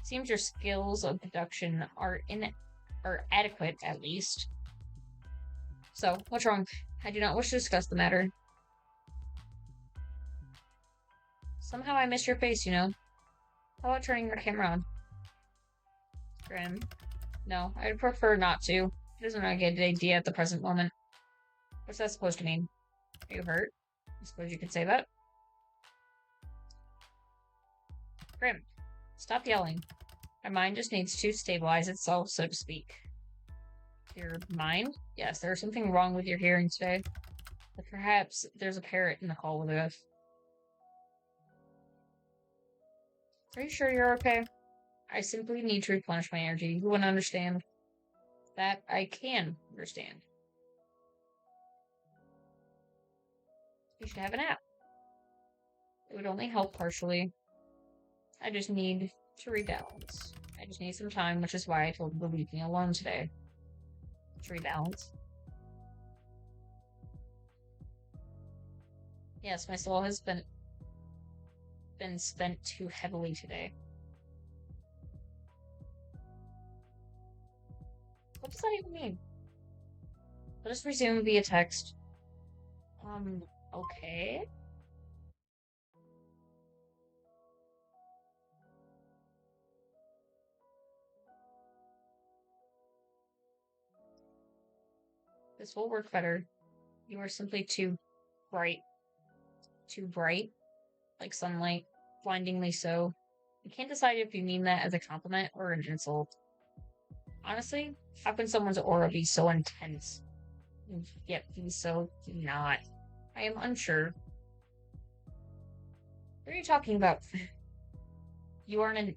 Seems your skills of deduction are adequate, at least. So, what's wrong? I do not wish to discuss the matter. Somehow I miss your face, you know. How about turning your camera on? Grim. No, I'd prefer not to. It isn't a good idea at the present moment. What's that supposed to mean? Are you hurt? I suppose you could say that. Grim, stop yelling. My mind just needs to stabilize itself, so to speak. Your mind? Yes, there's something wrong with your hearing today. But perhaps there's a parrot in the hall with us. Are you sure you're okay? I simply need to replenish my energy. You wouldn't understand. That I can understand. You should have a nap. It would only help partially. I just need to rebalance. I just need some time, which is why I told you to leave me alone today. To rebalance. Yes, my soul has been spent too heavily today. What does that even mean? Let us resume via text. Okay. This will work better. You are simply too bright. Too bright? Like sunlight. Blindingly so. I can't decide if you mean that as a compliment or an insult. Honestly, how can someone's aura be so intense, yet be so not? I am unsure. What are you talking about? You are an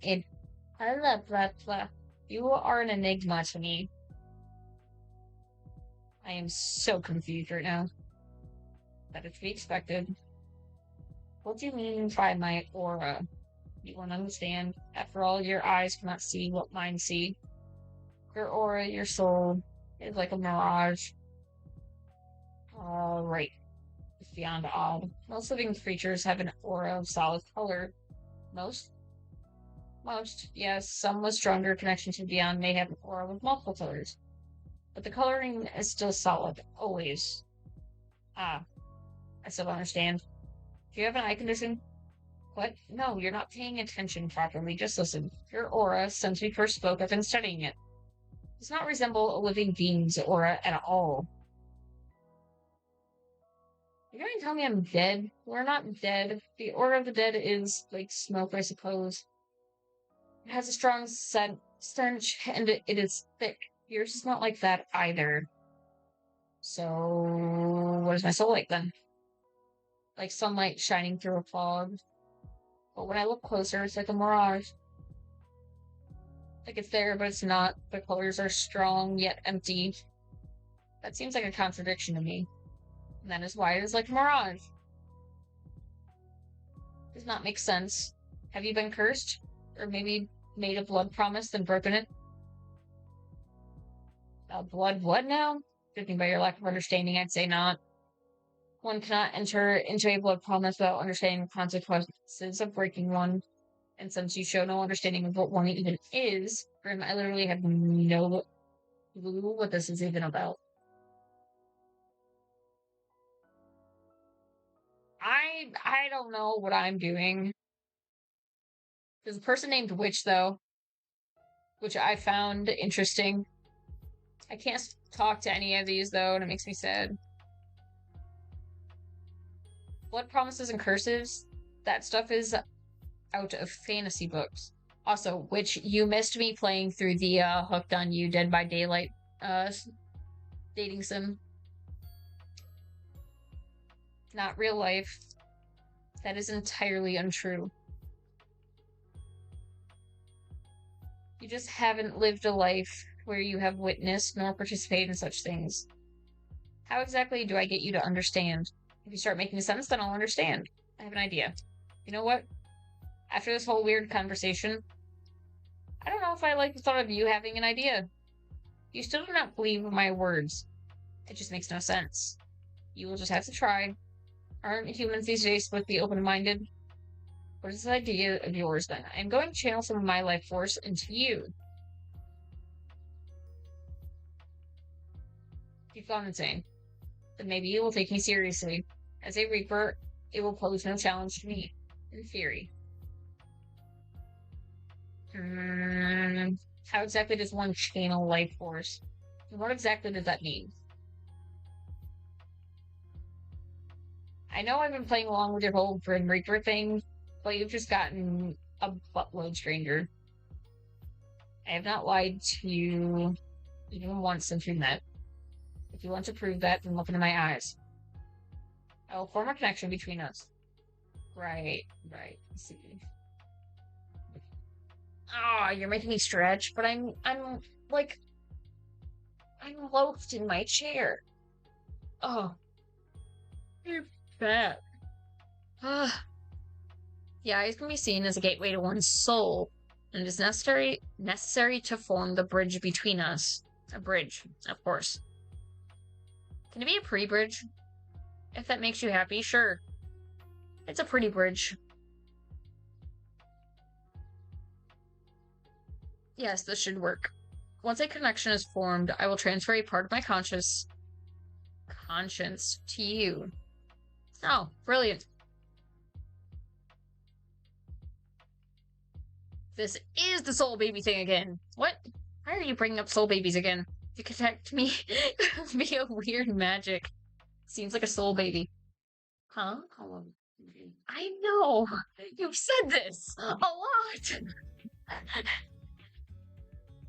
You are an enigma to me. I am so confused right now. That is to be expected. What do you mean by my aura? You won't understand. After all, your eyes cannot see what mine see. Your aura, your soul, is like a mirage. Right. It's beyond odd. Most living creatures have an aura of solid color. Most? Most, yes. Some with stronger connection to beyond may have an aura with multiple colors. But the coloring is still solid, always. Ah, I still don't understand. Do you have an eye condition? What? No, you're not paying attention properly. Just listen. Your aura, since we first spoke, I've been studying it, does not resemble a living being's aura at all. You're going to tell me I'm dead? We're not dead. The aura of the dead is like smoke, I suppose. It has a strong stench, and it is thick. Yours is not like that either. So, what is my soul like then? Like sunlight shining through a fog. But when I look closer, it's like a mirage. Like it's there, but it's not. The colors are strong, yet empty. That seems like a contradiction to me. And that is why it is like a mirage. Does not make sense. Have you been cursed? Or maybe made a blood promise, then broken it? Blood what now? Judging by your lack of understanding, I'd say not. One cannot enter into a blood promise without understanding the consequences of breaking one. And since you show no understanding of what one even is, Grim, I literally have no clue what this is even about. I don't know what I'm doing. There's a person named Witch, though, which I found interesting. I can't talk to any of these, though, and it makes me sad. Blood promises and curses, that stuff is out of fantasy books. Also, which you missed me playing through the Hooked on You Dead by Daylight dating sim. Not real life. That is entirely untrue. You just haven't lived a life where you have witnessed nor participated in such things. How exactly do I get you to understand? If you start making sense, then I'll understand. I have an idea. You know what? After this whole weird conversation, I don't know if I like the thought of you having an idea. You still do not believe my words. It just makes no sense. You will just have to try. Aren't humans these days supposed to be open-minded? What is this idea of yours, then? I'm going to channel some of my life force into you. You've gone insane. Then maybe you will take me seriously. As a Reaper, it will pose no challenge to me. In theory. How exactly does one channel life force? And what exactly does that mean? I know I've been playing along with your whole Grim Reaper thing, but you've just gotten a buttload stranger. I have not lied to you even once since we met. If you want to prove that, then look into my eyes. I will form a connection between us. Right. I see. Ah, you're making me stretch, but I'm loafed in my chair. Oh, you're fat. Ah, the eyes can be seen as a gateway to one's soul, and it is necessary to form the bridge between us. A bridge, of course. Can it be a pre-bridge? If that makes you happy, sure. It's a pretty bridge. Yes, this should work. Once a connection is formed, I will transfer a part of my conscience to you. Oh, brilliant. This is the soul baby thing again. What? Why are you bringing up soul babies again? To connect me via weird magic. Seems like a soul baby. Huh? I know. You've said this a lot.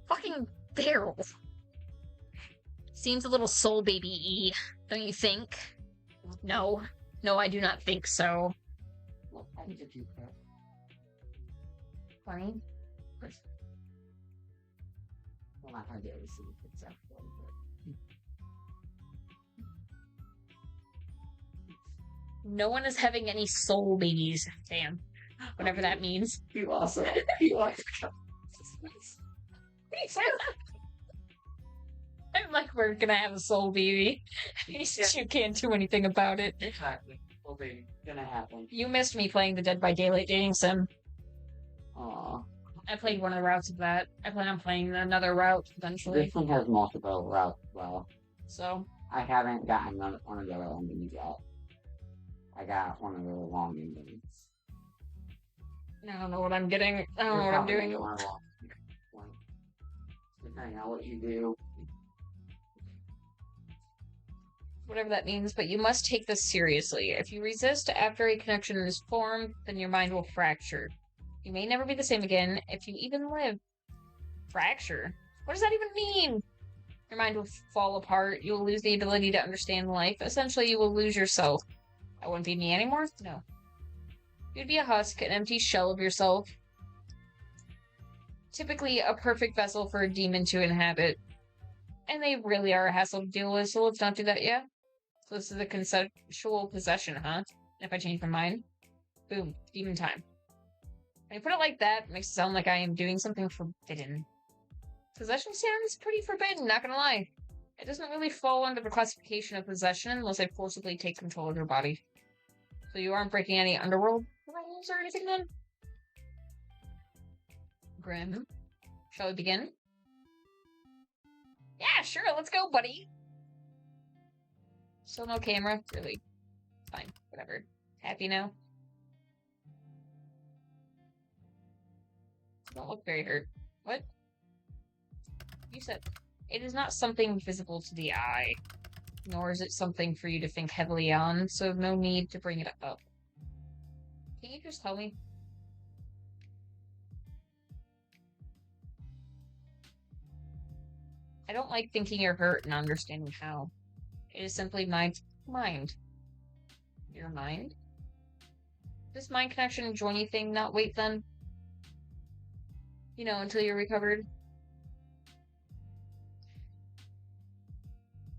Fucking barrel. Seems a little soul baby-y, don't you think? No. No, I do not think so. Funny? Well, not hard to see exactly. No one is having any soul babies. Damn. Whatever that means. You also. I'm like, we're gonna have a soul baby. You can't do anything about it. Exactly. Soul baby. Gonna happen. You missed me playing the Dead by Daylight dating sim. Aww. I played one of the routes of that. I plan on playing another route eventually. This one has multiple routes as well. So. I haven't gotten one of the other endings yet. I got one of the long endings. I don't know what I'm getting. I don't know what I'm doing. Depending on what you do. Whatever that means, but you must take this seriously. If you resist after a connection is formed, then your mind will fracture. You may never be the same again if you even live. Fracture? What does that even mean? Your mind will fall apart. You will lose the ability to understand life. Essentially, you will lose yourself. That wouldn't be me anymore? No. You'd be a husk, an empty shell of yourself. Typically, a perfect vessel for a demon to inhabit. And they really are a hassle to deal with, so let's not do that yet. So this is a consensual possession, huh? If I change my mind, boom, demon time. When you put it like that, it makes it sound like I am doing something forbidden. Possession sounds pretty forbidden, not gonna lie. It doesn't really fall under the classification of possession unless I forcibly take control of your body. So you aren't breaking any underworld rules or anything then? Grim. Shall we begin? Yeah, sure, let's go, buddy! Still no camera? Really? Fine, whatever. Happy now? Don't look very hurt. What? You said it is not something visible to the eye, nor is it something for you to think heavily on, so no need to bring it up. Can you just tell me? I don't like thinking you're hurt and understanding how. It is simply my mind. Your mind? This mind connection joiny thing not wait then? You know, until you're recovered?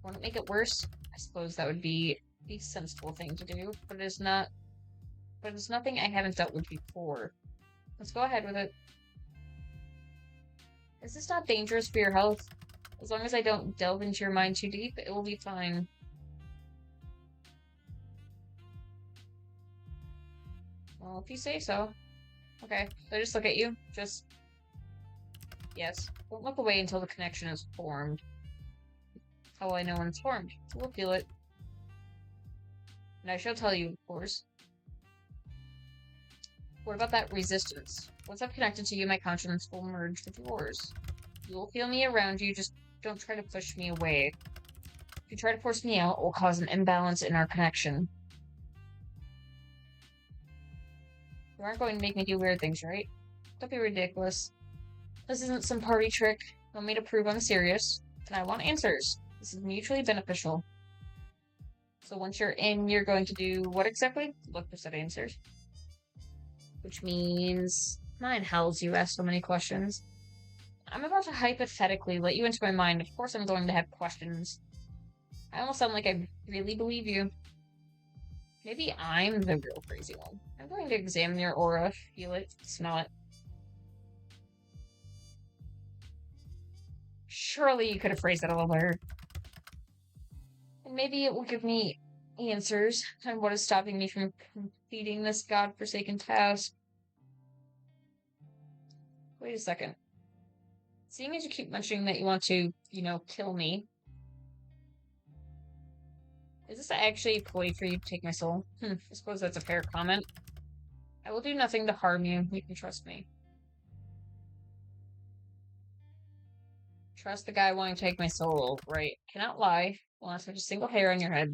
Won't it make it worse? I suppose that would be the sensible thing to do, but it is not. But it's nothing I haven't dealt with before. Let's go ahead with it. Is this not dangerous for your health? As long as I don't delve into your mind too deep, it will be fine. Well, if you say so. Okay, so I just look at you. Just... Yes. Don't look away until the connection is formed. How will I know when it's formed? We'll feel it. And I shall tell you, of course. What about that resistance? Once I've connected to you, my conscience will merge with yours. You will feel me around you, just don't try to push me away. If you try to force me out, it will cause an imbalance in our connection. You aren't going to make me do weird things, right? Don't be ridiculous. This isn't some party trick. You want me to prove I'm serious, and I want answers. This is mutually beneficial. So once you're in, you're going to do what exactly? Look for set answers. Which means... Mine hells, you ask so many questions. I'm about to hypothetically let you into my mind. Of course I'm going to have questions. I almost sound like I really believe you. Maybe I'm the real crazy one. I'm going to examine your aura, feel it, smell it. Surely you could have phrased that a little better. And maybe it will give me answers on what is stopping me from completing this godforsaken task. Wait a second. Seeing as you keep mentioning that you want to, you know, kill me, is this actually a ploy for you to take my soul? I suppose that's a fair comment. I will do nothing to harm you. You can trust me. Trust the guy wanting to take my soul, right? Cannot lie. Will not touch a single hair on your head.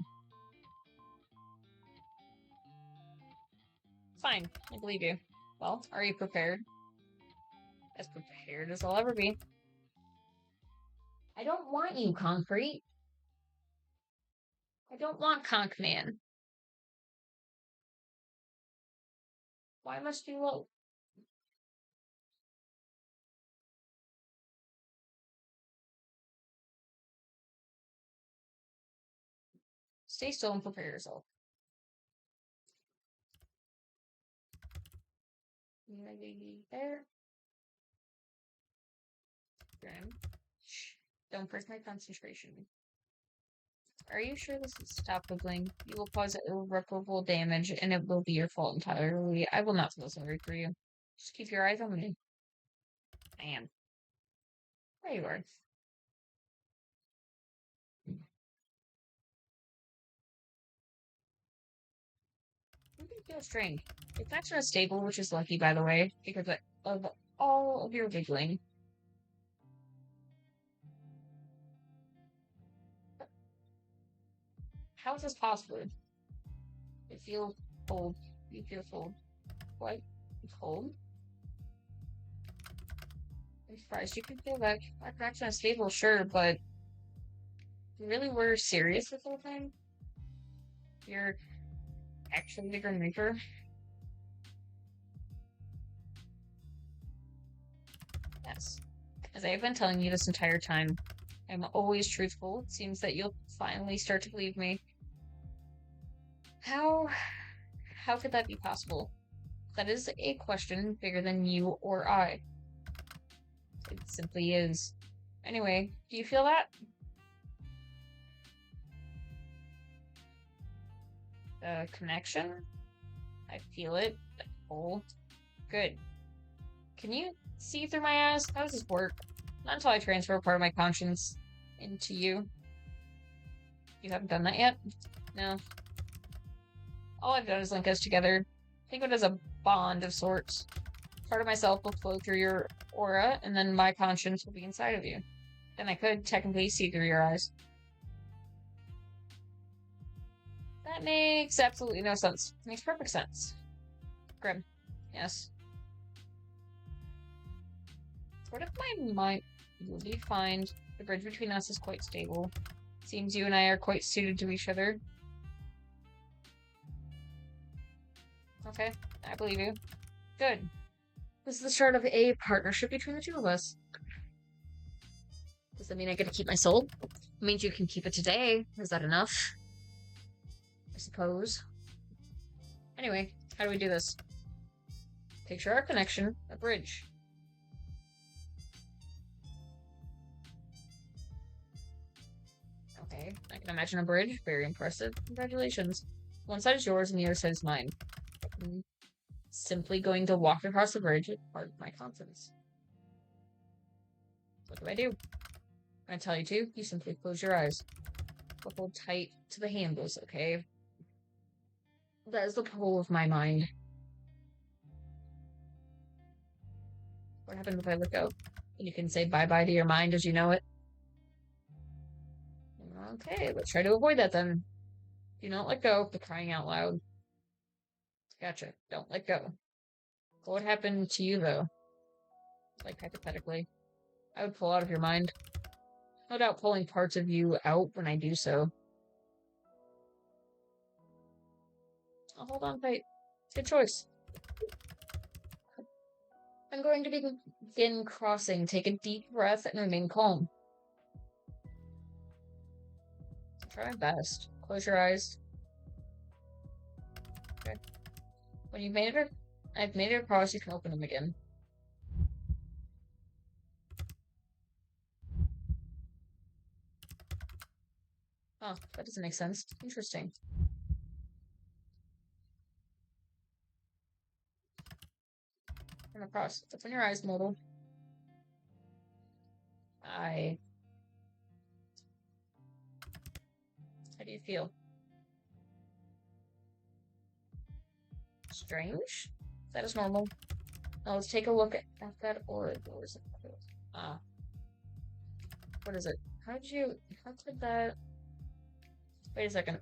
Fine, I believe you. Well, are you prepared? As prepared as I'll ever be. I don't want you, Concrete. I don't want Conk Man. Why must you low? Stay still and prepare yourself. You ready there? Grim. Shh. Don't break my concentration. Are you sure this is stop wiggling? You will cause irreparable damage, and it will be your fault entirely. I will not feel sorry for you. Just keep your eyes on me. I am. There you are. feel strained. Your connection is stable, which is lucky, by the way, because of all of your giggling. How is this possible? You feel cold. You feel cold. What? Cold? I'm surprised you can feel that. Our connection is stable, sure, but you really were serious this whole time? You're actually the Grim Reaper? Yes. As I have been telling you this entire time, I'm always truthful. It seems that you'll finally start to believe me. How could that be possible? That is a question bigger than you or I. It simply is. Anyway, do you feel that? The connection? I feel it. The pull. Good. Can you see through my eyes? How does this work? Not until I transfer a part of my conscience into you. You haven't done that yet? No. All I've done is link us together. Think of it as a bond of sorts. Part of myself will flow through your aura, and then my conscience will be inside of you. Then I could technically see through your eyes. That makes absolutely no sense. It makes perfect sense. Grim. Yes. What if my mind will be fine? The bridge between us is quite stable. Seems you and I are quite suited to each other. Okay, I believe you. Good. This is the start of a partnership between the two of us. Does that mean I get to keep my soul? It means you can keep it today. Is that enough? I suppose. Anyway, how do we do this? Picture our connection, a bridge. Okay, I can imagine a bridge. Very impressive. Congratulations. One side is yours and the other side is mine. I'm simply going to walk across the bridge with part of my confidence. What do I do? When I tell you to, you simply close your eyes. But hold tight to the handles, okay? That is the pull of my mind. What happens if I let go? You can say bye-bye to your mind as you know it. Okay, let's try to avoid that then. Do not let go, for crying out loud. Gotcha. Don't let go. What would happen to you, though? Like, hypothetically. I would pull out of your mind. No doubt pulling parts of you out when I do so. I'll hold on tight. Good choice. I'm going to begin crossing. Take a deep breath and remain calm. Try my best. Close your eyes. Okay. When you've made it, I've made it across, you can open them again. Oh, that doesn't make sense. Interesting. Come across. Open your eyes, modal. How do you feel? Strange? That is normal. Now let's take a look at that aura. What is it? What is it? How could that... Wait a second.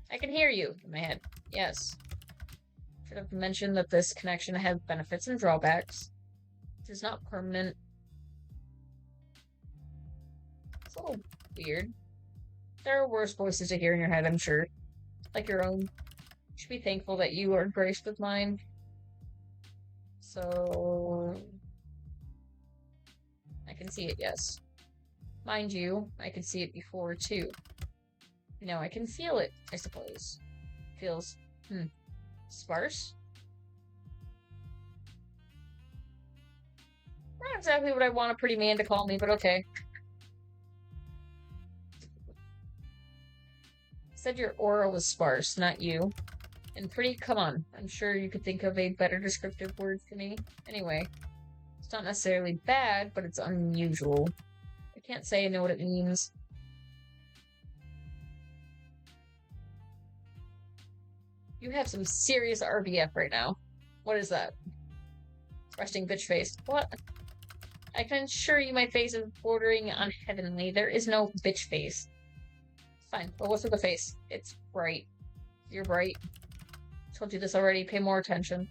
I can hear you in my head. Yes. Should have mentioned that this connection has benefits and drawbacks. It is not permanent. It's a little weird. There are worse voices to hear in your head, I'm sure. Like your own. You should be thankful that you are graced with mine. So... I can see it, yes. Mind you, I could see it before, too. Now I can feel it, I suppose. Feels, sparse? Not exactly what I want a pretty man to call me, but okay. Said your aura was sparse, not you. And pretty, come on. I'm sure you could think of a better descriptive word for me. Anyway, it's not necessarily bad, but it's unusual. I can't say I know what it means. You have some serious RBF right now. What is that? Resting bitch face. What? I can assure you my face is bordering on heavenly. There is no bitch face. Fine, but what's with the face? It's bright. You're bright. Told you this already. Pay more attention.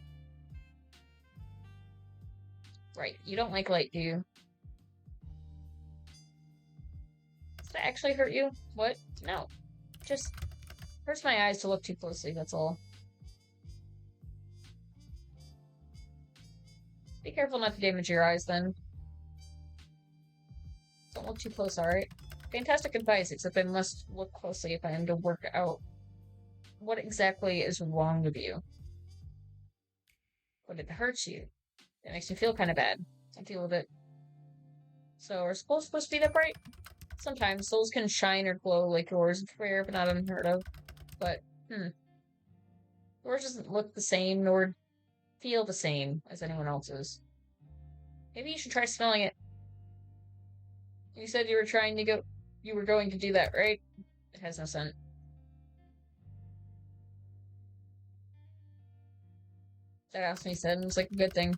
Right. You don't like light, do you? Does that actually hurt you? What? No. Just hurts my eyes to look too closely, that's all. Be careful not to damage your eyes, then. Don't look too close, alright? Fantastic advice, except I must look closely if I am to work out what exactly is wrong with you. But it hurts you. It makes me feel kind of bad. I deal with it. So, are souls supposed to be that bright? Sometimes souls can shine or glow like yours. It's rare, but not unheard of. But, yours doesn't look the same, nor feel the same as anyone else's. Maybe you should try smelling it. You said you were going to do that, right? It has no scent. That Asmi said, and it's like a good thing.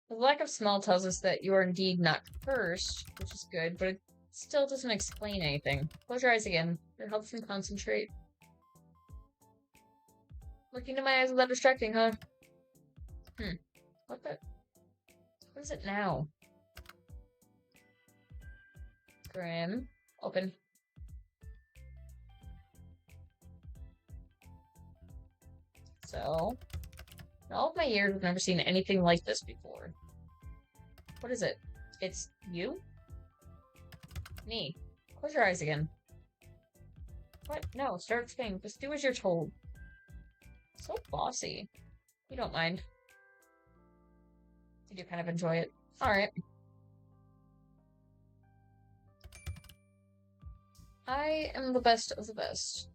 The lack of smell tells us that you are indeed not cursed, which is good, but it still doesn't explain anything. Close your eyes again. It helps me concentrate. Looking into my eyes is that distracting, huh? What is it now? Grim. Open. So, in all of my years, I've never seen anything like this before. What is it? It's you? Me. Close your eyes again. What? No, start explaining. Just do as you're told. So bossy. You don't mind. You do kind of enjoy it. Alright. I am the best of the best.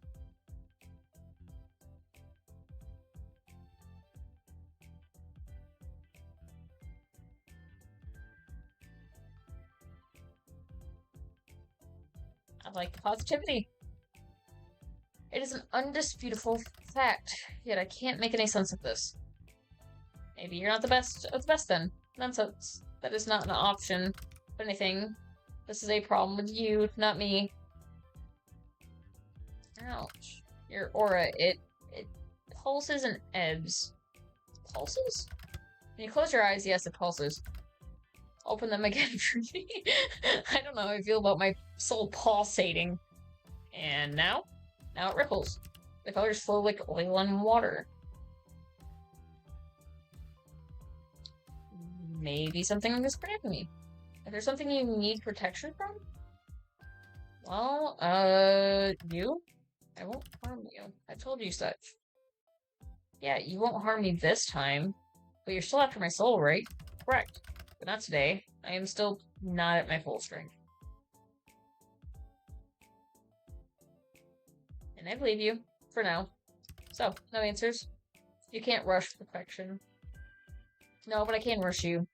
I like positivity. It is an undisputable fact, yet I can't make any sense of this. Maybe you're not the best of the best then. Nonsense. That is not an option. If anything, this is a problem with you, not me. Ouch. Your aura, it pulses and ebbs. Pulses? When you close your eyes, yes, it pulses. Open them again for me. I don't know how I feel about my soul pulsating. And now? Now it ripples. The colors flow like oil on water. Maybe something is protecting me. If there's something you need protection from? Well, you? I won't harm you. I told you such. Yeah, you won't harm me this time. But you're still after my soul, right? Correct. But not today. I am still not at my full strength. And I believe you. For now. So, no answers. You can't rush perfection. No, but I can rush you.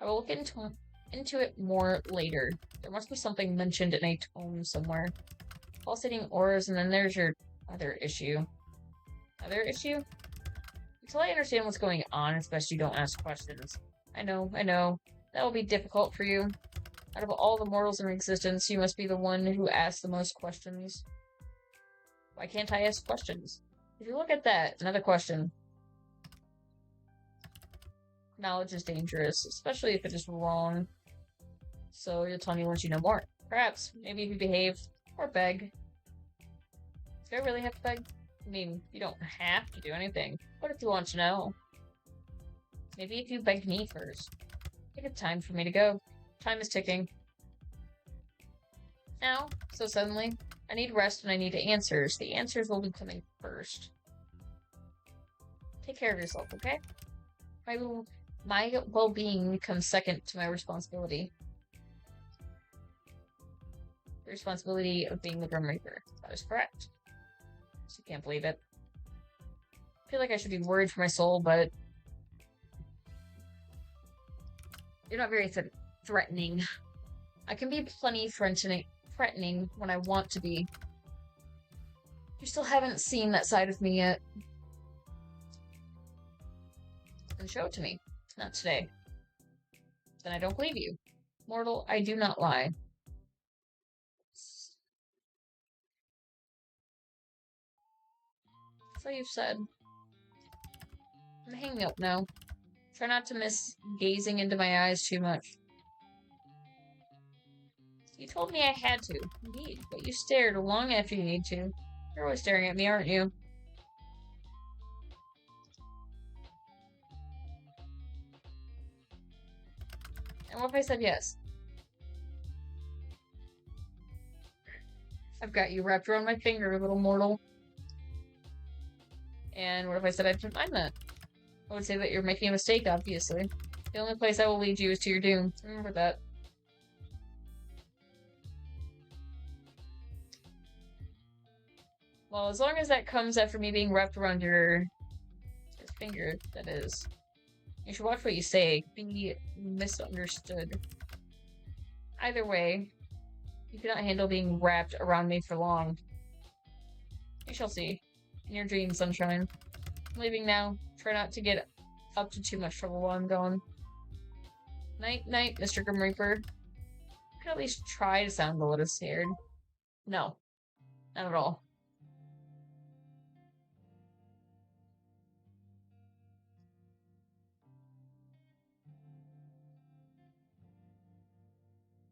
I will look into it more later. There must be something mentioned in a tome somewhere. Pulsating auras, and then there's your other issue. Other issue? Until I understand what's going on, it's best you don't ask questions. I know. That will be difficult for you. Out of all the mortals in existence, you must be the one who asks the most questions. Why can't I ask questions? If you look at that, another question. Knowledge is dangerous, especially if it is wrong. So you'll tell me once you know more. Perhaps, maybe if you behave, or beg. Do I really have to beg? I mean, you don't have to do anything. What if you want to know? Maybe if you begged me first. Take a time for me to go. Time is ticking. Now, so suddenly, I need rest and I need answers. The answers will be coming first. Take care of yourself, okay? My well-being comes second to my responsibility. The responsibility of being the Grim Reaper. That is correct. So can't believe it. I feel like I should be worried for my soul, but you're not very threatening. I can be plenty threatening when I want to be. You still haven't seen that side of me yet. Then show it to me. Not today. Then I don't believe you. Mortal, I do not lie. So you've said. I'm hanging up now. Try not to miss gazing into my eyes too much. You told me I had to. Indeed, but you stared long after you need to. You're always staring at me, aren't you? And what if I said yes? I've got you wrapped around my finger, little mortal. And what if I said I didn't mind that? I would say that you're making a mistake, obviously. The only place I will lead you is to your doom. Remember that. Well, as long as that comes after me being wrapped around your finger, that is. You should watch what you say. Be misunderstood. Either way, you cannot handle being wrapped around me for long. You shall see. In your dreams, sunshine. I'm leaving now. Try not to get up to too much trouble while I'm gone. Night, night, Mr. Grim Reaper. You could at least try to sound a little scared. No. Not at all.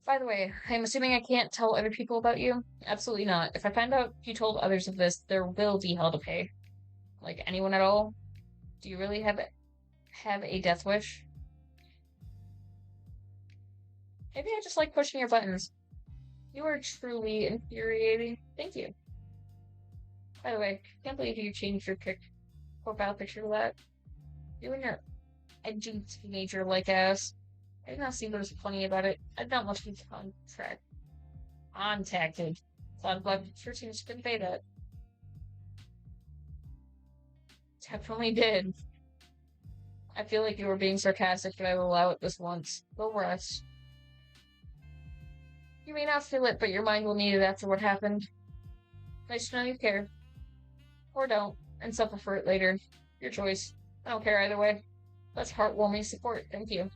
By the way, I'm assuming I can't tell other people about you? Absolutely not. If I find out you told others of this, there will be hell to pay. Like, anyone at all? Do you really have a death wish? Maybe I just like pushing your buttons. You are truly infuriating. Thank you. By the way, I can't believe you changed your profile picture to that. You and your edgy teenager-like ass. I did not see what was funny about it. I did not want to be contacted. So I'm glad your team just convey that. Definitely did. I feel like you were being sarcastic, but I will allow it this once. Go rest. You may not feel it, but your mind will need it after what happened. Nice to know you care. Or don't, and suffer for it later. Your choice. I don't care either way. That's heartwarming support. Thank you.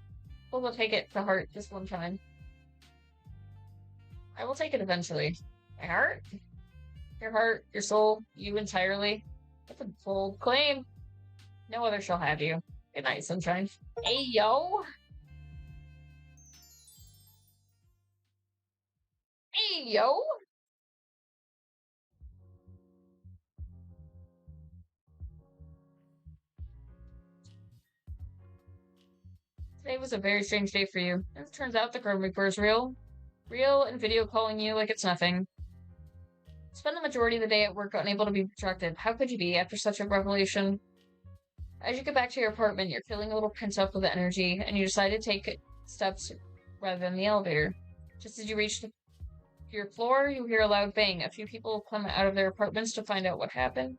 We'll take it to heart this one time. I will take it eventually. My heart? Your heart, your soul, you entirely. That's a bold claim. No other shall have you. Good night, sunshine. Hey, yo! Hey, yo! Today was a very strange day for you. As it turns out, the Grim Reaper is real. Real and video calling you like it's nothing. Spend the majority of the day at work unable to be productive. How could you be after such a revelation? As you get back to your apartment, you're feeling a little pent up with energy, and you decide to take steps rather than the elevator. Just as you reach your floor, you hear a loud bang. A few people come out of their apartments to find out what happened.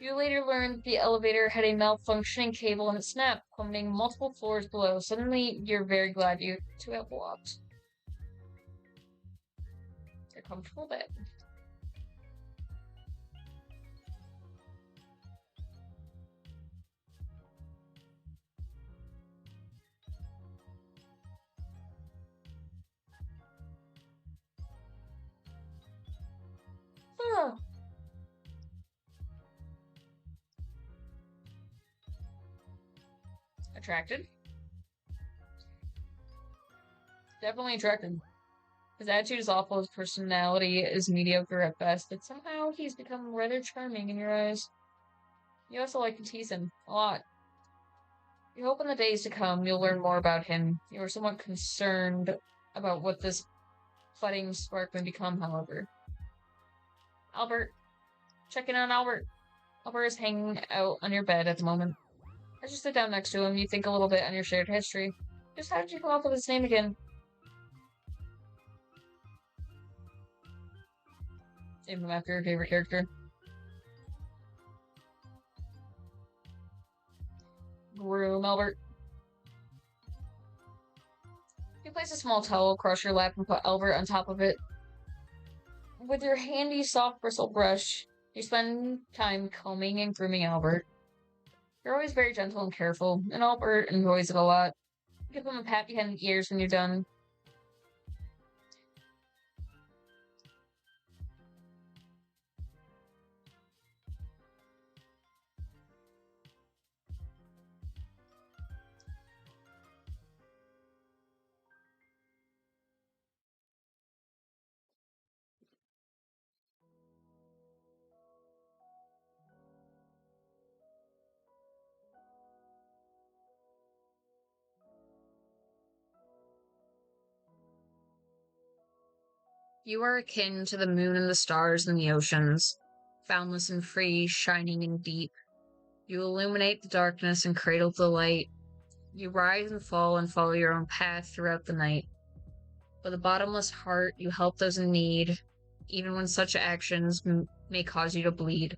You later learn the elevator had a malfunctioning cable and it snapped, plummeting multiple floors below. Suddenly, you're very glad you two have walked. Your comfortable bed. Oh. Attracted? Definitely attracted. His attitude is awful, his personality is mediocre at best, but somehow he's become rather charming in your eyes. You also like to tease him a lot. You hope in the days to come you'll learn more about him. You are somewhat concerned about what this budding spark may become, however. Albert. Check in on Albert. Albert is hanging out on your bed at the moment. As you sit down next to him, you think a little bit on your shared history. Just how did you come up with his name again? Name him after your favorite character. Groom Albert. You place a small towel across your lap and put Albert on top of it. with your handy soft bristle brush, you spend time combing and grooming Albert. You're always very gentle and careful, and Albert enjoys it a lot. Give him a pat behind the ears when you're done. You are akin to the moon and the stars and the oceans, boundless and free, shining and deep. You illuminate the darkness and cradle the light. You rise and fall and follow your own path throughout the night. With a bottomless heart, you help those in need, even when such actions may cause you to bleed.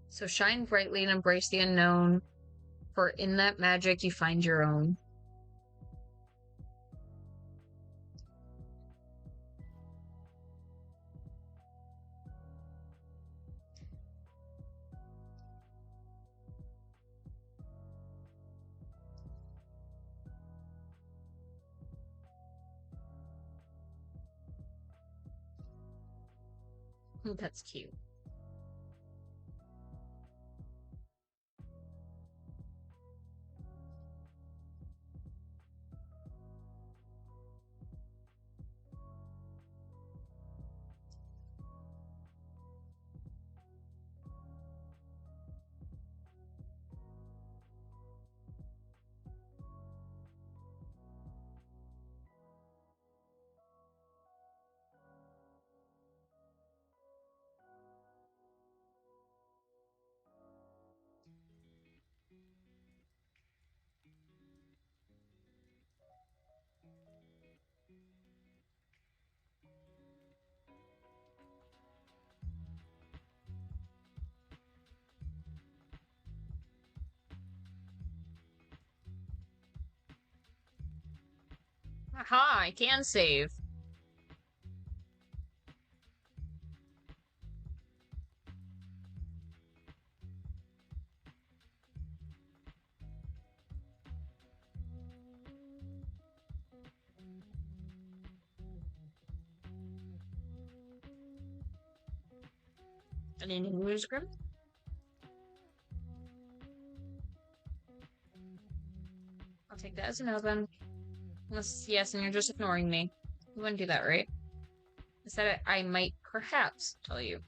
So shine brightly and embrace the unknown, for in that magic you find your own. That's cute. Aha, I can save. Any news, Grim? I'll take that as an open. Unless, yes, and you're just ignoring me. You wouldn't do that, right? I said I might perhaps tell you.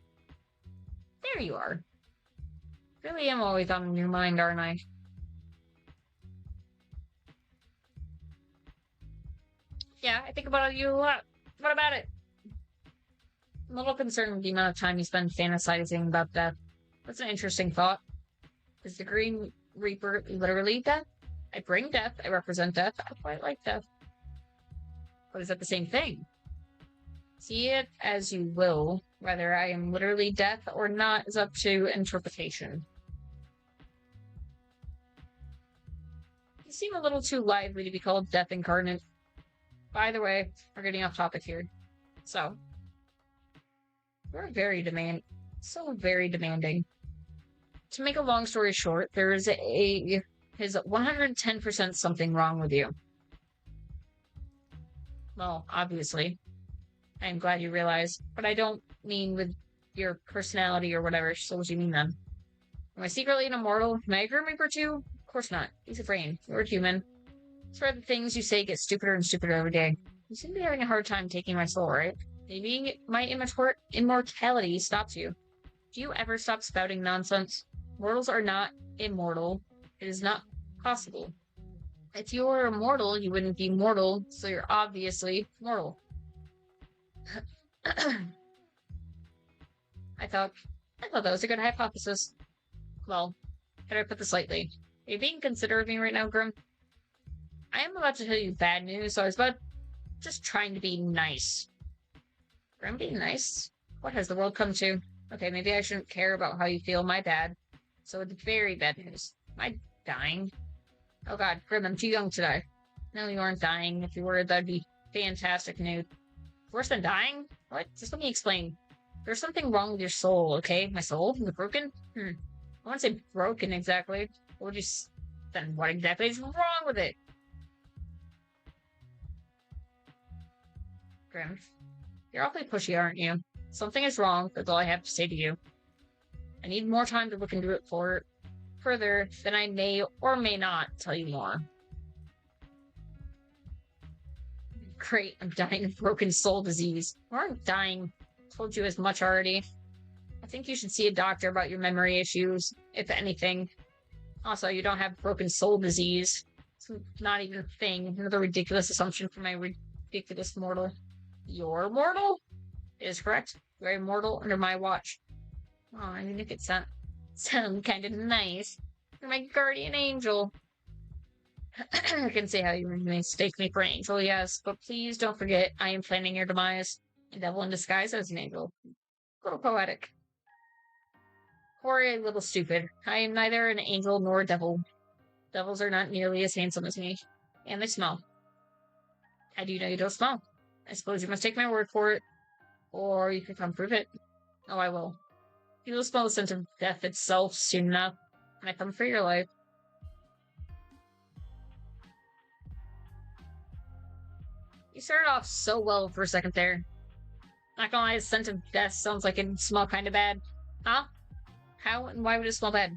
There you are. Really am always on your mind, aren't I? Yeah, I think about you a lot. What about it? I'm a little concerned with the amount of time you spend fantasizing about death. That's an interesting thought. Is the Green Reaper literally death? I bring death, I represent death, I quite like death. But is that the same thing? See it as you will. Whether I am literally death or not is up to interpretation. You seem a little too lively to be called Death Incarnate. By the way, we're getting off topic here. So, you're very very demanding. To make a long story short, there is his 110% something wrong with you. Well, obviously. I'm glad you realize, but I don't mean with your personality or whatever, so what do you mean then? Am I secretly an immortal? Am I a Grim Reaper too? Of course not. He's a brain. You're a human. That's where the things you say get stupider and stupider every day. You seem to be having a hard time taking my soul, right? Maybe my immortality stops you. Do you ever stop spouting nonsense? Mortals are not immortal. It is not possible. If you were immortal, you wouldn't be mortal, so you're obviously mortal. I thought that was a good hypothesis. Well, how do I put this lightly? Are you being considerate of me right now, Grim? I am about to tell you bad news, so I was about just trying to be nice. Grim, being nice? What has the world come to? Okay, maybe I shouldn't care about how you feel, my bad. So it's very bad news. Am I dying? Oh god, Grim, I'm too young to die. No, you aren't dying. If you were, that'd be fantastic news. Worse than dying? What? Just let me explain. There's something wrong with your soul, okay? My soul? Is it broken? I wouldn't say broken exactly. What would you... Then what exactly is wrong with it? Grim. You're awfully pushy, aren't you? Something is wrong, that's all I have to say to you. I need more time to look into it further, then I may or may not tell you more. Great, I'm dying of broken soul disease. You aren't dying. I told you as much already. I think you should see a doctor about your memory issues, if anything. Also, you don't have broken soul disease. It's not even a thing. Another ridiculous assumption from my ridiculous mortal. You're mortal? It is correct. You're immortal under my watch. Oh, I think it sound kind of nice. You're my guardian angel. I can see how you mistake me for an angel, yes, but please don't forget I am planning your demise. A devil in disguise as an angel. A little poetic. Or a little stupid. I am neither an angel nor a devil. Devils are not nearly as handsome as me. And they smell. How do you know you don't smell? I suppose you must take my word for it. Or you can come prove it. Oh, I will. You will smell the scent of death itself soon enough, when I come for your life. You started off so well for a second there. Not gonna lie, the scent of death sounds like it smell kind of bad. Huh? How and why would it smell bad?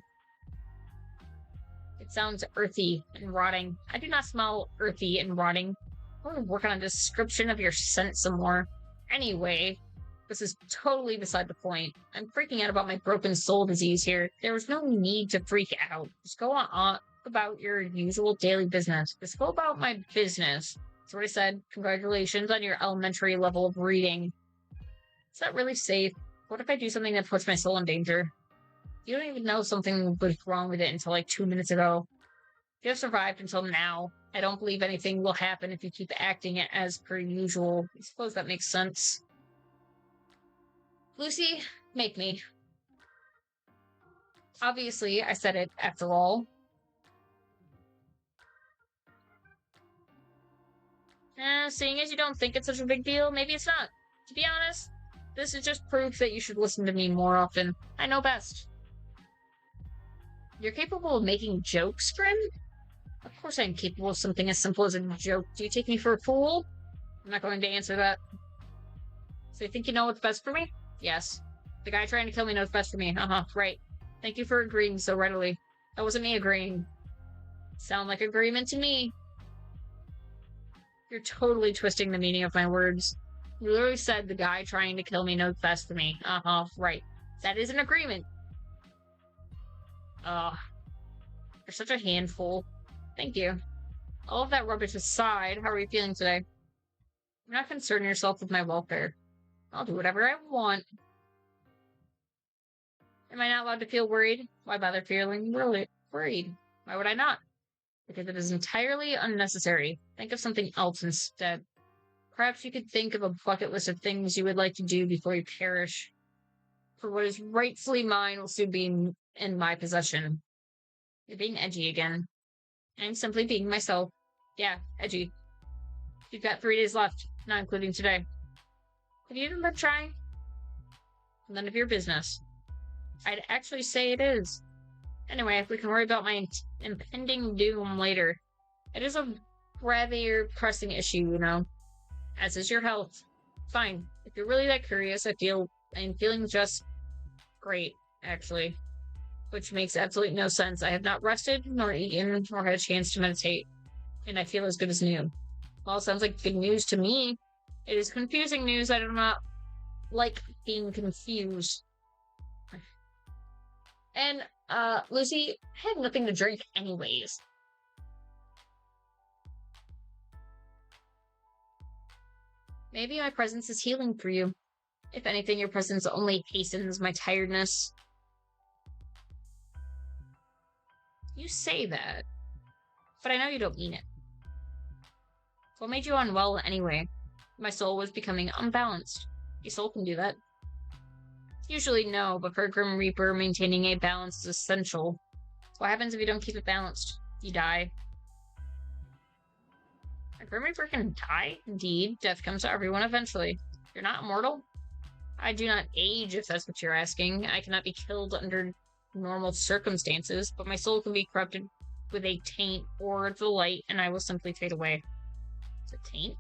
It sounds earthy and rotting. I do not smell earthy and rotting. I want to work on a description of your scent some more. Anyway, this is totally beside the point. I'm freaking out about my broken soul disease here. There was no need to freak out. Just go on about your usual daily business. Just go about my business. That's what I said. Congratulations on your elementary level of reading. Is that really safe? What if I do something that puts my soul in danger? You don't even know something was wrong with it until like 2 minutes ago. If you have survived until now, I don't believe anything will happen if you keep acting as per usual. I suppose that makes sense. Lucy, make me. Obviously, I said it after all. Seeing as you don't think it's such a big deal, maybe it's not. To be honest, this is just proof that you should listen to me more often. I know best. You're capable of making jokes, Grim? Of course I'm capable of something as simple as a joke. Do you take me for a fool? I'm not going to answer that. So you think you know what's best for me? Yes. The guy trying to kill me knows best for me. Right. Thank you for agreeing so readily. That wasn't me agreeing. Sound like agreement to me. You're totally twisting the meaning of my words. You literally said the guy trying to kill me knows best for me. Right. That is an agreement. You're such a handful. Thank you. All of that rubbish aside, how are you feeling today? You're not concerning yourself with my welfare. I'll do whatever I want. Am I not allowed to feel worried? Why bother feeling worried? Why would I not? Because it is entirely unnecessary. Think of something else instead. Perhaps you could think of a bucket list of things you would like to do before you perish. For what is rightfully mine will soon be in my possession. You're being edgy again. I'm simply being myself. Yeah, edgy. You've got 3 days left, not including today. Have you even been trying? None of your business. I'd actually say it is. Anyway, we can worry about my impending doom later. It is a rather pressing issue, you know. As is your health. Fine. If you're really that curious, I'm feeling just great, actually. Which makes absolutely no sense. I have not rested, nor eaten, nor had a chance to meditate. And I feel as good as new. Well, sounds like good news to me. It is confusing news. I do not like being confused. And, Lucy, I had nothing to drink anyways. Maybe my presence is healing for you. If anything, your presence only hastens my tiredness. You say that, but I know you don't mean it. What made you unwell anyway? My soul was becoming unbalanced. Your soul can do that. Usually no, but for a Grim Reaper, maintaining a balance is essential. What happens if you don't keep it balanced? You die. A Grim Reaper can die? Indeed, death comes to everyone eventually. You're not immortal? I do not age, if that's what you're asking. I cannot be killed under normal circumstances, but my soul can be corrupted with a taint or the light, and I will simply fade away. It's a taint?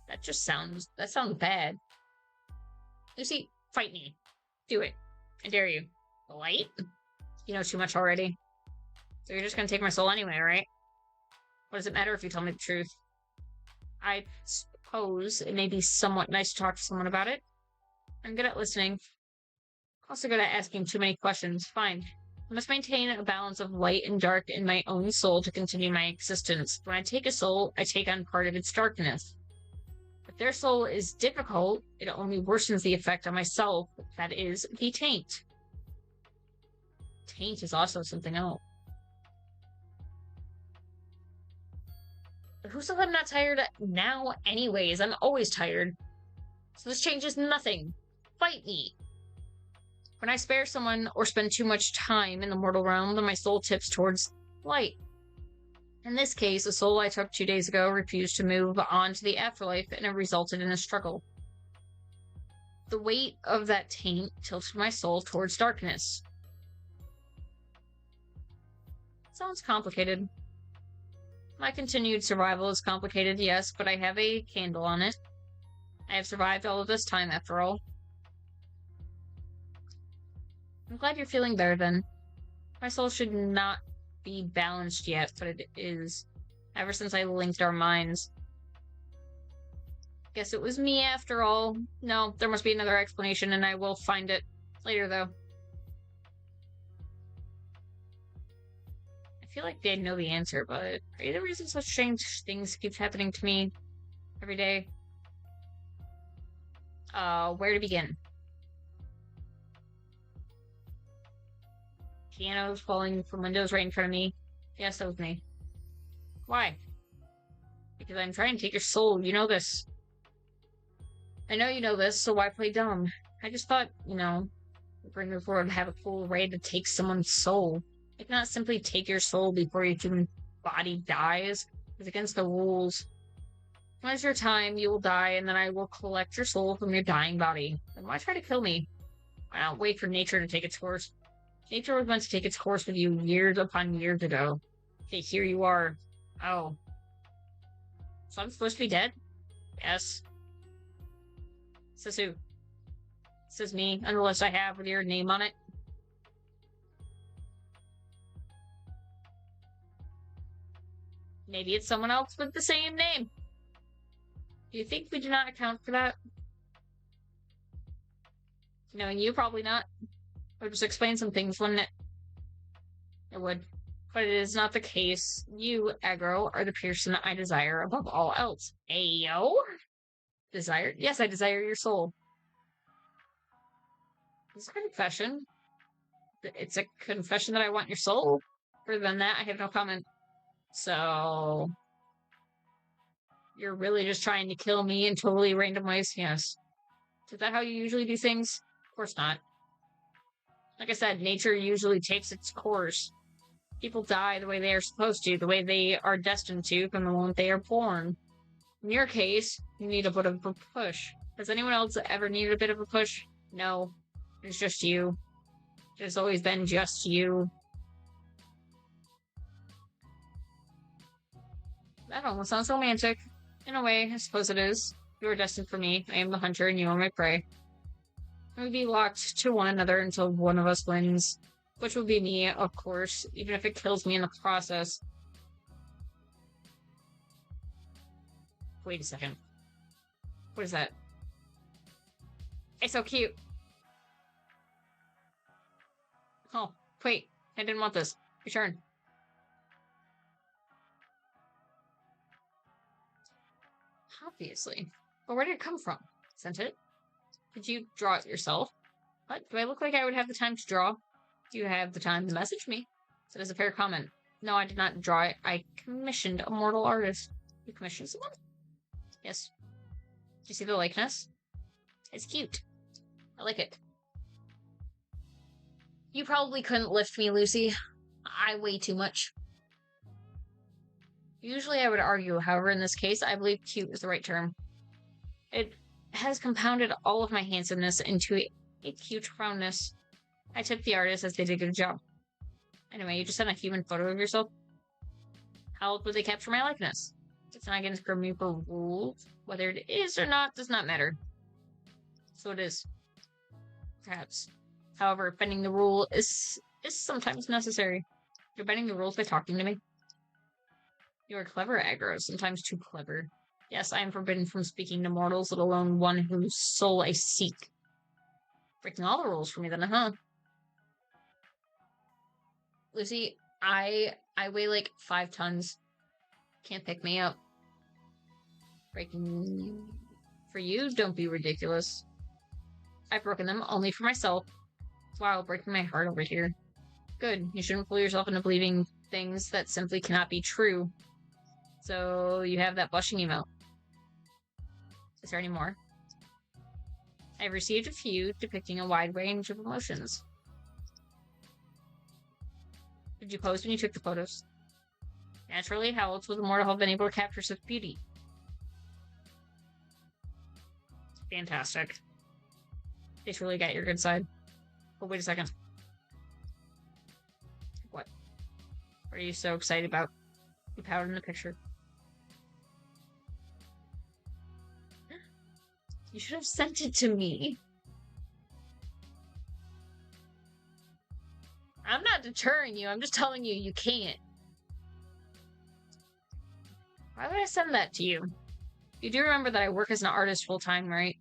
That sounds bad. Lucy, fight me. Do it. I dare you. The light? You know too much already. So you're just gonna take my soul anyway, right? What does it matter if you tell me the truth? I suppose it may be somewhat nice to talk to someone about it. I'm good at listening. Also good at asking too many questions. Fine. I must maintain a balance of light and dark in my own soul to continue my existence. When I take a soul, I take on part of its darkness. If their soul is difficult, it only worsens the effect on myself. That is, the taint. Taint is also something else. But who said I'm not tired now anyways? I'm always tired. So this changes nothing. Fight me. When I spare someone or spend too much time in the mortal realm, then my soul tips towards light. In this case, the soul I took 2 days ago refused to move on to the afterlife, and it resulted in a struggle. The weight of that taint tilted my soul towards darkness. Sounds complicated. My continued survival is complicated, yes, but I have a candle on it. I have survived all of this time, after all. I'm glad you're feeling better, then. My soul should not be balanced yet, but it is. Ever since I linked our minds. Guess it was me, after all. No, there must be another explanation, and I will find it later, though. I feel like they know the answer, but are you the reason such strange things keep happening to me every day? Where to begin? Pianos falling from windows right in front of me. Yes, that was me. Why? Because I'm trying to take your soul. You know this. I know you know this, so why play dumb? I just thought, bring the forward have a cool way to take someone's soul. I cannot simply take your soul before your human body dies. It's against the rules. When it's your time, you will die, and then I will collect your soul from your dying body. Then why try to kill me? Why not wait for nature to take its course? Nature was meant to take its course with you years upon years ago. Okay, here you are. Oh. So I'm supposed to be dead? Yes. Says who? Says me, on the list I have with your name on it. Maybe it's someone else with the same name. Do you think we do not account for that? Knowing you, probably not. It would just explain some things, wouldn't it? It would. But it is not the case. You, Aggro, are the person I desire above all else. Ayo? Desire? Yes, I desire your soul. It's a confession. It's a confession that I want your soul. Further than that, I have no comment. So... You're really just trying to kill me in totally random ways? Yes. Is that how you usually do things? Of course not. Like I said, nature usually takes its course. People die the way they are supposed to, the way they are destined to from the moment they are born. In your case, you need a bit of a push. Has anyone else ever needed a bit of a push? No. It's just you. It's always been just you. That almost sounds romantic. In a way, I suppose it is. You are destined for me. I am the hunter and you are my prey. We will be locked to one another until one of us wins. Which will be me, of course, even if it kills me in the process. Wait a second. What is that? It's so cute. Oh, wait. I didn't want this. Return. Obviously. But where did it come from? Sent it? Did you draw it yourself? What? Do I look like I would have the time to draw? Do you have the time to message me? That is a fair comment. No, I did not draw it. I commissioned a mortal artist. You commissioned someone? Yes. Do you see the likeness? It's cute. I like it. You probably couldn't lift me, Lucy. I weigh too much. Usually I would argue, however, in this case, I believe cute is the right term. It has compounded all of my handsomeness into a cute roundness. I tipped the artist as they did a good job. Anyway, you just sent a human photo of yourself. How would they capture my likeness? It's not against Grim Reaper rules. Whether it is or not does not matter. So it is. Perhaps. However, bending the rule is sometimes necessary. You're bending the rules by talking to me. You are clever, Aggro, sometimes too clever. Yes, I am forbidden from speaking to mortals, let alone one whose soul I seek. Breaking all the rules for me then, huh? Lucy, I weigh like 5 tons. Can't pick me up. Breaking for you? Don't be ridiculous. I've broken them only for myself. Wow, breaking my heart over here. Good. You shouldn't fool yourself into believing things that simply cannot be true. So you have that blushing email. Is there any more? I've received a few depicting a wide range of emotions. Did you pose when you took the photos? Naturally, how else would the mortal have been able to capture such beauty? Fantastic. They truly got your good side. But wait a second. What? What are you so excited about? You pouted in the picture. You should have sent it to me. I'm not deterring you. I'm just telling you can't. Why would I send that to you? You do remember that I work as an artist full-time, right?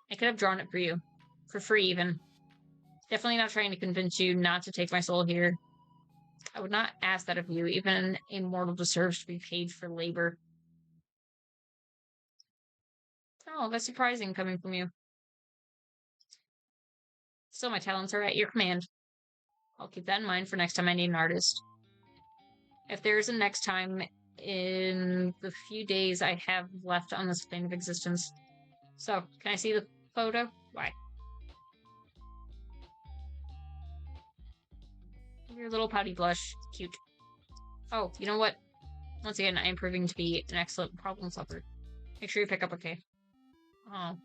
I could have drawn it for you. For free, even. Definitely not trying to convince you not to take my soul here. I would not ask that of you. Even a mortal deserves to be paid for labor. Oh, that's surprising coming from you. Still, my talents are at your command. I'll keep that in mind for next time I need an artist. If there is a next time in the few days I have left on this plane of existence. So, can I see the photo? Why? Your little pouty blush. Cute. Oh, you know what? Once again, I am proving to be an excellent problem solver. Make sure you pick up okay. Oh.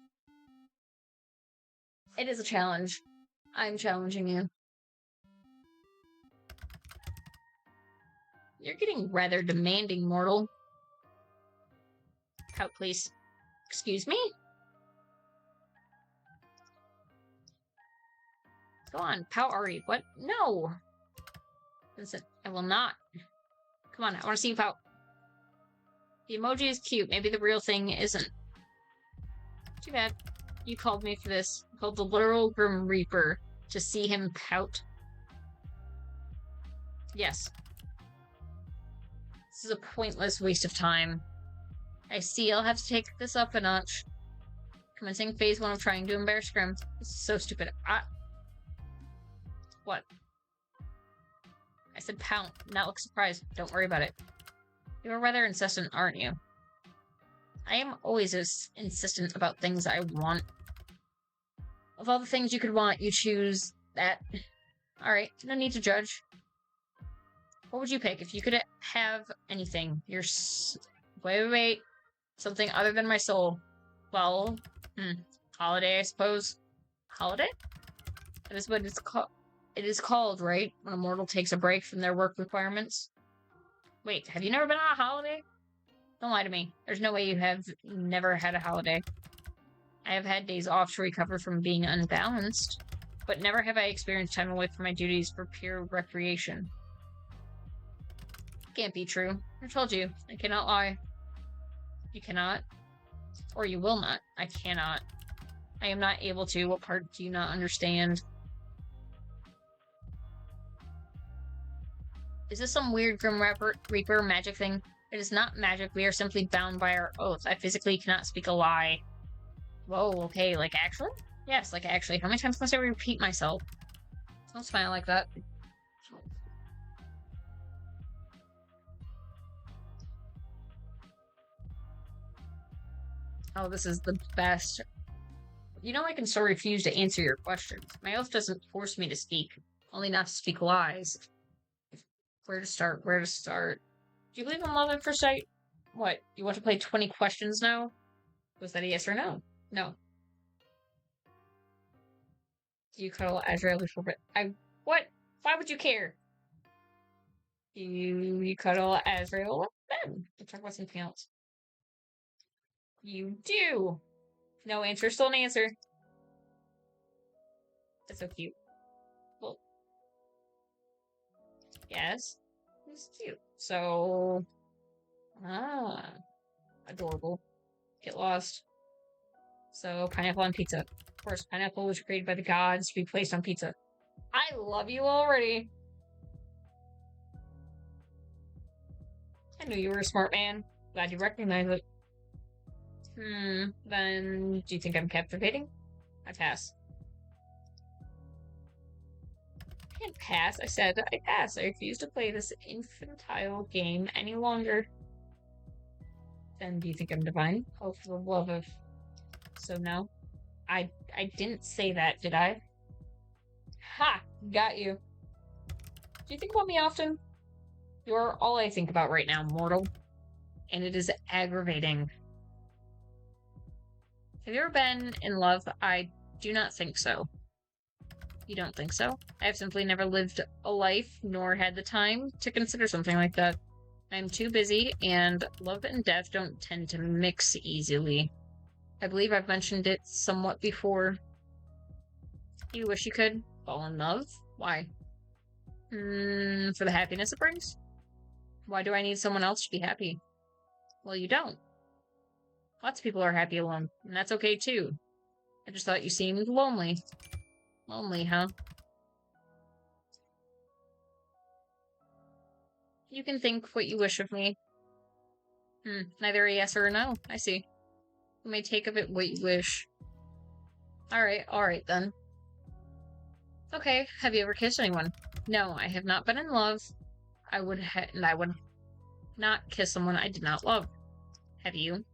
It is a challenge. I'm challenging you. You're getting rather demanding, mortal. Pout, please. Excuse me? Go on, pout already. What? No! Listen, I will not. Come on, I want to see you pout. The emoji is cute. Maybe the real thing isn't. Too bad. You called me for this. You called the literal Grim Reaper to see him pout. Yes. This is a pointless waste of time. I see I'll have to take this up a notch. Commencing phase 1 of trying to embarrass Grim. This is so stupid. What? I said pout, not look surprised. Don't worry about it. You're rather insistent, aren't you? I am always as insistent about things I want. Of all the things you could want, you choose that. Alright, no need to judge. What would you pick if you could have anything? Wait. Something other than my soul. Well, holiday, I suppose. Holiday? That is what it's called. It is called, right? When a mortal takes a break from their work requirements. Wait, have you never been on a holiday? Don't lie to me. There's no way you have never had a holiday. I have had days off to recover from being unbalanced, but never have I experienced time away from my duties for pure recreation. Can't be true. I told you. I cannot lie. You cannot. Or you will not. I cannot. I am not able to. What part do you not understand? Is this some weird Grim Reaper magic thing? It is not magic. We are simply bound by our oath. I physically cannot speak a lie. Whoa, okay. Like, actually? Yes, like, actually. How many times must I repeat myself? Don't smile like that. Oh, this is the best. You know I can still refuse to answer your questions. My oath doesn't force me to speak. Only not to speak lies. Where to start? Where to start? Do you believe in love at first sight? What? You want to play 20 questions now? Was that a yes or no? No. You cuddle Azrael before bed. What? Why would you care? You cuddle Azrael then. Let's talk about something else. You do. No answer, still an answer. That's so cute. Well, yes, it's cute. So, adorable. Get lost. So, pineapple on pizza. Of course, pineapple was created by the gods to be placed on pizza. I love you already. I knew you were a smart man. Glad you recognize it. Then do you think I'm captivating? I pass. I can't pass. I said I pass. I refuse to play this infantile game any longer. Then do you think I'm divine? Oh, for the love of... So no. I didn't say that, did I? Ha! Got you. Do you think about me often? You're all I think about right now, mortal. And it is aggravating. Have you ever been in love? I do not think so. You don't think so? I have simply never lived a life, nor had the time to consider something like that. I'm too busy, and love and death don't tend to mix easily. I believe I've mentioned it somewhat before. You wish you could fall in love? Why? For the happiness it brings? Why do I need someone else to be happy? Well, you don't. Lots of people are happy alone, and that's okay too. I just thought you seemed lonely. Lonely, huh? You can think what you wish of me. Neither a yes or a no. I see. You may take of it what you wish. Alright then. Okay, have you ever kissed anyone? No, I have not been in love. I would not kiss someone I did not love. Have you?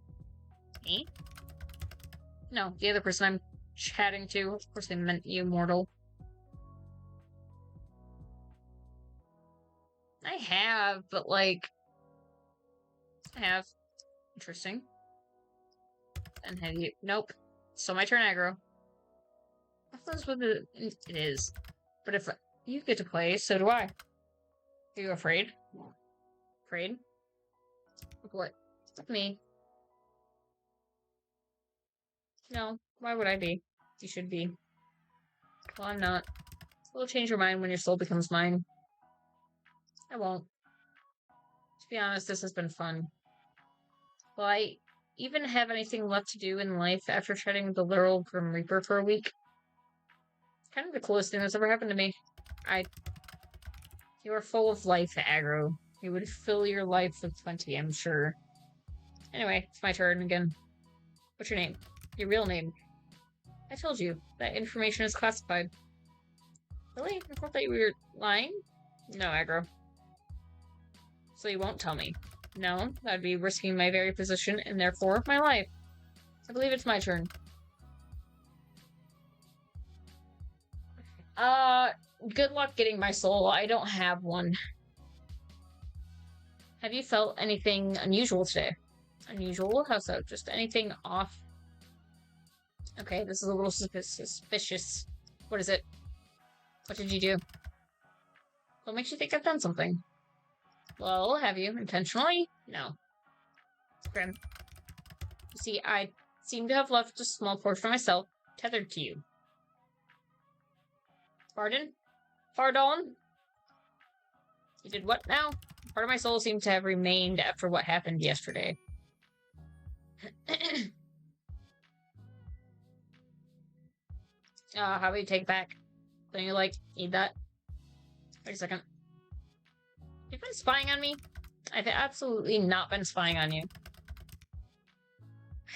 Me? No, the other person I'm chatting to. Of course they meant you, mortal. I have, but like... I have. Interesting. And have you... Nope. So my turn, aggro. That's what it is. But if you get to play, so do I. Are you afraid? Afraid? Of what? Of me. No, why would I be? You should be. Well, I'm not. We'll change your mind when your soul becomes mine. I won't. To be honest, this has been fun. Will I even have anything left to do in life after shedding the literal Grim Reaper for a week? Kind of the coolest thing that's ever happened to me. You are full of life, aggro. You would fill your life with plenty, I'm sure. Anyway, it's my turn again. What's your name? Your real name. I told you, that information is classified. Really? I thought that you were lying? No, aggro. So you won't tell me? No, that'd be risking my very position, and therefore my life. I believe it's my turn. Good luck getting my soul. I don't have one. Have you felt anything unusual today? Unusual? How so? Just anything off? Okay, this is a little suspicious. What is it? What did you do? What makes you think I've done something? Well, have you? Intentionally? No. It's grim. You see, I seem to have left a small portion of myself tethered to you. Pardon? Pardon? You did what now? Part of my soul seems to have remained after what happened yesterday. How about you take it back? Don't you, like, need that? Wait a second. You've been spying on me? I've absolutely not been spying on you.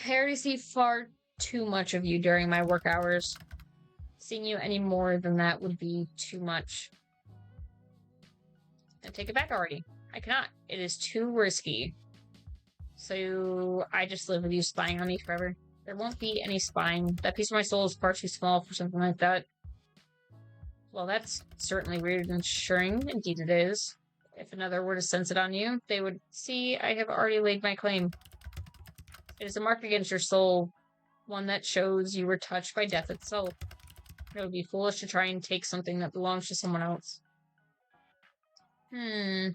I already see far too much of you during my work hours. Seeing you any more than that would be too much. I take it back already. I cannot. It is too risky. So I just live with you spying on me forever. There won't be any spying. That piece of my soul is far too small for something like that. Well, that's certainly weird and assuring. Indeed it is. If another were to sense it on you, they would see I have already laid my claim. It is a mark against your soul one that shows you were touched by death itself. It would be foolish to try and take something that belongs to someone else. I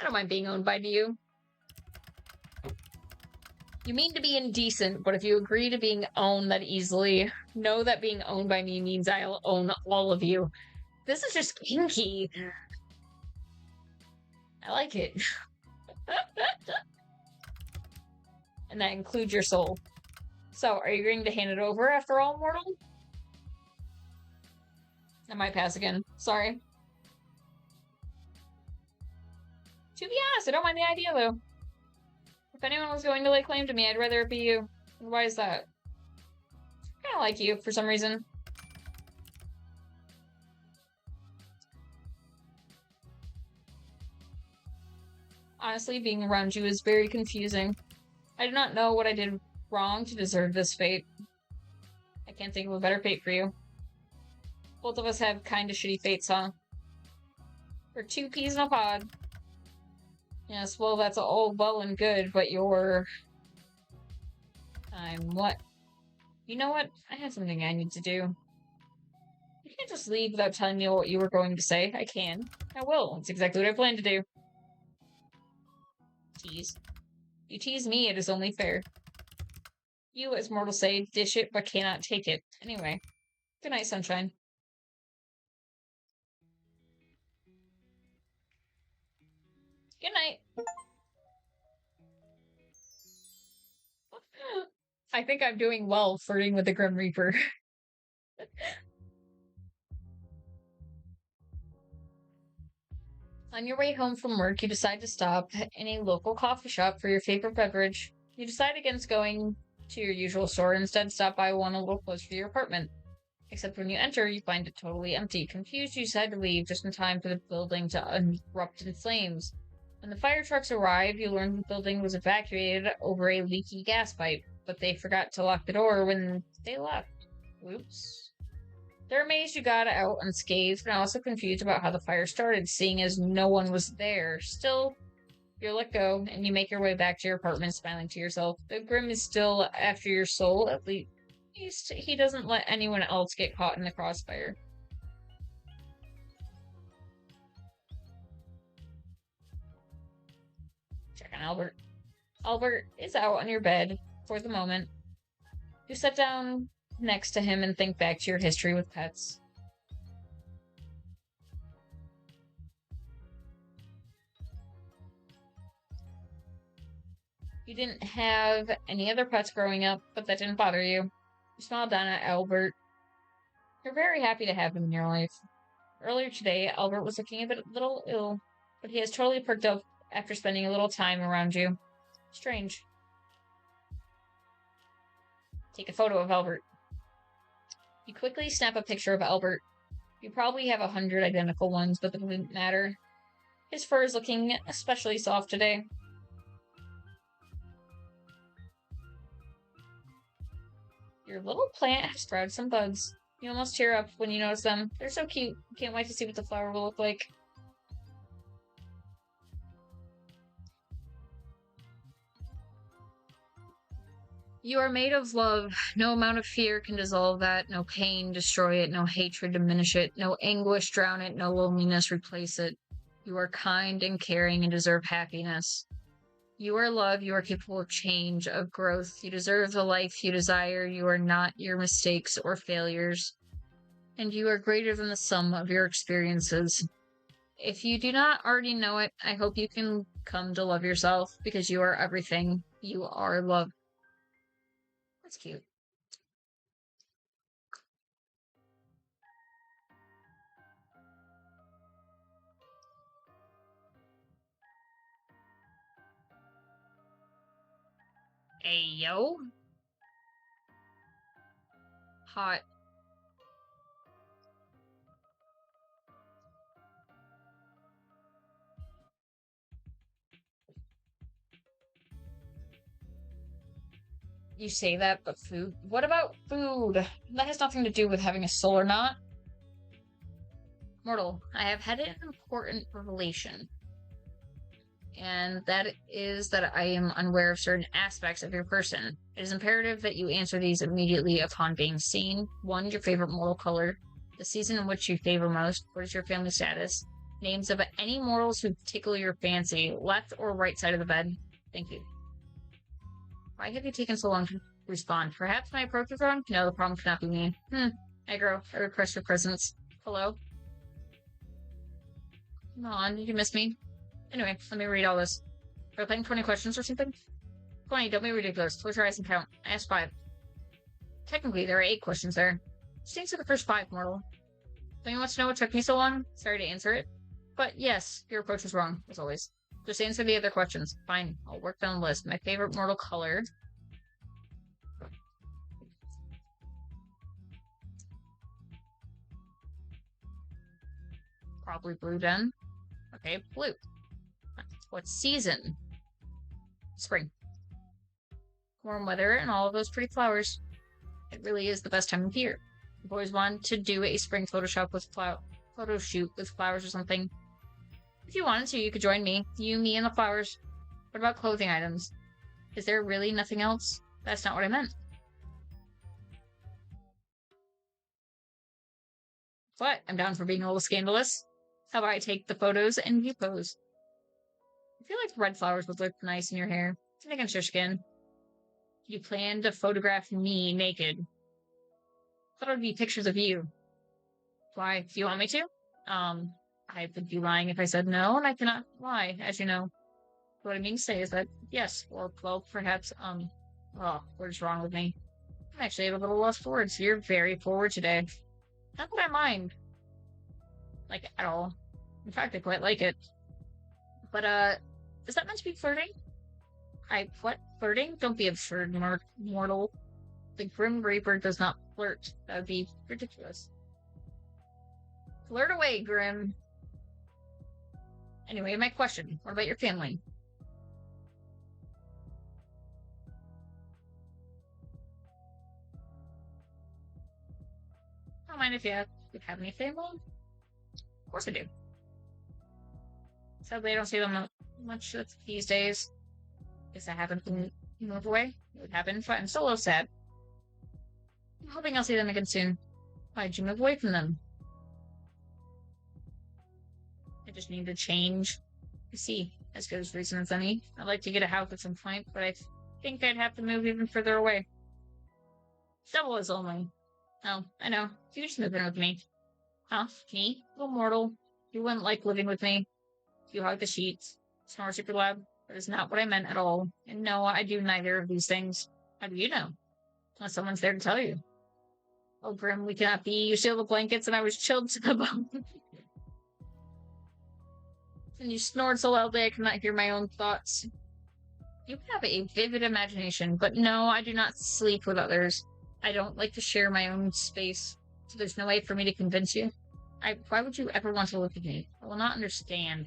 don't mind being owned by you. You mean to be indecent, but if you agree to being owned that easily, know that being owned by me means I'll own all of you. This is just kinky. I like it. And that includes your soul. So, are you going to hand it over after all, mortal? I might pass again. Sorry. To be honest, I don't mind the idea, though. If anyone was going to lay claim to me, I'd rather it be you. Why is that? I kinda like you, for some reason. Honestly, being around you is very confusing. I do not know what I did wrong to deserve this fate. I can't think of a better fate for you. Both of us have kinda shitty fates, huh? We're two peas in a pod. Yes, well, that's all well and good, but you're... I'm what? You know what? I have something I need to do. You can't just leave without telling me what you were going to say. I can. I will. It's exactly what I plan to do. Tease. You tease me, it is only fair. You, as mortals say, dish it but cannot take it. Anyway. Good night, sunshine. Good night. I think I'm doing well flirting with the Grim Reaper. On your way home from work, you decide to stop in a local coffee shop for your favorite beverage. You decide against going to your usual store and instead stop by one a little closer to your apartment. Except when you enter, you find it totally empty. Confused, you decide to leave just in time for the building to erupt in flames. When the fire trucks arrive, you learn the building was evacuated over a leaky gas pipe, but they forgot to lock the door when they left. Oops. They're amazed you got out unscathed, and also confused about how the fire started, seeing as no one was there. Still, you're let go, and you make your way back to your apartment, smiling to yourself. The Grim is still after your soul, at least he doesn't let anyone else get caught in the crossfire. Check on Albert. Albert is out on your bed for the moment. You sit down next to him and think back to your history with pets. You didn't have any other pets growing up, but that didn't bother you. You smiled down at Albert. You're very happy to have him in your life. Earlier today, Albert was looking a little ill, but he has totally perked up after spending a little time around you. Strange. Take a photo of Albert. You quickly snap a picture of Albert. You probably have 100 identical ones, but that doesn't matter. His fur is looking especially soft today. Your little plant has sprouted some buds. You almost tear up when you notice them. They're so cute. You can't wait to see what the flower will look like. You are made of love. No amount of fear can dissolve that. No pain destroy it. No hatred diminish it. No anguish drown it. No loneliness replace it. You are kind and caring and deserve happiness. You are love. You are capable of change, of growth. You deserve the life you desire. You are not your mistakes or failures. And you are greater than the sum of your experiences. If you do not already know it, I hope you can come to love yourself because you are everything. You are love. That's cute. Hey, yo. Hot. You say that, but food? What about food? That has nothing to do with having a soul or not. Mortal, I have had an important revelation. and that is that I am unaware of certain aspects of your person. It is imperative that you answer these immediately upon being seen. 1. Your favorite mortal color. The season in which you favor most. What is your family status? Names of any mortals who tickle your fancy. Left or right side of the bed. Thank you. Why have you taken so long to respond? Perhaps my approach is wrong? No, the problem cannot be me. Aggro, I request your presence. Hello? Come on, did you miss me? Anyway, let me read all this. Are you playing 20 questions or something? 20, don't be ridiculous. Close your eyes and count. I asked 5. Technically, there are 8 questions there. Just answer the first 5, mortal. Don't you want to know what took me so long? Sorry to answer it. But yes, your approach was wrong, as always. Just answer the other questions. Fine, I'll work down the list. My favorite mortal color. Probably blue then. Okay, blue. What season? Spring. Warm weather and all of those pretty flowers. It really is the best time of year. I've always wanted to do a spring photo shoot with flowers or something. If you wanted to, you could join me. You, me, and the flowers. What about clothing items? Is there really nothing else? That's not what I meant. But I'm down for being a little scandalous. How about I take the photos and you pose? I feel like red flowers would look nice in your hair. It's against your skin. You plan to photograph me naked. Thought it would be pictures of you. Why? Do you want me to? I would be lying if I said no, and I cannot lie, as you know. What I mean to say is that, yes, or, well, perhaps, oh, what is wrong with me? I'm actually a little lost for words. You're very forward today. Not that I mind. Like, at all. In fact, I quite like it. But, is that meant to be flirting? What? Flirting? Don't be absurd, mortal. The Grim Reaper does not flirt. That would be ridiculous. Flirt away, Grim. Anyway, my question. What about your family? I don't mind if you have any family. Of course I do. Sadly, I don't see them much these days. Guess I haven't moved away. It would happen, but I'm still a little sad. I'm hoping I'll see them again soon. Why'd you move away from them? I just need to change. I see. As good as reason as any. I'd like to get a house at some point, but I think I'd have to move even further away. Double is only. Oh, I know. You just move in with me. Huh? Me? Little mortal. You wouldn't like living with me. You hug the sheets. Snore super loud. That is not what I meant at all. And no, I do neither of these things. How do you know? Unless someone's there to tell you. Oh, Grim, we cannot be. You steal the blankets and I was chilled to the bone. And you snored so loudly I could not hear my own thoughts. You have a vivid imagination, but no, I do not sleep with others. I don't like to share my own space, so there's no way for me to convince you. Why would you ever want to live with me? I will not understand.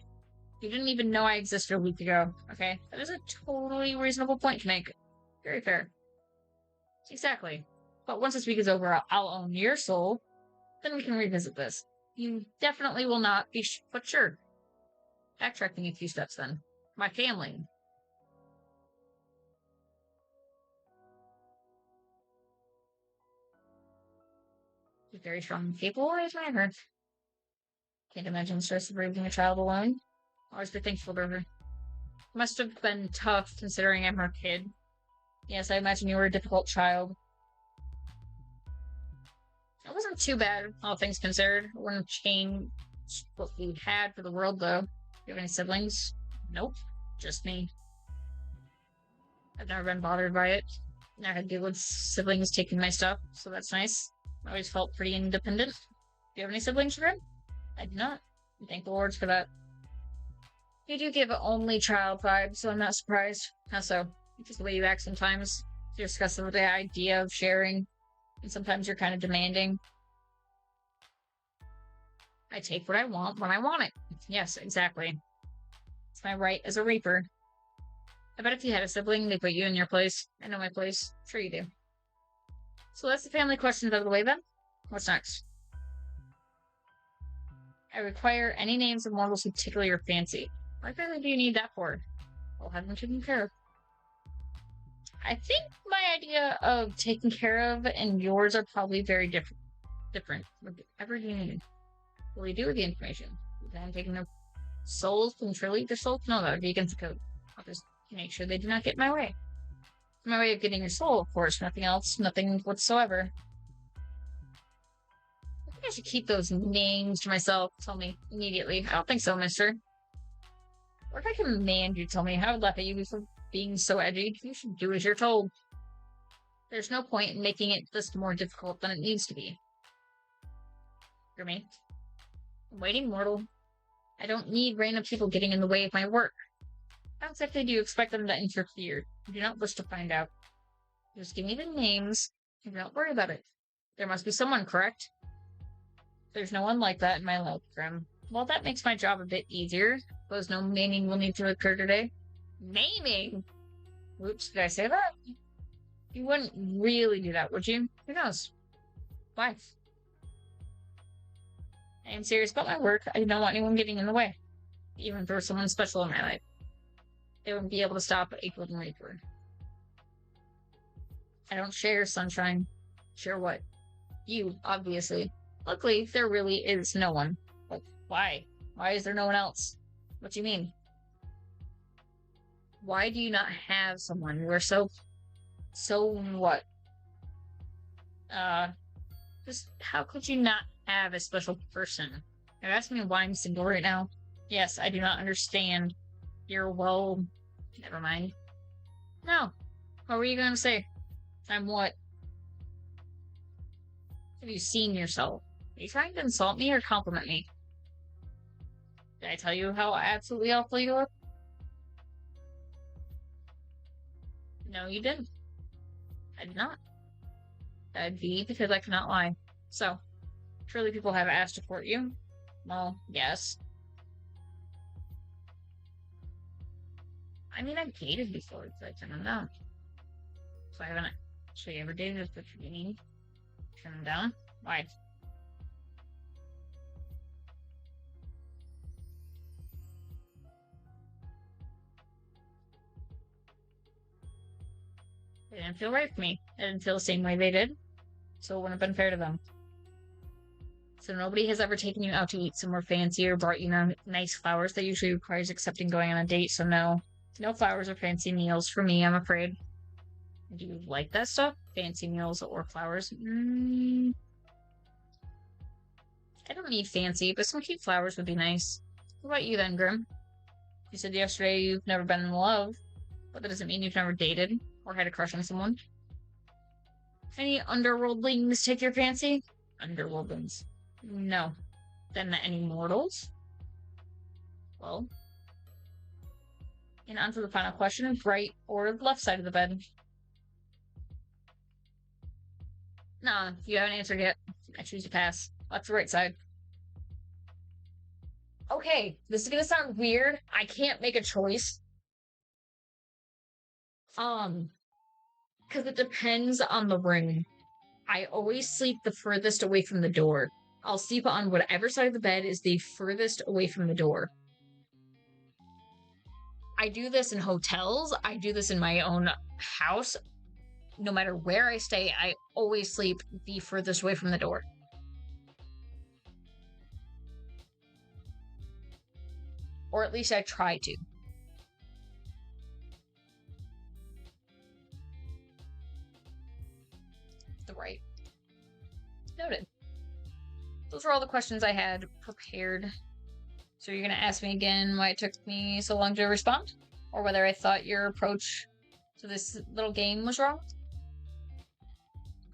You didn't even know I existed a week ago, okay? That is a totally reasonable point to make. Very fair. Exactly. But once this week is over, I'll own your soul. Then we can revisit this. You definitely will not be, but sure. Backtracking a few steps then. My family. She's very strong and capable. I admire her. Can't imagine the stress of raising a child alone. Always be thankful to her. Must have been tough considering I'm her kid. Yes, I imagine you were a difficult child. It wasn't too bad, all things considered. It wouldn't change what we had for the world, though. Do you have any siblings? Nope. Just me. I've never been bothered by it. Never had to deal with siblings taking my stuff, so that's nice. I always felt pretty independent. Do you have any siblings, Grim? I do not. Thank the Lords for that. You do give only child vibes, so I'm not surprised. How so? Just the way you act sometimes. You're discussing the idea of sharing, and sometimes you're kind of demanding. I take what I want when I want it. Yes, exactly. It's my right as a Reaper. I bet if you had a sibling, they'd put you in your place. I know my place. Sure you do. So that's the family questions out of the way then. What's next? I require any names of mortals who tickle your fancy. What exactly do you need that for? I'll have them taken care of. I think my idea of taking care of and yours are probably very different. Whatever do you need? What do you do with the information? I'm taking their souls, control their souls? No, that would be against the code. I'll just make sure they do not get in my way. My way of getting your soul, of course. Nothing else. Nothing whatsoever. I think I should keep those names to myself. Tell me immediately. I don't think so, mister. Or if I command you to tell me, I would laugh at you for being so edgy. You should do as you're told. There's no point in making it this more difficult than it needs to be. Hear me? I'm waiting, mortal. I don't need random people getting in the way of my work. How exactly do you expect them to interfere? I do not wish to find out. Just give me the names, and don't worry about it. There must be someone, correct? There's no one like that in my life, Grim. Well, that makes my job a bit easier. Suppose no naming will need to occur today. Naming? Oops, did I say that? You wouldn't really do that, would you? Who knows? Why? I am serious about my work. I don't want anyone getting in the way. Even if there was someone special in my life. They wouldn't be able to stop a Golden Reaper. I don't share, Sunshine. Share what? You, obviously. Luckily, there really is no one. But why? Why is there no one else? What do you mean? Why do you not have someone? You are so what? Just how could you not have a special person? You're asking me why I'm single right now? Yes, I do not understand. Never mind. No. What were you gonna say? I'm what? Have you seen yourself? Are you trying to insult me or compliment me? Did I tell you how absolutely awful you look? No, you didn't. I did not. That'd be because I cannot lie. So, surely people have asked to court you? Well, yes. I mean, I've dated before, so I turned them down. So I haven't actually ever dated with you mean. Turn them down? Why? They didn't feel right for me. I didn't feel the same way they did. So it wouldn't have been fair to them. So nobody has ever taken you out to eat somewhere fancy or brought you nice flowers. That usually requires accepting going on a date, so no. No flowers or fancy meals for me, I'm afraid. Do you like that stuff? Fancy meals or flowers? I don't need fancy, but some cute flowers would be nice. What about you then, Grim? You said yesterday you've never been in love, but that doesn't mean you've never dated or had a crush on someone. Any underworldlings take your fancy? Underworldlings. No. Then any mortals? Well. And on to the final question, right or left side of the bed? Nah, you haven't answered yet. I choose to pass. Left or right side? Okay, this is gonna sound weird. I can't make a choice. Because it depends on the room. I always sleep the furthest away from the door. I'll sleep on whatever side of the bed is the furthest away from the door. I do this in hotels. I do this in my own house. No matter where I stay, I always sleep the furthest away from the door. Or at least I try to. The right. Noted. Those were all the questions I had prepared. So you're going to ask me again why it took me so long to respond? Or whether I thought your approach to this little game was wrong?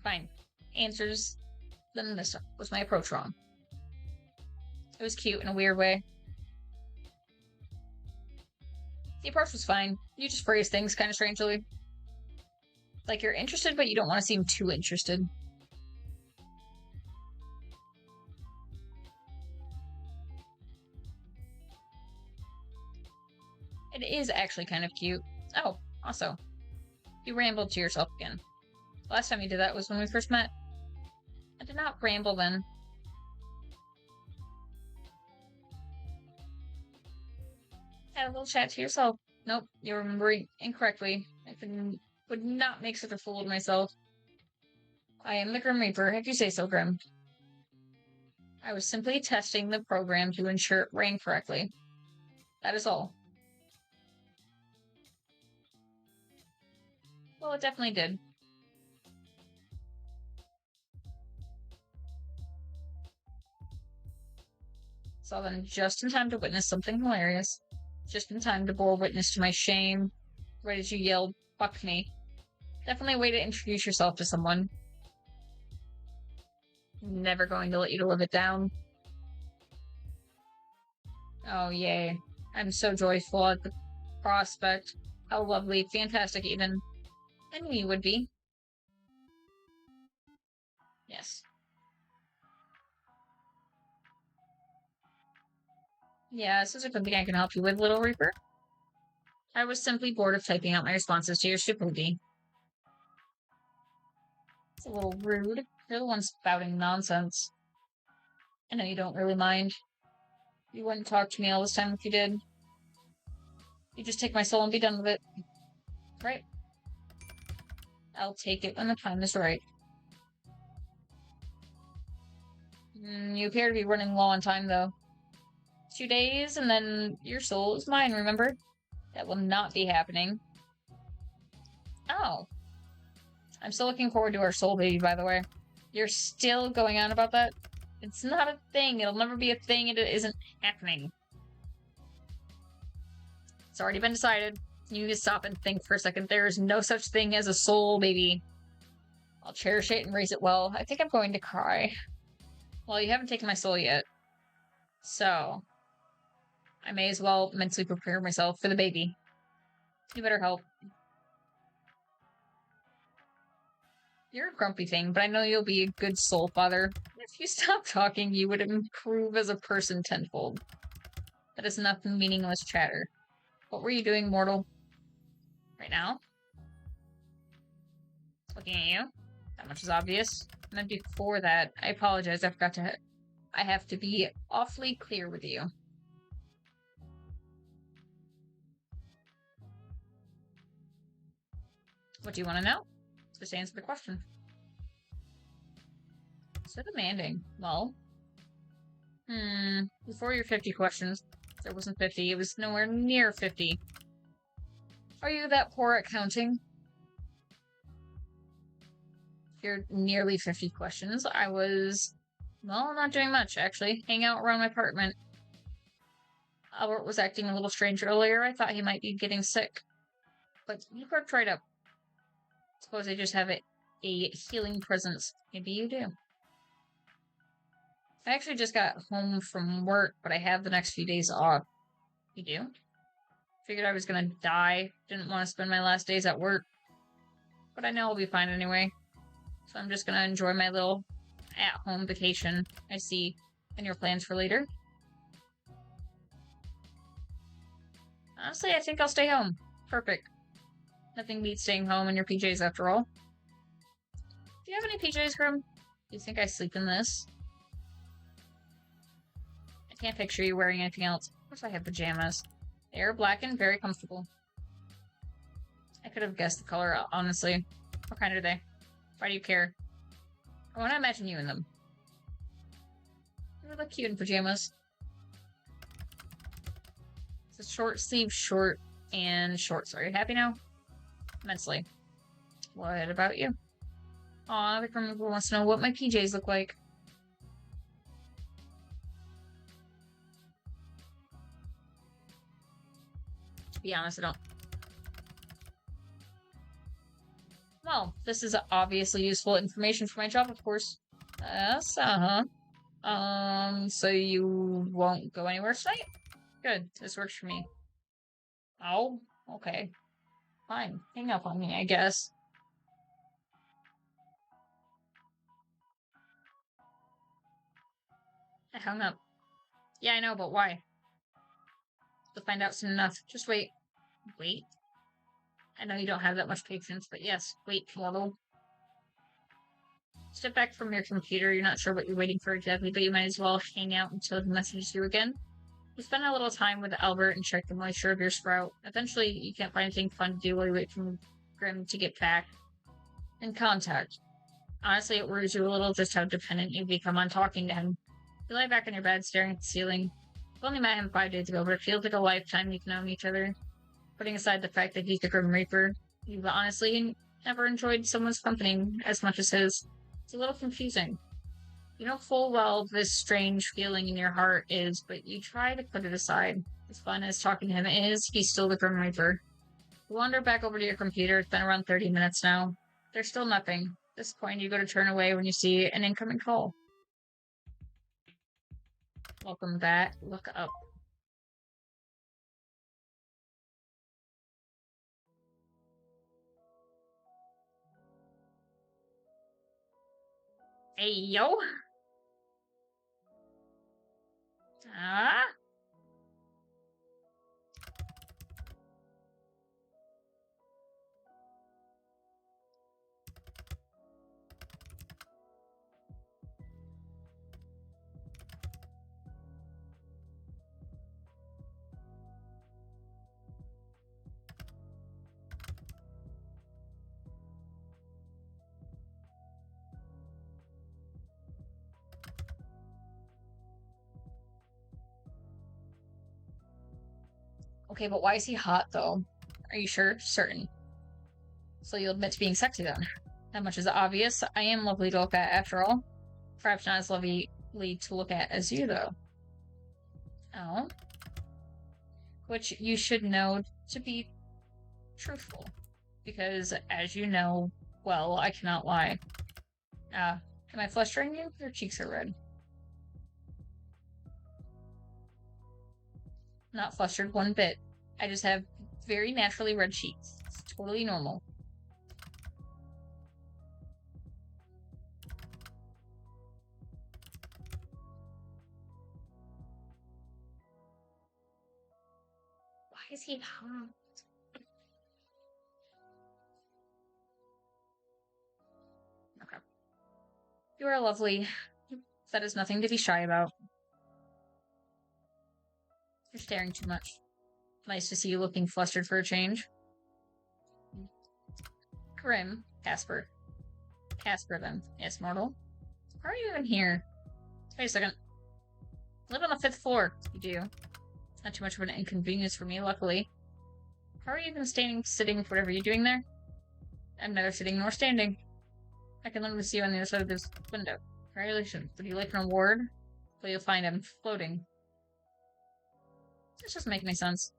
Fine. Answers. Then this was my approach wrong. It was cute in a weird way. The approach was fine. You just phrase things kind of strangely. Like you're interested, but you don't want to seem too interested. It is actually kind of cute. Oh, also, you rambled to yourself again. Last time you did that was when we first met. I did not ramble then. Had a little chat to yourself. Nope, you're remembering incorrectly. Would not make such a fool of myself. I am the Grim Reaper, if you say so, Grim. I was simply testing the program to ensure it ran correctly. That is all. Well, it definitely did. Saw them just in time to witness something hilarious. Just in time to bore witness to my shame. Right as you yelled, "Fuck me." Definitely a way to introduce yourself to someone. Never going to let you to live it down. Oh, yay. I'm so joyful at the prospect. How lovely, fantastic even. I knew you would be. Yes. Yeah, this isn't something I can help you with, Little Reaper. I was simply bored of typing out my responses to your stupidity. It's a little rude. You're the one spouting nonsense. I know you don't really mind. You wouldn't talk to me all this time if you did. You just take my soul and be done with it. Right? I'll take it when the time is right. You appear to be running low on time, though. 2 days, and then your soul is mine, remember? That will not be happening. Oh. I'm still looking forward to our soul baby, by the way. You're still going on about that? It's not a thing. It'll never be a thing, and it isn't happening. It's already been decided. You need to stop and think for a second. There is no such thing as a soul baby. I'll cherish it and raise it well. I think I'm going to cry. Well, you haven't taken my soul yet. So, I may as well mentally prepare myself for the baby. You better help. You're a grumpy thing, but I know you'll be a good soul father. If you stop talking, you would improve as a person tenfold. That is enough meaningless chatter. What were you doing, mortal? Right now? Looking at you? That much is obvious. And then before that, I apologize, I forgot to... I have to be awfully clear with you. What do you want to know? Just answer the question. So demanding. Well. Before your 50 questions, there wasn't 50, it was nowhere near 50. Are you that poor at counting? You're nearly 50 questions. I was, well, not doing much, actually. Hanging out around my apartment. Albert was acting a little strange earlier. I thought he might be getting sick. But you perked right up. Suppose I just have a healing presence. Maybe you do. I actually just got home from work, but I have the next few days off. You do? Figured I was gonna die. Didn't want to spend my last days at work. But I know I'll be fine anyway. So I'm just gonna enjoy my little at-home vacation. I see. And your plans for later? Honestly, I think I'll stay home. Perfect. Nothing beats staying home in your PJs after all. Do you have any PJs, Grim? Do you think I sleep in this? I can't picture you wearing anything else. Of course I have pajamas. They are black and very comfortable. I could have guessed the color, honestly. What kind are they? Why do you care? I want to imagine you in them. You look cute in pajamas. It's a short sleeve, short, and shorts. Are you happy now? Immensely. What about you? Aw, the Grim Reaper wants to know what my PJs look like. To be honest, I don't. Well, this is obviously useful information for my job, of course. Yes, so you won't go anywhere tonight? Good, this works for me. Oh, okay. Fine, hang up on me, I guess. I hung up. Yeah, I know, but why? You'll find out soon enough. Just wait. Wait? I know you don't have that much patience, but yes, wait, mortal. Step back from your computer. You're not sure what you're waiting for exactly, but you might as well hang out until he messages you again. You spend a little time with Albert and check the moisture of your sprout. Eventually, you can't find anything fun to do while you wait for Grim to get back in contact. Honestly, it worries you a little just how dependent you become on talking to him. You lie back in your bed, staring at the ceiling. I've only met him 5 days ago, but it feels like a lifetime you've known each other. Putting aside the fact that he's the Grim Reaper, you've honestly never enjoyed someone's company as much as his. It's a little confusing. You know full well this strange feeling in your heart is, but you try to put it aside. As fun as talking to him is, he's still the Grim Reaper. You wander back over to your computer. It's been around 30 minutes now. There's still nothing. At this point, you go to turn away when you see an incoming call. Welcome back. Look up. Hey, yo. Ah. Okay, but why is he hot, though? Are you sure? Certain. So you'll admit to being sexy, then. That much is obvious. I am lovely to look at, after all. Perhaps not as lovely to look at as you, though. Oh. Which you should know to be truthful. Because, as you know, well, I cannot lie. Am I flustering you? Your cheeks are red. Not flustered one bit. I just have very naturally red cheeks. It's totally normal. Why is he hot? Okay. You are lovely. That is nothing to be shy about. You're staring too much. Nice to see you looking flustered for a change. Grim. Casper. Casper, then. Yes, mortal. How are you even here? Wait a second. I live on the 5th floor. You do. It's not too much of an inconvenience for me, luckily. How are you even sitting, whatever you're doing there? I'm neither sitting nor standing. I can literally see you on the other side of this window. Congratulations. Would you like an award? Well, you'll find him floating. This doesn't make any sense.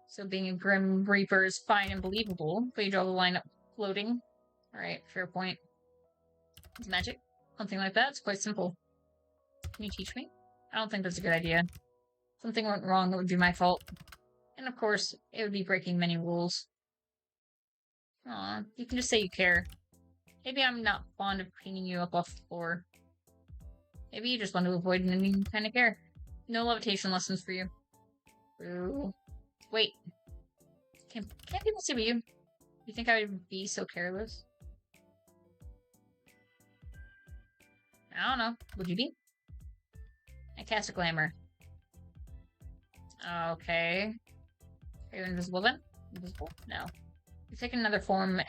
So being a Grim Reaper is fine and believable, but you draw the line up floating. Alright, fair point. It's magic. Something like that. It's quite simple. Can you teach me? I don't think that's a good idea. If something went wrong, it would be my fault. And of course, it would be breaking many rules. Aw, you can just say you care. Maybe I'm not fond of cleaning you up off the floor. Maybe you just want to avoid any kind of care. No levitation lessons for you. Ooh. Wait. Can't people see you? You think I would be so careless? I don't know. Would you be? I cast a glamour. Okay. Are you invisible then? Invisible? No. You've taken another form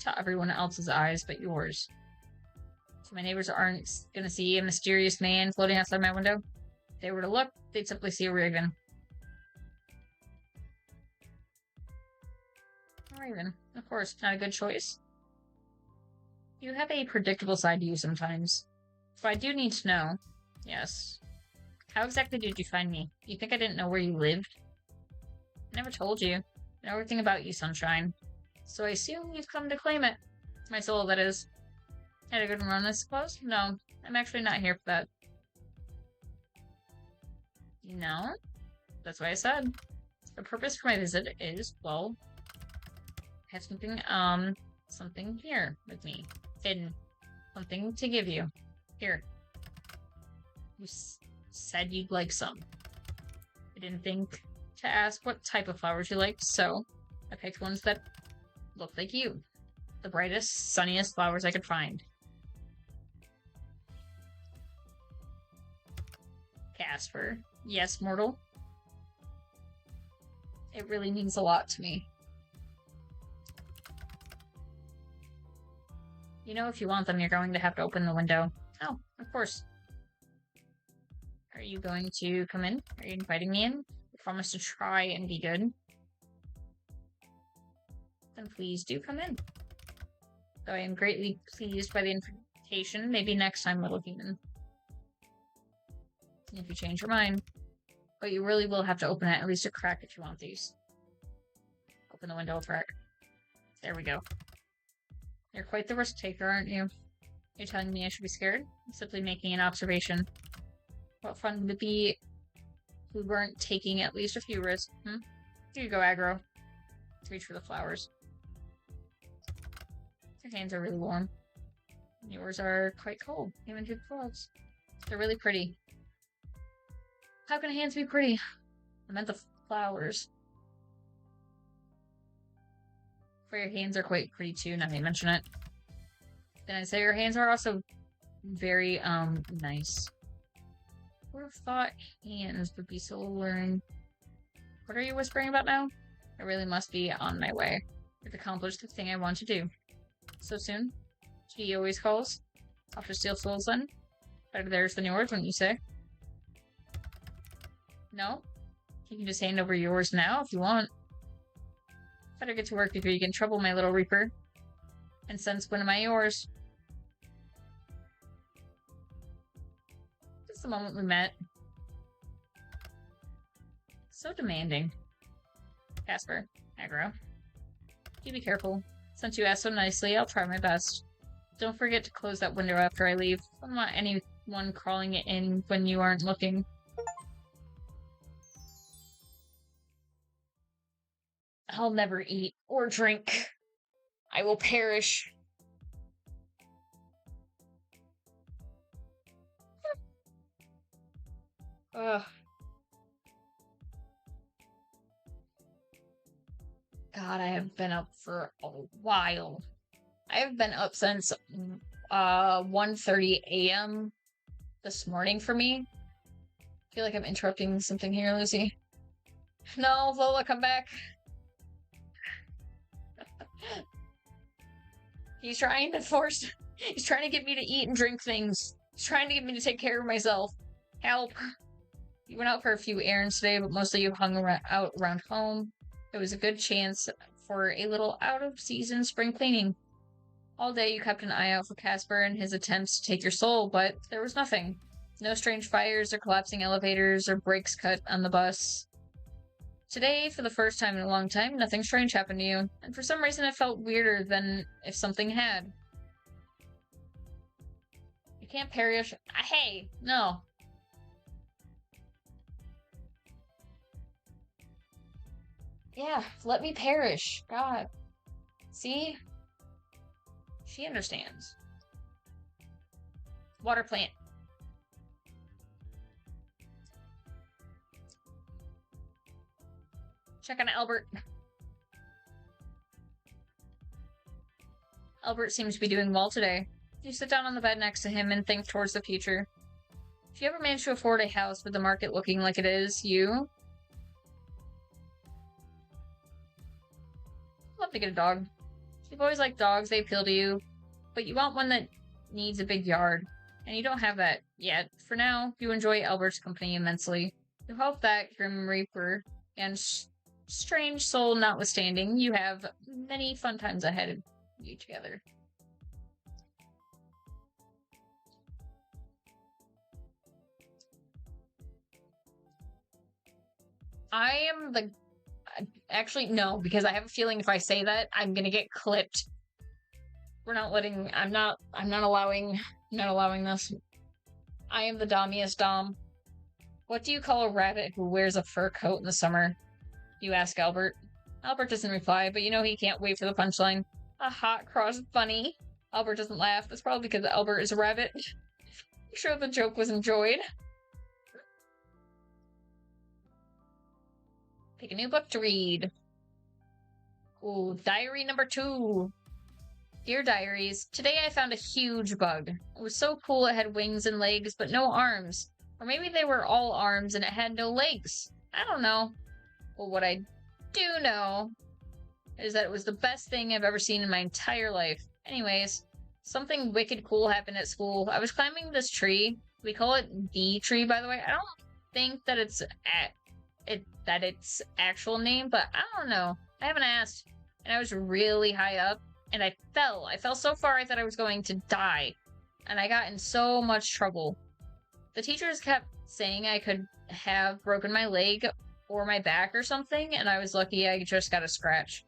to everyone else's eyes but yours. So my neighbors aren't gonna see a mysterious man floating outside my window? If they were to look, they'd simply see a raven. A raven. Of course, not a good choice. You have a predictable side to you sometimes. So I do need to know. Yes. How exactly did you find me? You think I didn't know where you lived? I never told you. I know everything about you, Sunshine. So I assume you've come to claim it. My soul, that is. Had a good run, I suppose? No, I'm actually not here for that. No? That's what I said. The purpose for my visit is, well, I have something here with me. Hidden. Something to give you. Here. You said you'd like some. I didn't think to ask what type of flowers you liked, so I picked ones that look like you. The brightest, sunniest flowers I could find. Casper. Yes, mortal. It really means a lot to me. You know, if you want them, you're going to have to open the window. Oh, of course. Are you going to come in? Are you inviting me in? I promise to try and be good. Then please do come in. Though I am greatly pleased by the invitation, maybe next time, little human. If you change your mind. But you really will have to open it at least a crack if you want these. Open the window a crack. There we go. You're quite the risk taker, aren't you? You're telling me I should be scared? I'm simply making an observation. What fun would it be if we weren't taking at least a few risks, Here you go, aggro. Let's reach for the flowers. Your hands are really warm. Yours are quite cold, even through the gloves. They're really pretty. How can hands be pretty? I meant the flowers. For your hands are quite pretty too, now that you mention it. Then I say your hands are also very, nice. Who would have thought hands would be so alluring? What are you whispering about now? I really must be on my way. I've accomplished the thing I want to do. So soon? She always calls. Off to steal souls then? Better theirs than yours, wouldn't you say? No? You can just hand over yours now if you want. Better get to work before you get in trouble, my little reaper. And since when am I yours? Just the moment we met. So demanding. Casper. Aggro. You be careful. Since you asked so nicely, I'll try my best. Don't forget to close that window after I leave. I don't want anyone crawling it in when you aren't looking. I'll never eat or drink. I will perish. Ugh. God, I have been up for a while. I have been up since 1:30 a.m. this morning for me. I feel like I'm interrupting something here, Lucy. No, Lola, come back. He's trying to get me to eat and drink things. He's trying to get me to take care of myself. Help. You went out for a few errands today, but mostly you hung out around home. It was a good chance for a little out-of-season spring cleaning. All day you kept an eye out for Casper and his attempts to take your soul, but there was nothing. No strange fires or collapsing elevators or brakes cut on the bus. Today, for the first time in a long time, nothing strange happened to you, and for some reason it felt weirder than if something had. You can't perish. Hey, no. Yeah, let me perish. God. See? She understands. Water plant. Check on Albert. Albert seems to be doing well today. You sit down on the bed next to him and think towards the future. If you ever manage to afford a house with the market looking like it is, you... love to get a dog. You've always liked dogs, they appeal to you. But you want one that needs a big yard. And you don't have that yet. For now, you enjoy Albert's company immensely. You hope that Grim Reaper and strange soul notwithstanding, you have many fun times ahead of you together. I am the... Actually, no, because I have a feeling if I say that, I'm gonna get clipped. We're not letting... I'm not allowing this. I am the dommiest dom. What do you call a rabbit who wears a fur coat in the summer? You ask Albert. Albert doesn't reply, but you know he can't wait for the punchline. A hot cross bunny. Albert doesn't laugh. That's probably because Albert is a rabbit. I'm sure the joke was enjoyed. Pick a new book to read. Ooh, diary number 2. Dear Diaries, today I found a huge bug. It was so cool it had wings and legs, but no arms. Or maybe they were all arms and it had no legs. I don't know. Well, what I do know is that it was the best thing I've ever seen in my entire life. Anyways, something wicked cool happened at school. I was climbing this tree. We call it the tree, by the way. I don't think that it's its actual name, but I don't know. I haven't asked. And I was really high up, and I fell. I fell so far I thought I was going to die. And I got in so much trouble. The teachers kept saying I could have broken my leg or my back or something, and I was lucky I just got a scratch.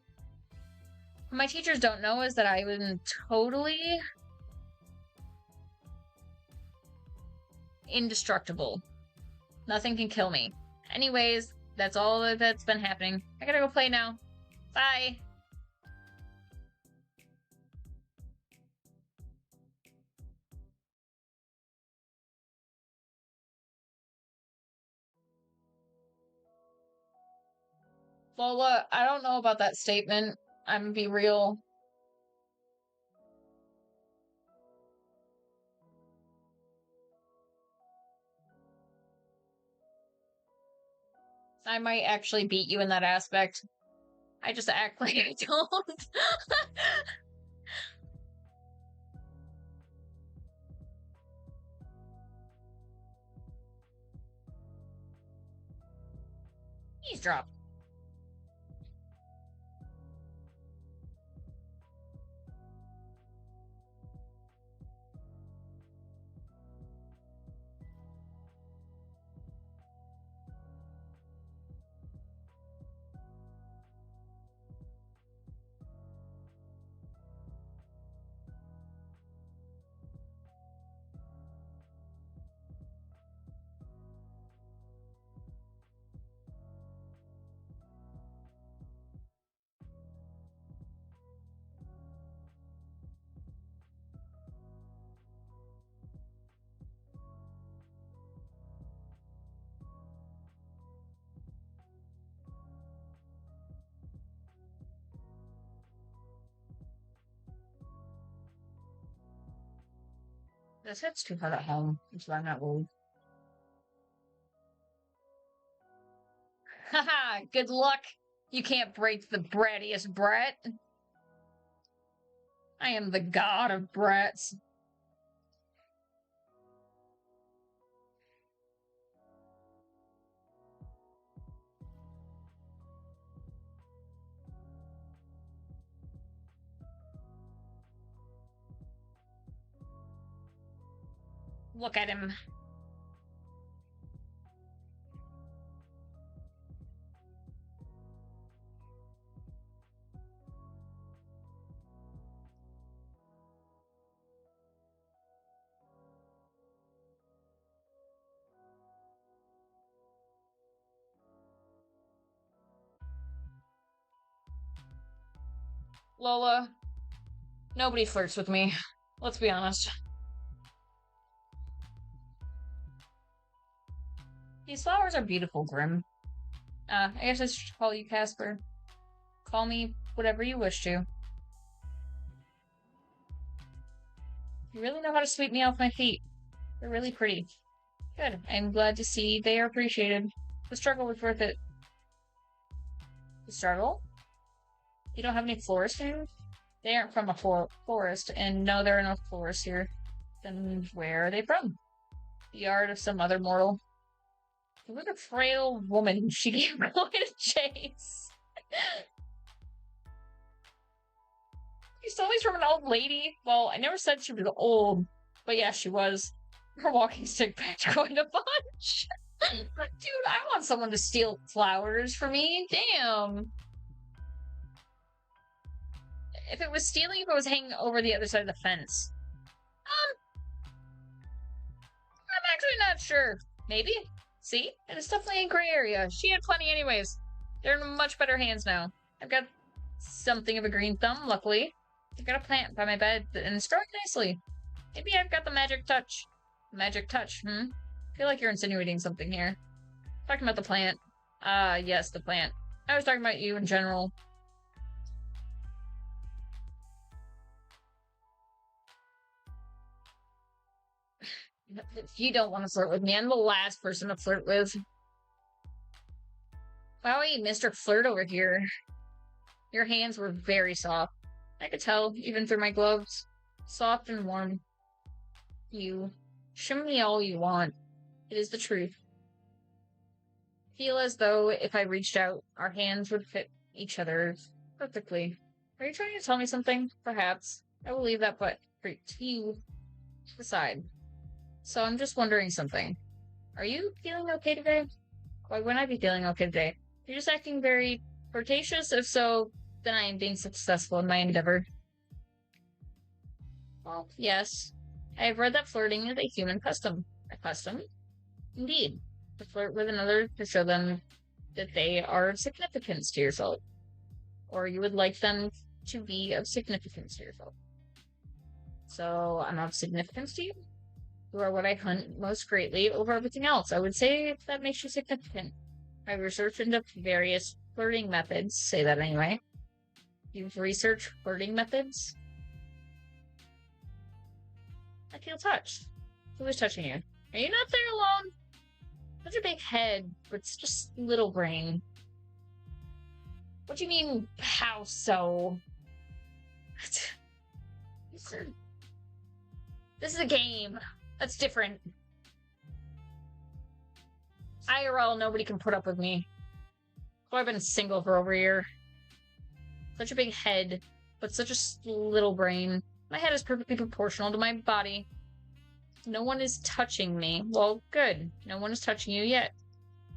What my teachers don't know is that I was totally indestructible. Nothing can kill me. Anyways, that's all that's been happening. I gotta go play now. Bye! Lola, I don't know about that statement. I'm gonna be real. I might actually beat you in that aspect. I just act like I don't. Eavesdrop. This hits too hard at home, so I'm not rude. Haha, good luck. You can't break the brattiest brat. I am the god of brats. Look at him. Lola, nobody flirts with me. Let's be honest. These flowers are beautiful, Grim. I guess I should call you Casper. Call me whatever you wish to. You really know how to sweep me off my feet. They're really pretty. Good. I'm glad to see they are appreciated. The struggle was worth it. The struggle? You don't have any florists here? They aren't from a forest, and no, there are no florists here. Then where are they from? The yard of some other mortal. Look at a frail woman she gave away to chase. You stole these from an old lady? Well, I never said she was old, but yeah, she was. Her walking stick packed quite a bunch. Dude, I want someone to steal flowers for me. Damn. If it was stealing, if it was hanging over the other side of the fence. I'm actually not sure. Maybe? See? And it's definitely a gray area. She had plenty anyways. They're in much better hands now. I've got something of a green thumb, luckily. I've got a plant by my bed, and it's growing nicely. Maybe I've got the magic touch. Magic touch, I feel like you're insinuating something here. Talking about the plant. Yes, the plant. I was talking about you in general. You don't want to flirt with me. I'm the last person to flirt with. Wowie, Mr. Flirt over here. Your hands were very soft. I could tell, even through my gloves. Soft and warm. You. Shim me all you want. It is the truth. Feel as though if I reached out, our hands would fit each other perfectly. Are you trying to tell me something? Perhaps. I will leave that but for you to decide. So I'm just wondering something. Are you feeling okay today? Why wouldn't I be feeling okay today? You're just acting very flirtatious. If so, then I am being successful in my endeavor. Well, yes. I have read that flirting is a human custom. A custom? Indeed. To flirt with another to show them that they are of significance to yourself. Or you would like them to be of significance to yourself. So, I'm of significance to you? You are what I hunt most greatly over everything else. I would say that makes you significant. I researched into various flirting methods. Say that anyway. You've researched flirting methods? I feel touched. Who is touching you? Are you not there alone? Such a big head, but it's just little brain. What do you mean, how so? This is a game. That's different. IRL, nobody can put up with me. I've been single for over a year. Such a big head, but such a little brain. My head is perfectly proportional to my body. No one is touching me. Well, good. No one is touching you yet.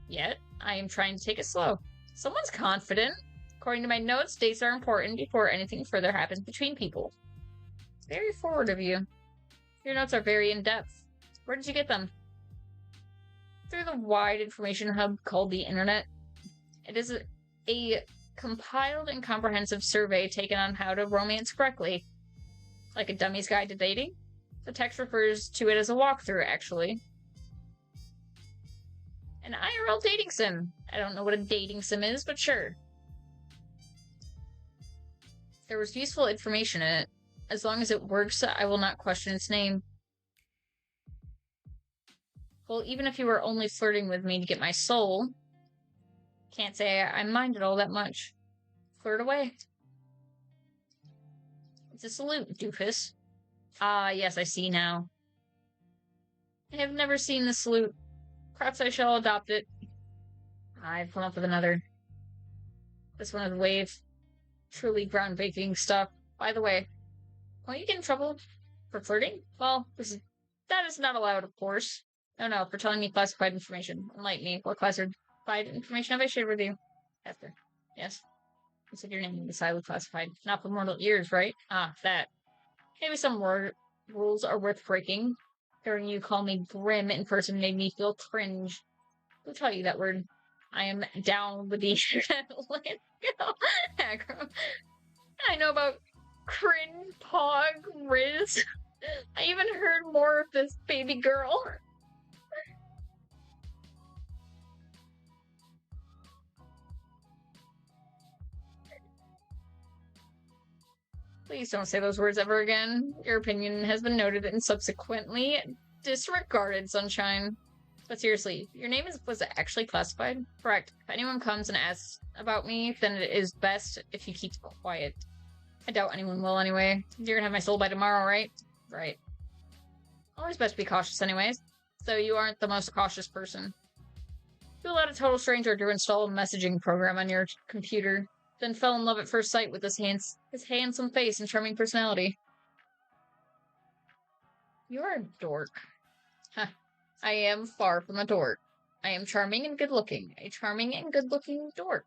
Yet, I am trying to take it slow. Someone's confident. According to my notes, dates are important before anything further happens between people. Very forward of you. Your notes are very in-depth. Where did you get them? Through the wide information hub called the Internet. It is a compiled and comprehensive survey taken on how to romance correctly. Like a dummy's guide to dating? The text refers to it as a walkthrough, actually. An IRL dating sim. I don't know what a dating sim is, but sure. There was useful information in it. As long as it works, I will not question its name. Well, even if you were only flirting with me to get my soul, can't say I mind it all that much. Flirt away. It's a salute, doofus. Ah, yes, I see now. I have never seen the salute. Perhaps I shall adopt it. I've come up with another. This one is wave. Truly groundbreaking stuff. By the way, won't you get in trouble for flirting? Well, that is not allowed, of course. No, for telling me classified information. Unlike me, what classified information have I shared with you? Esther. Yes. You said your name is highly classified. Not for mortal ears, right? Ah, that. Maybe some rules are worth breaking. Hearing you call me grim in person made me feel cringe. Who taught you that word? I am down with the internet. Let's go. Aggro. I know about cringe, pog, riz. I even heard more of this baby girl. Please don't say those words ever again. Your opinion has been noted and subsequently disregarded, Sunshine. But seriously, your name was actually classified? Correct. If anyone comes and asks about me, then it is best if you keep quiet. I doubt anyone will anyway. You're gonna have my soul by tomorrow, right? Right. Always best be cautious anyways. So you aren't the most cautious person. You allowed a total stranger to install a messaging program on your computer, then fell in love at first sight with his handsome face and charming personality. You're a dork. Huh. I am far from a dork. I am charming and good-looking. A charming and good-looking dork.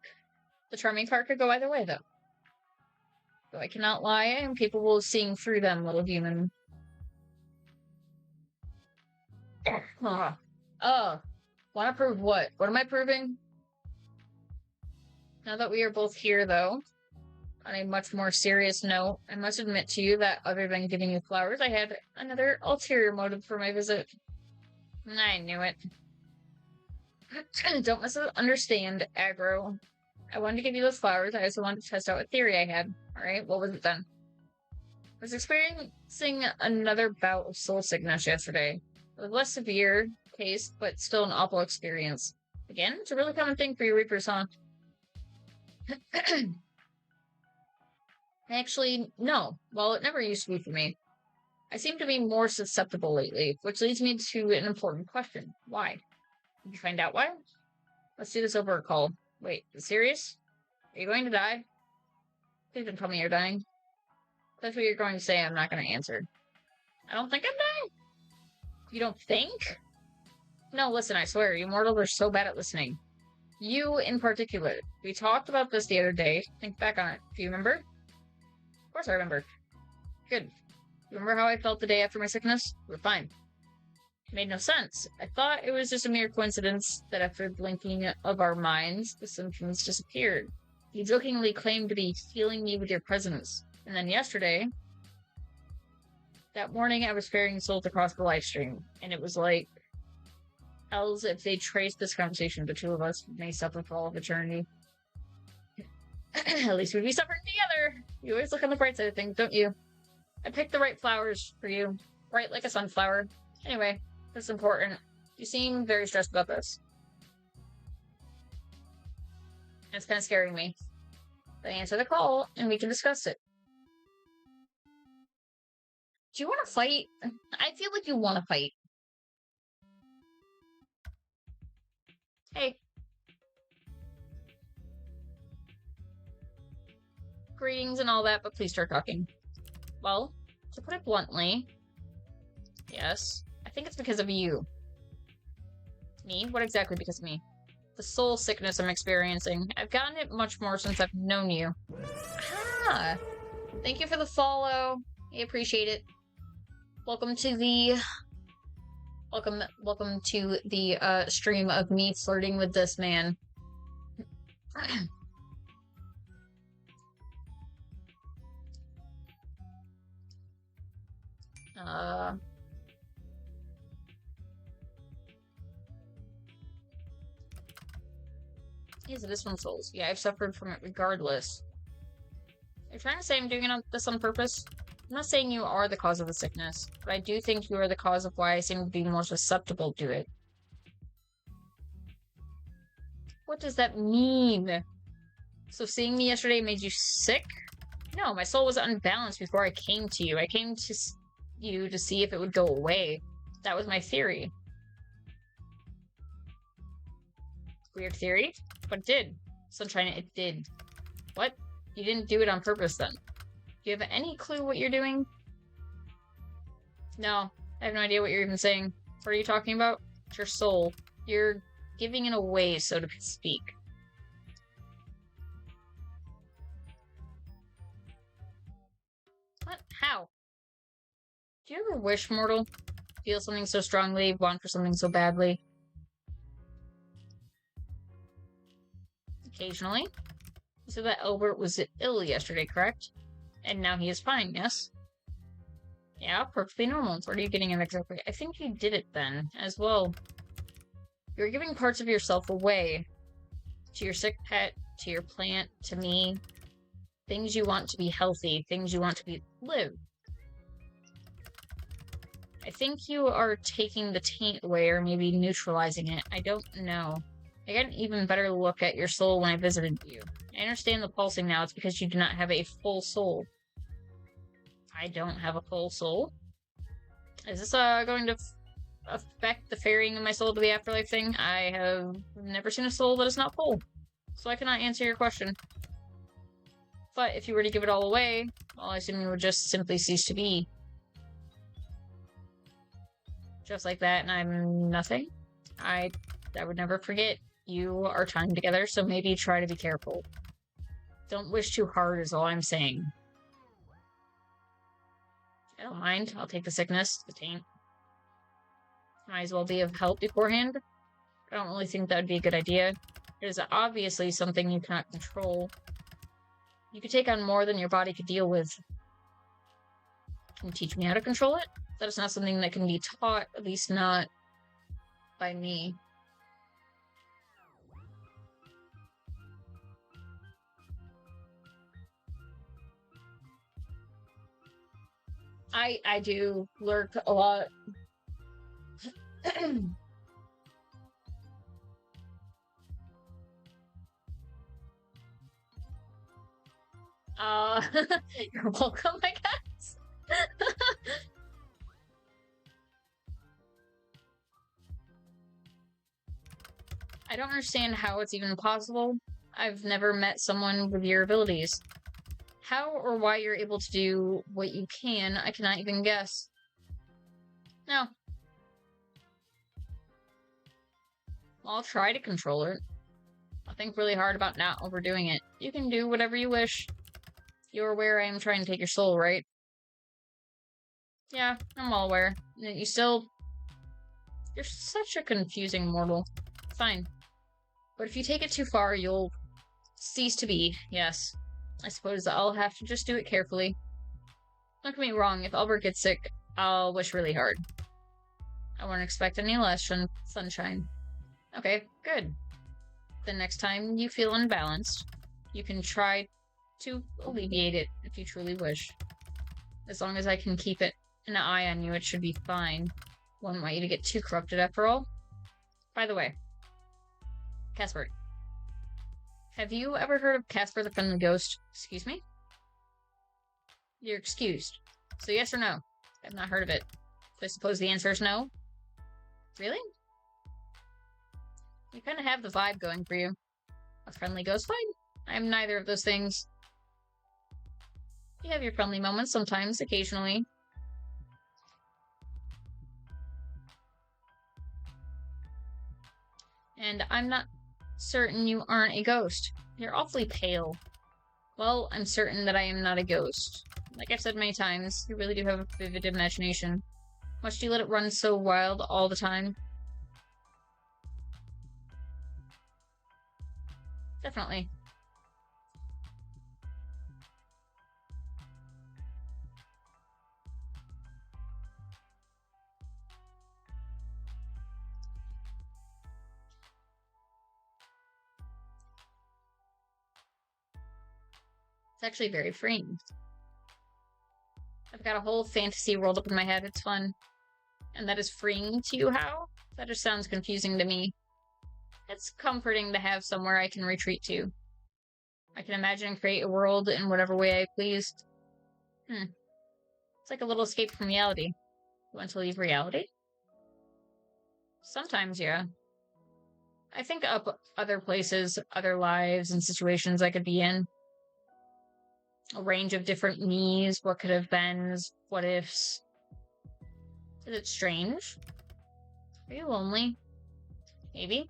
The charming part could go either way, though. Though I cannot lie, I am capable of seeing through them, little human. Want to prove what? What am I proving? Now that we are both here, though, on a much more serious note, I must admit to you that other than giving you flowers, I had another ulterior motive for my visit. I knew it. Don't misunderstand, Aggro. I wanted to give you those flowers. I also wanted to test out a theory I had. Alright, what was it then? I was experiencing another bout of soul sickness yesterday. A less severe case, but still an awful experience. Again, it's a really common thing for you Reapers, huh? Actually, no. Well, it never used to be for me. I seem to be more susceptible lately, which leads me to an important question. Why? Did you find out why? Let's do this over a call. Wait, serious? Are you going to die? Please don't tell me you're dying. If that's what you're going to say, I'm not going to answer. I don't think I'm dying. You don't think? No, listen, I swear, you mortals are so bad at listening. You in particular. We talked about this the other day. Think back on it. Do you remember? Of course I remember. Good. Remember how I felt the day after my sickness? We're fine. It made no sense. I thought it was just a mere coincidence that after the blinking of our minds, the symptoms disappeared. You jokingly claimed to be healing me with your presence. And then yesterday, that morning I was ferrying souls across the live stream, and it was like, else if they traced this conversation, the two of us may suffer for all of eternity. At least we'd be suffering together. You always look on the bright side of things, don't you? I picked the right flowers for you. Bright like a sunflower. Anyway, this is important. You seem very stressed about this. It's kind of scaring me. But answer the call, and we can discuss it. Do you want to fight? I feel like you want to fight. Hey. Greetings and all that, but please start talking. Well, to put it bluntly, yes, I think it's because of you. Me? What exactly because of me? The soul sickness I'm experiencing. I've gotten it much more since I've known you. Ah, thank you for the follow. I appreciate it. Welcome to the stream of me flirting with this man. Yes, it is from souls. Yeah, I've suffered from it regardless. You're trying to say I'm doing this on purpose? I'm not saying you are the cause of the sickness, but I do think you are the cause of why I seem to be more susceptible to it. What does that mean? So seeing me yesterday made you sick? No, my soul was unbalanced before I came to you. I came to you to see if it would go away. That was my theory. Weird theory? But it did. Sunshine, it did. What? You didn't do it on purpose then. Do you have any clue what you're doing? No, I have no idea what you're even saying. What are you talking about? It's your soul. You're giving it away, so to speak. What? How? Do you ever wish, mortal? Feel something so strongly, want for something so badly? Occasionally. You said that Albert was ill yesterday, correct? And now he is fine, yes? Yeah, perfectly normal. What are you getting at exactly? I think you did it then, as well. You're giving parts of yourself away. To your sick pet, to your plant, to me. Things you want to be healthy, things you want to live. I think you are taking the taint away, or maybe neutralizing it. I don't know. I got an even better look at your soul when I visited you. I understand the pulsing now. It's because you do not have a full soul. I don't have a full soul? Is this going to affect the ferrying of my soul to the afterlife thing? I have never seen a soul that is not full, so I cannot answer your question. But if you were to give it all away, well, I assume you would just simply cease to be. Just like that, and I'm nothing? I would never forget. You are time together, so maybe try to be careful. Don't wish too hard is all I'm saying. I don't mind. I'll take the sickness, the taint. Might as well be of help beforehand. I don't really think that would be a good idea. It is obviously something you cannot control. You could take on more than your body could deal with. Can you teach me how to control it? That is not something that can be taught, at least not by me. I do lurk a lot. You're welcome, I guess. I don't understand how it's even possible. I've never met someone with your abilities. How or why you're able to do what you can, I cannot even guess. No. I'll try to control it. I'll think really hard about not overdoing it. You can do whatever you wish. You're aware I am trying to take your soul, right? Yeah, I'm well aware. You're such a confusing mortal. Fine. But if you take it too far, you'll cease to be, yes. I suppose I'll have to just do it carefully. Don't get me wrong, if Albert gets sick, I'll wish really hard. I won't expect any less sunshine. Okay, good. The next time you feel unbalanced, you can try to alleviate it if you truly wish. As long as I can keep an eye on you, it should be fine. Wouldn't want you to get too corrupted after all. By the way, Casper. Have you ever heard of Casper the Friendly Ghost? Excuse me? You're excused. So yes or no? I've not heard of it. So I suppose the answer is no? Really? You kind of have the vibe going for you. A friendly ghost? Fine. I'm neither of those things. You have your friendly moments sometimes, occasionally. And I'm not certain you aren't a ghost. You're awfully pale. Well, I'm certain that I am not a ghost. Like I've said many times, you really do have a vivid imagination. Much do you let it run so wild all the time? Definitely. It's actually very freeing. I've got a whole fantasy rolled up in my head. It's fun. And that is freeing to you, how? That just sounds confusing to me. It's comforting to have somewhere I can retreat to. I can imagine and create a world in whatever way I please. It's like a little escape from reality. You want to leave reality? Sometimes, yeah. I think up other places, other lives, and situations I could be in. A range of different me's, what could have been, what ifs. Is it strange? Are you lonely? Maybe.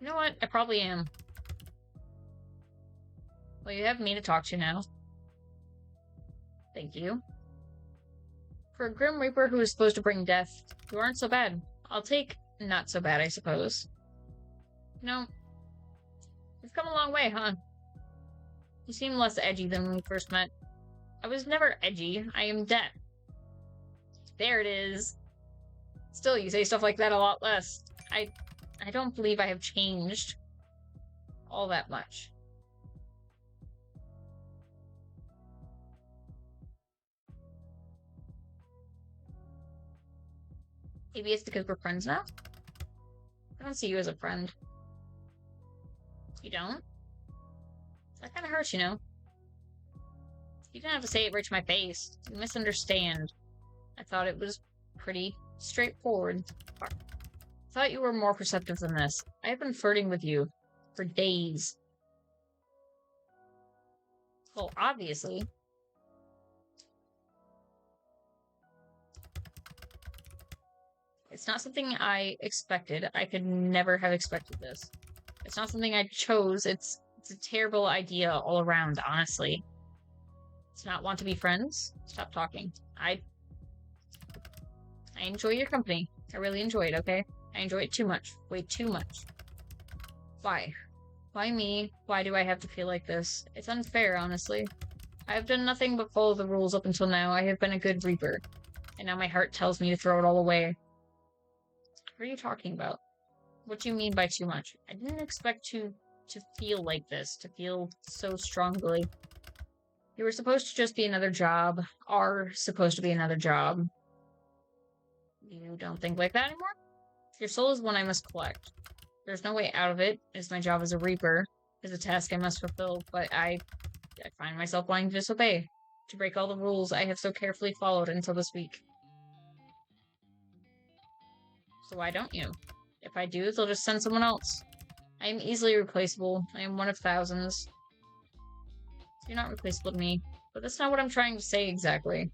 You know what? I probably am. Well, you have me to talk to now. Thank you. For a Grim Reaper who is supposed to bring death, you aren't so bad. I'll take not so bad, I suppose. You know, you've come a long way, huh? You seem less edgy than when we first met. I was never edgy. I am dead. There it is. Still, you say stuff like that a lot less. I don't believe I have changed all that much. Maybe it's because we're friends now? I don't see you as a friend. You don't? That kind of hurts, you know? You didn't have to say it right to my face. You misunderstand. I thought it was pretty straightforward. I thought you were more perceptive than this. I have been flirting with you for days. Well, obviously. It's not something I expected. I could never have expected this. It's not something I chose. It's a terrible idea all around, honestly. To not want to be friends? Stop talking. I enjoy your company. I really enjoy it, okay? I enjoy it too much. Way too much. Why? Why me? Why do I have to feel like this? It's unfair, honestly. I have done nothing but follow the rules up until now. I have been a good Reaper. And now my heart tells me to throw it all away. What are you talking about? What do you mean by too much? I didn't expect to feel like this, to feel so strongly. You were supposed to just be another job. Are supposed to be another job. You don't think like that anymore? Your soul is one I must collect. There's no way out of it, as my job as a Reaper is a task I must fulfill, but I find myself wanting to disobey, to break all the rules I have so carefully followed until this week. So why don't you? If I do, they'll just send someone else. I am easily replaceable. I am one of thousands. So you're not replaceable to me. But that's not what I'm trying to say exactly.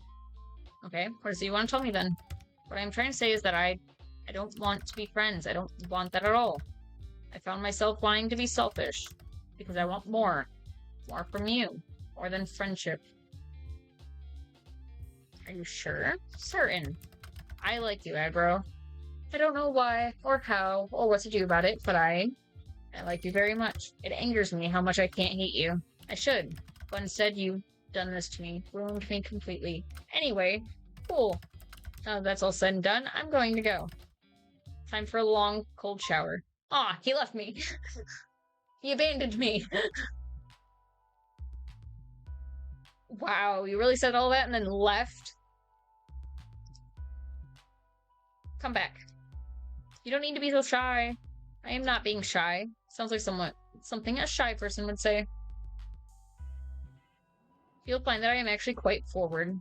Okay, what is it you want to tell me then? What I'm trying to say is that I don't want to be friends. I don't want that at all. I found myself wanting to be selfish. Because I want more. More from you. More than friendship. Are you sure? Certain. I like you, Aggro. I don't know why, or how, or what to do about it, but I like you very much. It angers me how much I can't hate you. I should, but instead you've done this to me, ruined me completely. Anyway, cool. Now that that's all said and done, I'm going to go. Time for a long, cold shower. Aw, he left me. He abandoned me. Wow, you really said all that and then left? Come back. You don't need to be so shy. I am not being shy. Sounds like something a shy person would say. You'll find that I am actually quite forward.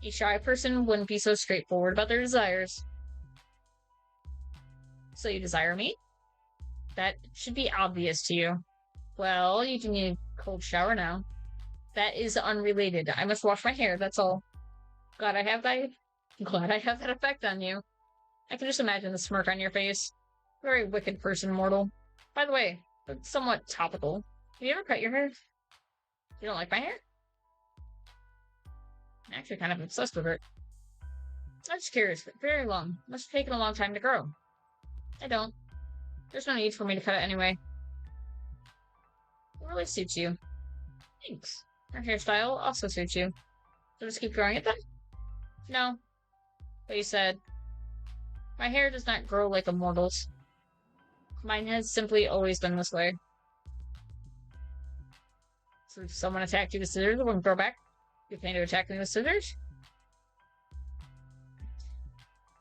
A shy person wouldn't be so straightforward about their desires. So you desire me? That should be obvious to you. Well, you can need a cold shower now. That is unrelated. I must wash my hair, that's all. Glad I have that effect on you. I can just imagine the smirk on your face. Very wicked person, mortal. By the way, but somewhat topical. Have you ever cut your hair? You don't like my hair? I'm actually kind of obsessed with it. I'm just curious, but very long. Must have taken a long time to grow. I don't. There's no need for me to cut it anyway. It really suits you. Thanks. Your hairstyle also suits you. So just keep growing it then? No. But you said, my hair does not grow like a mortal's. Mine has simply always been this way. So if someone attacked you with scissors, it wouldn't grow back? You plan to attack me with scissors?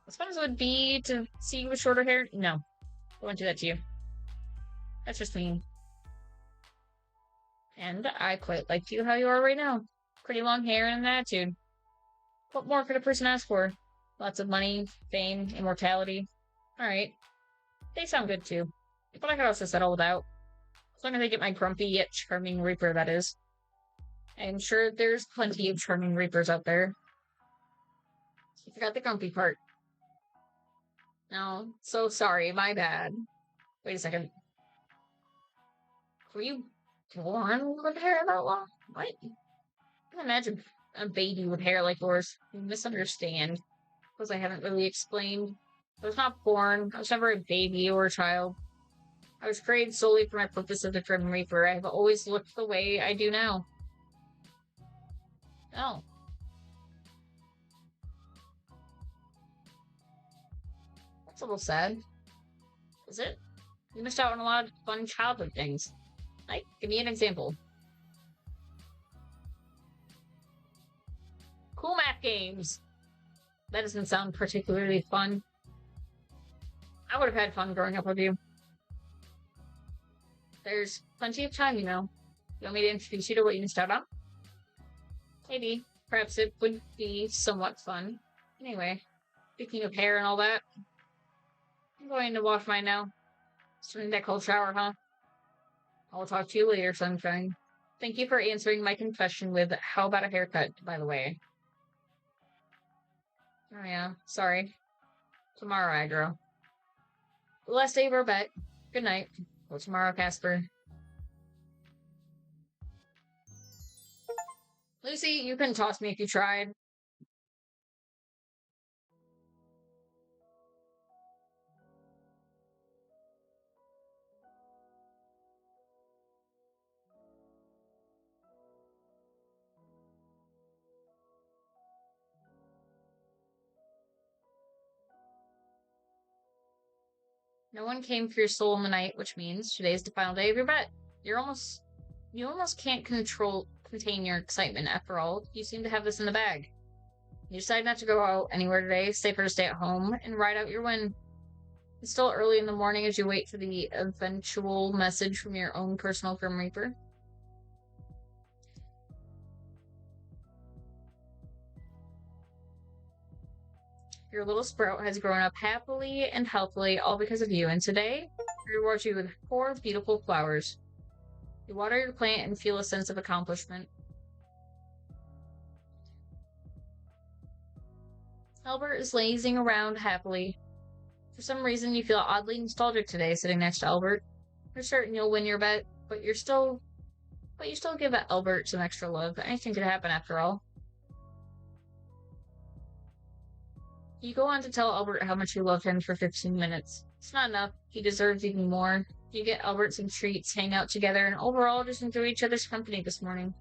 As fun as it would be to see you with shorter hair, no. I won't do that to you. That's just mean. And I quite like you how you are right now. Pretty long hair and an attitude. What more could a person ask for? Lots of money, fame, immortality. Alright. They sound good too. But I could also settle without. As long as I get my grumpy yet charming Reaper, that is. I'm sure there's plenty of charming Reapers out there. I forgot the grumpy part. No, so sorry, my bad. Wait a second. Were you born with hair that long? What? I can imagine a baby with hair like yours. You misunderstand. Because I haven't really explained. I was not born. I was never a baby or a child. I was created solely for my purpose of the Grim Reaper. I have always looked the way I do now. Oh. That's a little sad. Is it? You missed out on a lot of fun childhood things. Like, give me an example. Cool math games! That doesn't sound particularly fun. I would have had fun growing up with you. There's plenty of time, you know. You want me to introduce you to what you missed out on? Maybe. Perhaps it would be somewhat fun. Anyway, speaking of hair and all that, I'm going to wash mine now. Starting that cold shower, huh? I'll talk to you later, sunshine. Thank you for answering my confession with, how about a haircut, by the way? Oh yeah, sorry. Tomorrow, Aggro. The last day of our bet. Good night. Till tomorrow, Casper. Lucy, you couldn't toss me if you tried. No one came for your soul in the night, which means today's the final day of your bet. You almost can't contain your excitement after all. You seem to have this in the bag. You decide not to go out anywhere today, safer to stay at home, and ride out your win. It's still early in the morning as you wait for the eventual message from your own personal Grim Reaper. Your little sprout has grown up happily and healthily, all because of you, and today, I reward you with 4 beautiful flowers. You water your plant and feel a sense of accomplishment. Albert is lazing around happily. For some reason, you feel oddly nostalgic today, sitting next to Albert. You're certain you'll win your bet, but you still give Albert some extra love. Anything could happen after all. You go on to tell Albert how much you love him for 15 minutes. It's not enough. He deserves even more. You get Albert some treats, hang out together, and overall just enjoy each other's company this morning.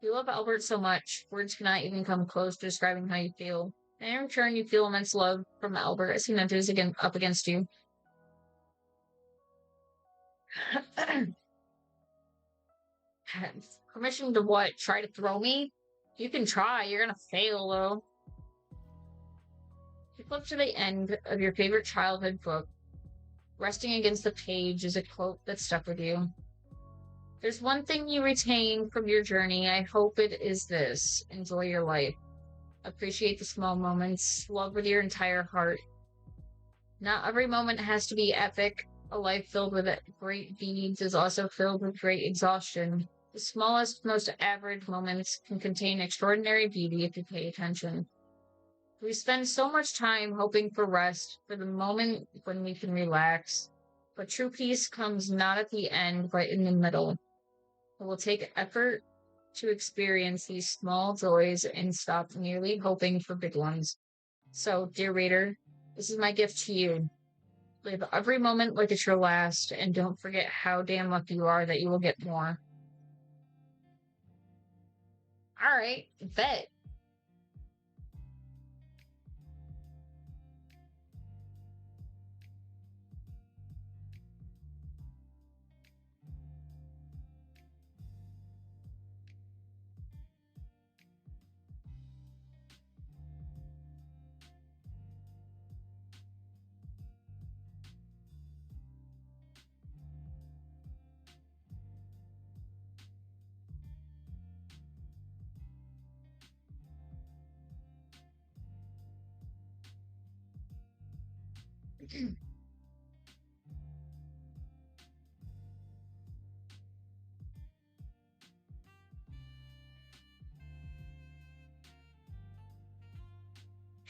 You love Albert so much, words cannot even come close to describing how you feel. And in return, you feel immense love from Albert as he nudges up against you. Permission to what? Try to throw me? You can try, you're gonna fail though. You flip to the end of your favorite childhood book. Resting against the page is a quote that stuck with you. There's one thing you retain from your journey. I hope it is this. Enjoy your life. Appreciate the small moments. Love with your entire heart. Not every moment has to be epic. A life filled with great deeds is also filled with great exhaustion. The smallest, most average moments can contain extraordinary beauty if you pay attention. We spend so much time hoping for rest, for the moment when we can relax. But true peace comes not at the end, but in the middle. It will take effort to experience these small joys and stop merely hoping for big ones. So, dear reader, this is my gift to you. Live every moment like it's your last, and don't forget how damn lucky you are that you will get more. Alright, bet.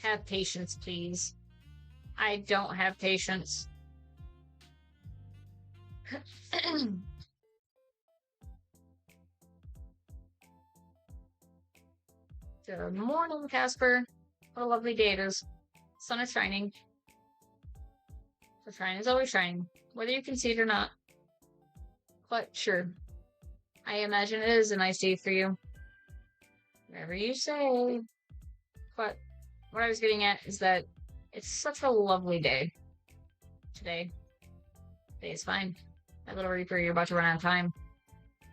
Have patience, please. I don't have patience. Good morning, Casper. What a lovely day it is. Sun is shining. The sun is always shining, whether you can see it or not. But sure, I imagine it is a nice day for you. Whatever you say. But what I was getting at is that it's such a lovely day today. Today is fine. My little Reaper, you're about to run out of time.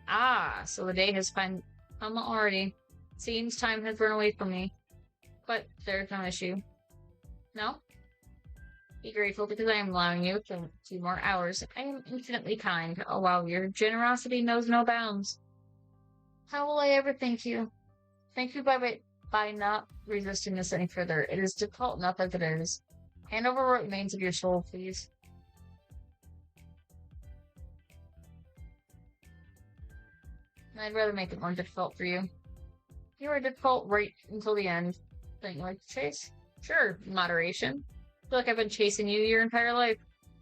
Ah, so the day has come already. Seems time has run away from me. But there's no issue. No? Be grateful because I am allowing you to 2 more hours. I am infinitely kind. Oh wow, your generosity knows no bounds. How will I ever thank you? Thank you by not resisting this any further. It is difficult enough as it is. Hand over what remains of your soul, please. I'd rather make it more difficult for you. You are difficult right until the end. Don't you like to chase? Sure, moderation. I feel like I've been chasing you your entire life.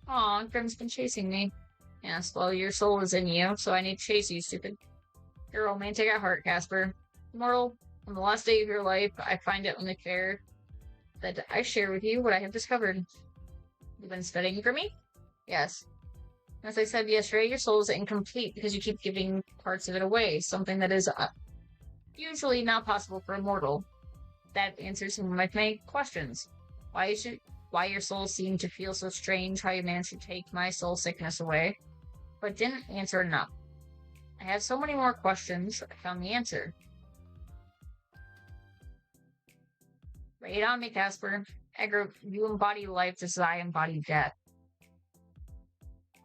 Aw, Grim's been chasing me. Yes, well, your soul is in you, so I need to chase you, stupid. You're romantic at heart, Casper. Immortal, on the last day of your life, I find it only fair that I share with you what I have discovered. You've been studying for me? Yes. As I said yesterday, your soul is incomplete because you keep giving parts of it away, something that is usually not possible for a mortal. That answers some of my main questions. Why your soul seemed to feel so strange, how you managed to take my soul sickness away, but didn't answer enough. I have so many more questions, I found the answer. Lay it on me, Casper. Aggro, you embody life just as I embody death.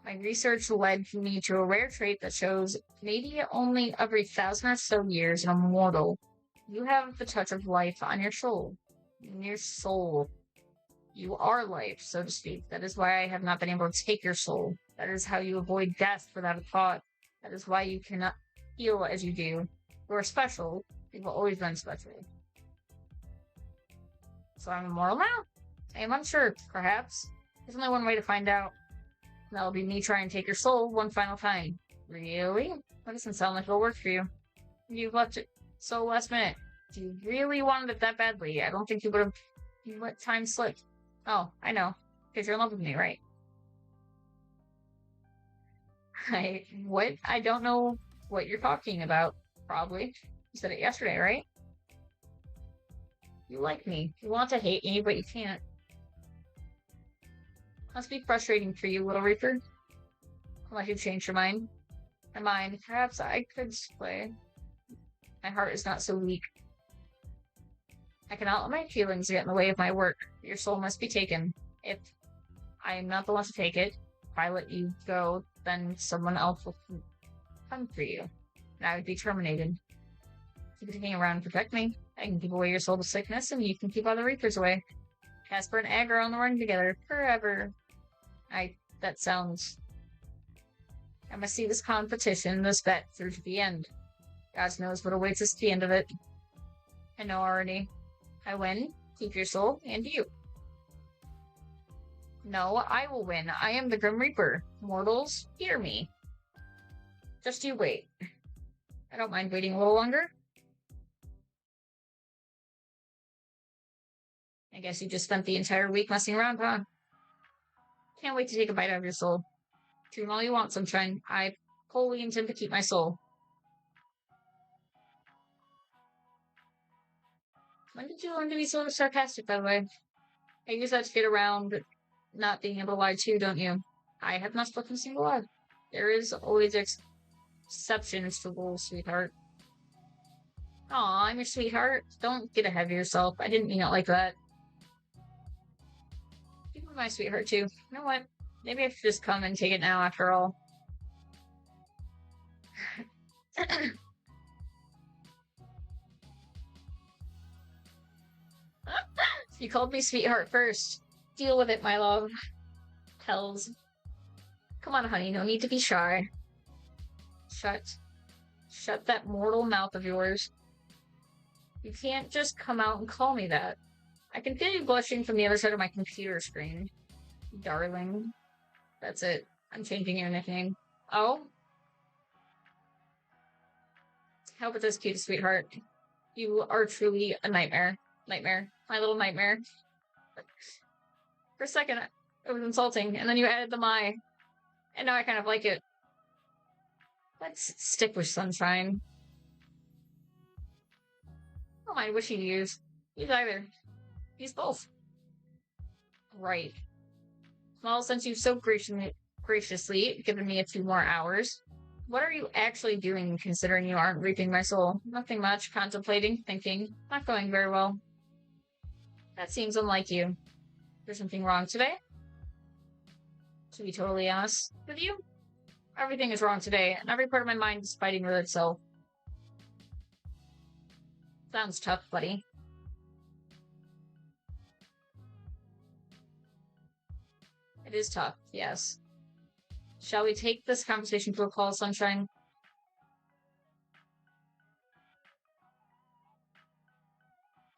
My research led me to a rare trait that shows maybe only every 1,000 or so years in a mortal, you have the touch of life on your soul. In your soul. You are life, so to speak. That is why I have not been able to take your soul. That is how you avoid death without a thought. That is why you cannot feel as you do. You are special. You've always been special. So I'm immortal now? I am unsure, perhaps. There's only one way to find out. That'll be me trying to take your soul one final time. Really? That doesn't sound like it'll work for you. You've left it so last minute. If you really wanted it that badly, I don't think you would have let time slip. Oh, I know. Because you're in love with me, right? What? I don't know what you're talking about. Probably. You said it yesterday, right? You like me. You want to hate me, but you can't. Must be frustrating for you, Little Reaper. Unless you change your mind. My mind. Perhaps I could play. My heart is not so weak. I cannot let my feelings get in the way of my work. Your soul must be taken. If I am not the one to take it, if I let you go, then someone else will come for you. And I would be terminated. You can hang around and protect me. I can keep away your soul to sickness, and you can keep other Reapers away. Casper and Aggro on the run together forever. That sounds... I must see this competition, this bet, through to the end. God knows what awaits us at the end of it. I know already. I win, keep your soul, and you. No, I will win. I am the Grim Reaper. Mortals, hear me. Just you wait. I don't mind waiting a little longer. I guess you just spent the entire week messing around, huh? Can't wait to take a bite out of your soul. Dream all you want, Sunshine. I wholly intend to keep my soul. When did you learn to be so sarcastic, by the way? I use that to get around not being able to lie too, don't you? I have not spoken a single word. There is always exceptions to rules, sweetheart. Aw, I'm your sweetheart. Don't get ahead of yourself. I didn't mean it like that. You were my sweetheart, too. You know what? Maybe I should just come and take it now, after all. You called me sweetheart first. Deal with it, my love. Hells. Come on, honey, no need to be shy. Shut that mortal mouth of yours. You can't just come out and call me that. I can feel you blushing from the other side of my computer screen. Darling. That's it. I'm changing your nickname. Oh? How about this, cute sweetheart? You are truly a nightmare. Nightmare. My little nightmare. For a second, it was insulting, and then you added the my. And now I kind of like it. Let's stick with Sunshine. I don't mind which you use. Use either. Use both. Right. Well, since you've so graciously given me a few more hours, what are you actually doing, considering you aren't reaping my soul? Nothing much. Contemplating, thinking. Not going very well. That seems unlike you. There's something wrong today? To be totally honest with you, everything is wrong today, and every part of my mind is fighting with itself. Sounds tough, buddy. It is tough, yes. Shall we take this conversation to a call, Sunshine?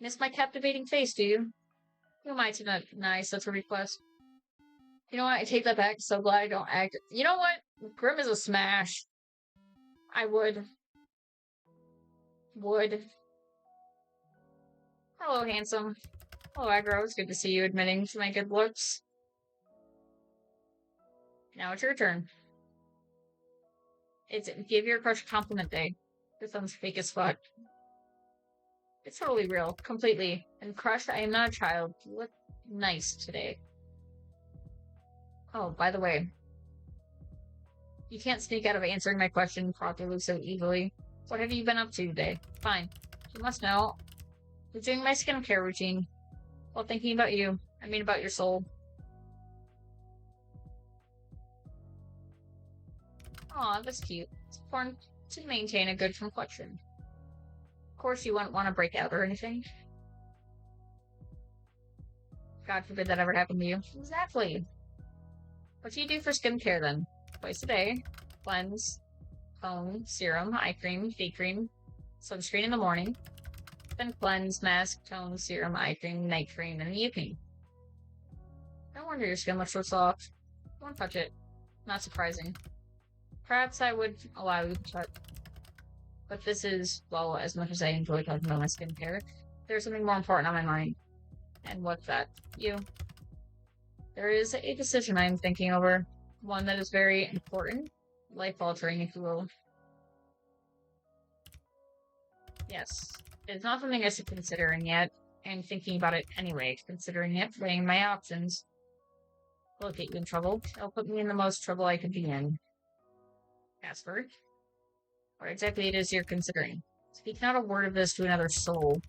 Miss my captivating face, do you? Who am I to not deny such a request? You know what? I take that back. So glad I don't act. You know what? Grim is a smash. I would. Hello, handsome. Hello, Aggro. It's good to see you admitting to my good looks. Now it's your turn. It's give your crush a compliment day. This sounds fake as fuck. It's totally real. Completely. And crush, I am not a child. You look nice today. Oh, by the way. You can't sneak out of answering my question properly so easily. What have you been up to today? Fine. You must know. I'm doing my skincare routine. While thinking about you. I mean about your soul. Aw, that's cute. It's important to maintain a good complexion. Of course you wouldn't want to break out or anything. God forbid that ever happened to you. Exactly. What do you do for skincare then? Twice a day. Cleanse, tone, serum, eye cream, day cream, sunscreen in the morning. Then cleanse, mask, tone, serum, eye cream, night cream, in the evening. No wonder your skin looks so soft. Don't touch it. Not surprising. Perhaps I would allow you to touch. But this is, well, as much as I enjoy talking about my skincare, there's something more important on my mind. And what's that? You. There is a decision I'm thinking over. One that is very important. Life-altering, if you will. Yes. It's not something I should consider yet. I'm thinking about it anyway. Considering it, weighing my options. Will get you in trouble. It'll put me in the most trouble I could be in. Casper. What exactly it is you're considering. Speak not a word of this to another soul.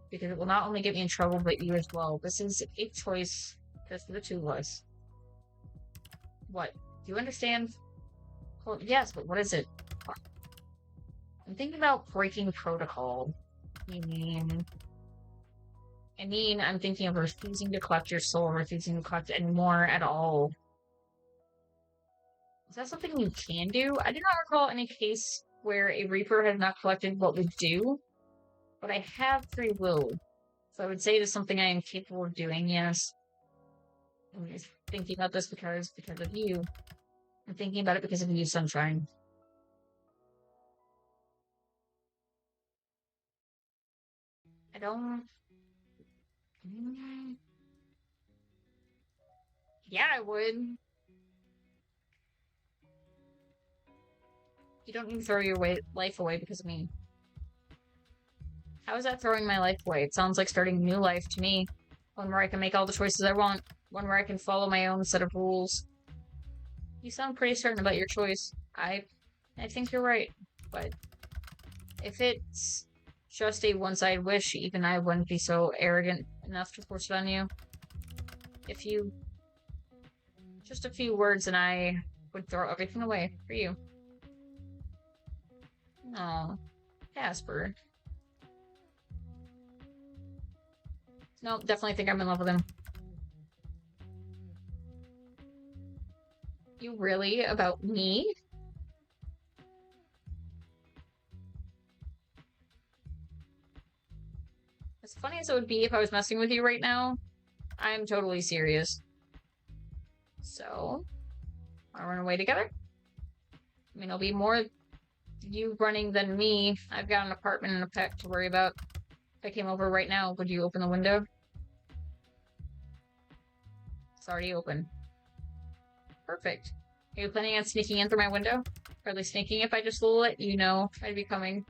Because it will not only get me in trouble, but you as well. This is a choice just for the two of us. What? Do you understand? Well, yes, but what is it? I'm thinking about breaking protocol. You mean... I'm thinking of refusing to collect your soul, refusing to collect any more at all. Is that something you can do? I do not recall any case where a Reaper has not collected what would do, but I have free will. So I would say it is something I am capable of doing, yes. I'm just thinking about this because of you. I'm thinking about it because of you, Sunshine. I don't... Yeah, I would. You don't need to throw your life away because of me. How is that throwing my life away? It sounds like starting a new life to me. One where I can make all the choices I want. One where I can follow my own set of rules. You sound pretty certain about your choice. I think you're right. But if it's just a one-sided wish, even I wouldn't be so arrogant enough to force it on you. If you... Just a few words and I would throw everything away for you. Oh, Casper. No, definitely think I'm in love with him. You really? About me? As funny as it would be if I was messing with you right now, I'm totally serious. So, wanna run away together? I mean, it'll be more you running than me. I've got an apartment and a pet to worry about. If I came over right now, would you open the window? It's already open. Perfect. Are you planning on sneaking in through my window? Or at least sneaking if I just let you know I'd be coming.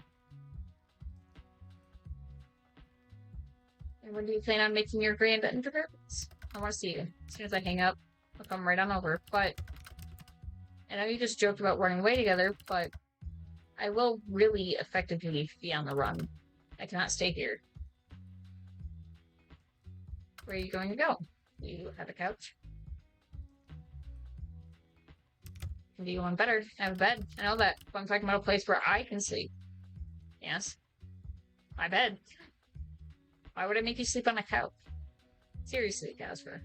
And when do you plan on making your grand entrance? I want to see you. As soon as I hang up, I'll come right on over. But I know you just joked about running away together, but I will really effectively be on the run. I cannot stay here. Where are you going to go? You have a couch? Can do one better. I have a bed. I know that. But I'm talking about a place where I can sleep. Yes. My bed. Why would I make you sleep on a couch? Seriously, Casper.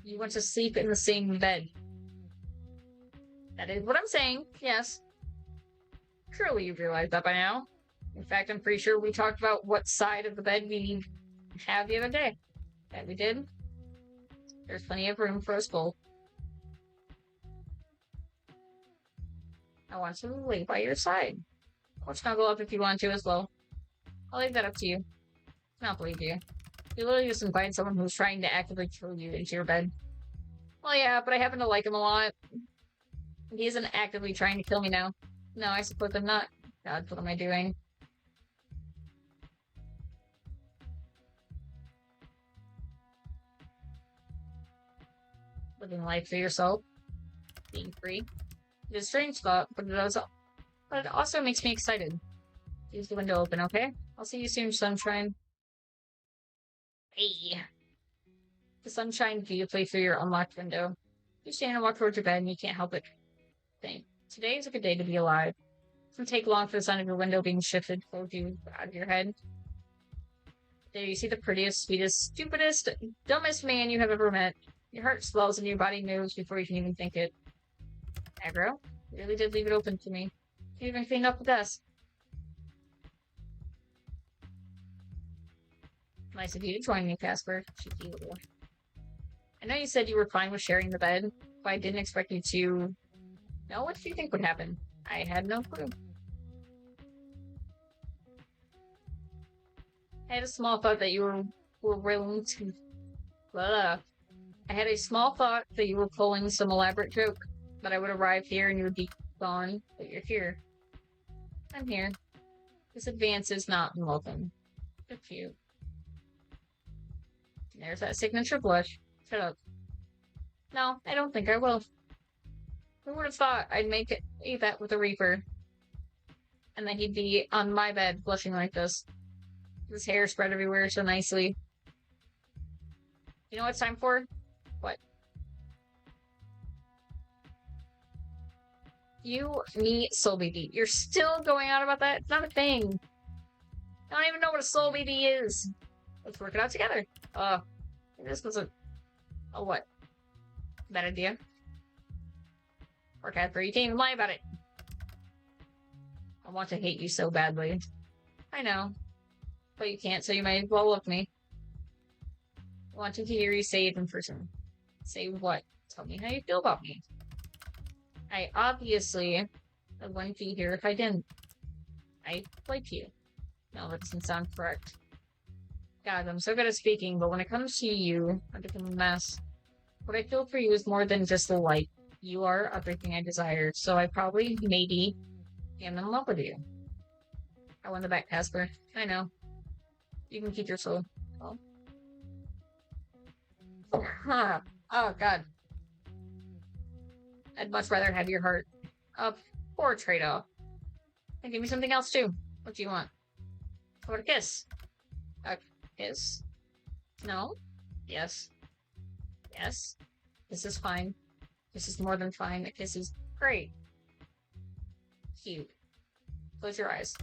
You want to sleep in the same bed. That is what I'm saying, yes. Surely you've realized that by now. In fact, I'm pretty sure we talked about what side of the bed we had the other day. That we did. There's plenty of room for us both. I want to lay by your side. Or snuggle up if you want to as well. I'll leave that up to you. I don't believe you. You literally just invited someone who's trying to actively kill you into your bed. Well, yeah, but I happen to like him a lot. He isn't actively trying to kill me now. No, I suppose I'm not. God, what am I doing? Living life for yourself. Being free. It's a strange thought, but it also makes me excited. Leave the window open, okay? I'll see you soon, Sunshine. Hey. The sun shines beautifully through your unlocked window. You stand and walk towards your bed and you can't help but think. Today is a good day to be alive. It doesn't take long for the sun of your window being shifted towards you out of your head. There you see the prettiest, sweetest, stupidest, dumbest man you have ever met. Your heart swells and your body moves before you can even think it. Aggro, you really did leave it open to me. You even cleaned up the desk. Nice of you to join me, Casper. Cheeky little. I know you said you were fine with sharing the bed, but I didn't expect you to. No, what did you think would happen? I had no clue. I had a small thought that you were willing to. Blah. I had a small thought that you were pulling some elaborate joke, that I would arrive here and you would be gone, but you're here. I'm here. This advance is not welcome. Good for you. There's that signature blush. Shut up. No, I don't think I will. Who would have thought I'd make a bet with a Reaper? And then he'd be on my bed blushing like this. His hair spread everywhere so nicely. You know what it's time for? What? You, me, Soul Baby. You're still going on about that? It's not a thing. I don't even know what a Soul Baby is. Let's work it out together. This was a what? Bad idea. Or Casper, you can't even lie about it. I want to hate you so badly. I know. But you can't, so you might as well love me. I want to hear you say it in person. Say what? Tell me how you feel about me. I obviously wouldn't be here if I didn't. I like you. No, that doesn't sound correct. God, I'm so good at speaking, but when it comes to you, I become a mess. What I feel for you is more than just a like. You are everything I desire, so I probably, maybe, am in love with you. I won the bet, Casper. I know. You can keep your soul. Oh. Oh, God. I'd much rather have your heart. A poor trade-off. And give me something else, too. What do you want? I want a kiss. A kiss? No? Yes. Yes. This is fine. This is more than fine. A kiss is great. Cute. Close your eyes.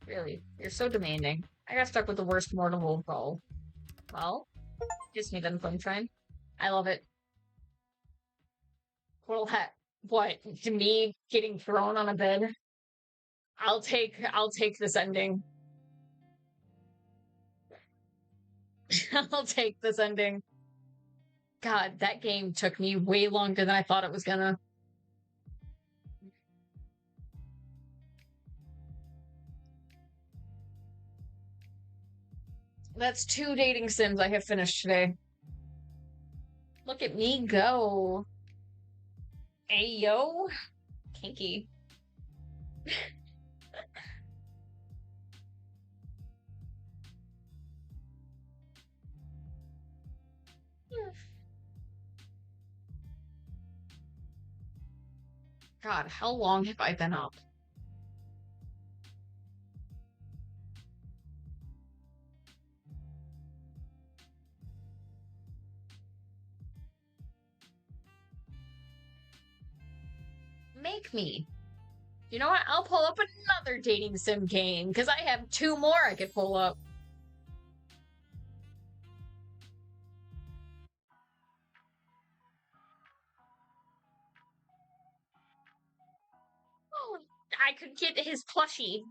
Really, you're so demanding. I got stuck with the worst mortal of all. Well, kiss me then, sunshine. I love it. Well, heck, what? To me getting thrown on a bed? I'll take this ending. I'll take this ending. God, that game took me way longer than I thought it was gonna. That's 2 dating sims I have finished today. Look at me go. Ayo. Kinky. God, how long have I been up? Make me. You know what? I'll pull up another dating sim game, because I have 2 more I could pull up. Oh, I could get his plushie.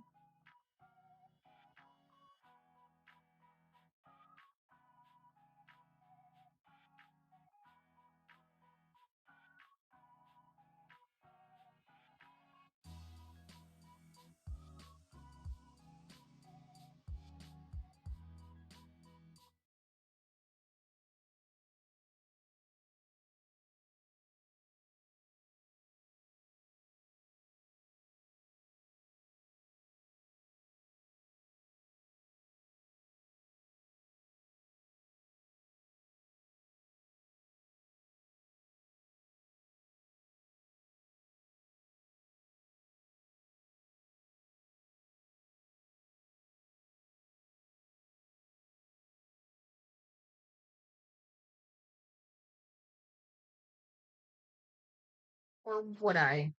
Or would I?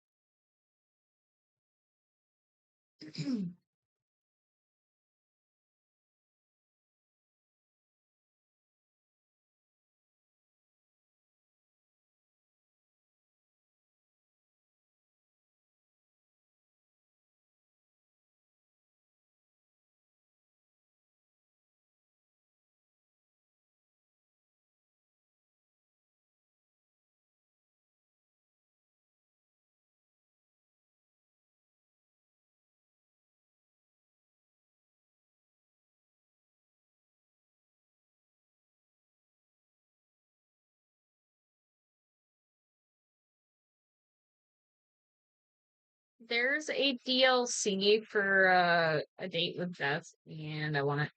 There's a DLC for A Date with Death, and I want it.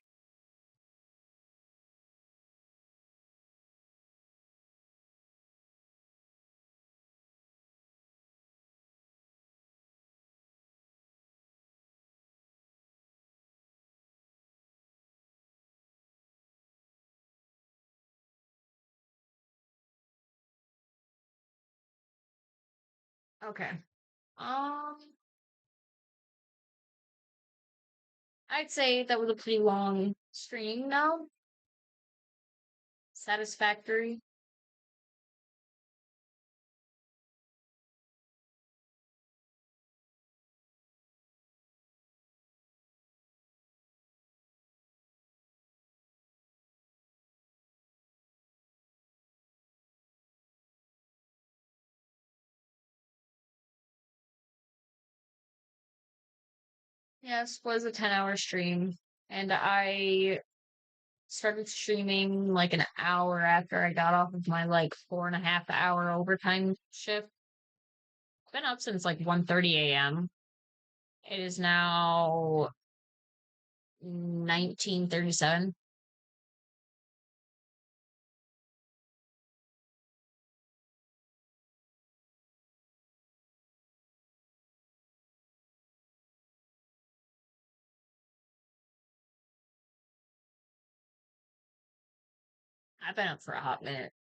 Okay. Um, I'd say that was a pretty long stream now. Satisfactory. Yes, was a 10-hour stream. And I started streaming like an hour after I got off of my like 4.5 hour overtime shift. Been up since like 1:30 a.m. It is now 19:37. I've been up for a hot minute.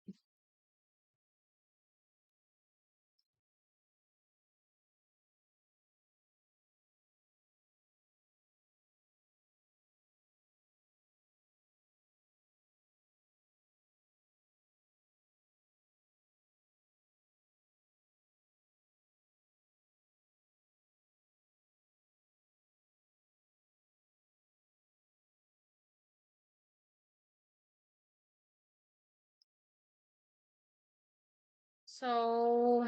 So,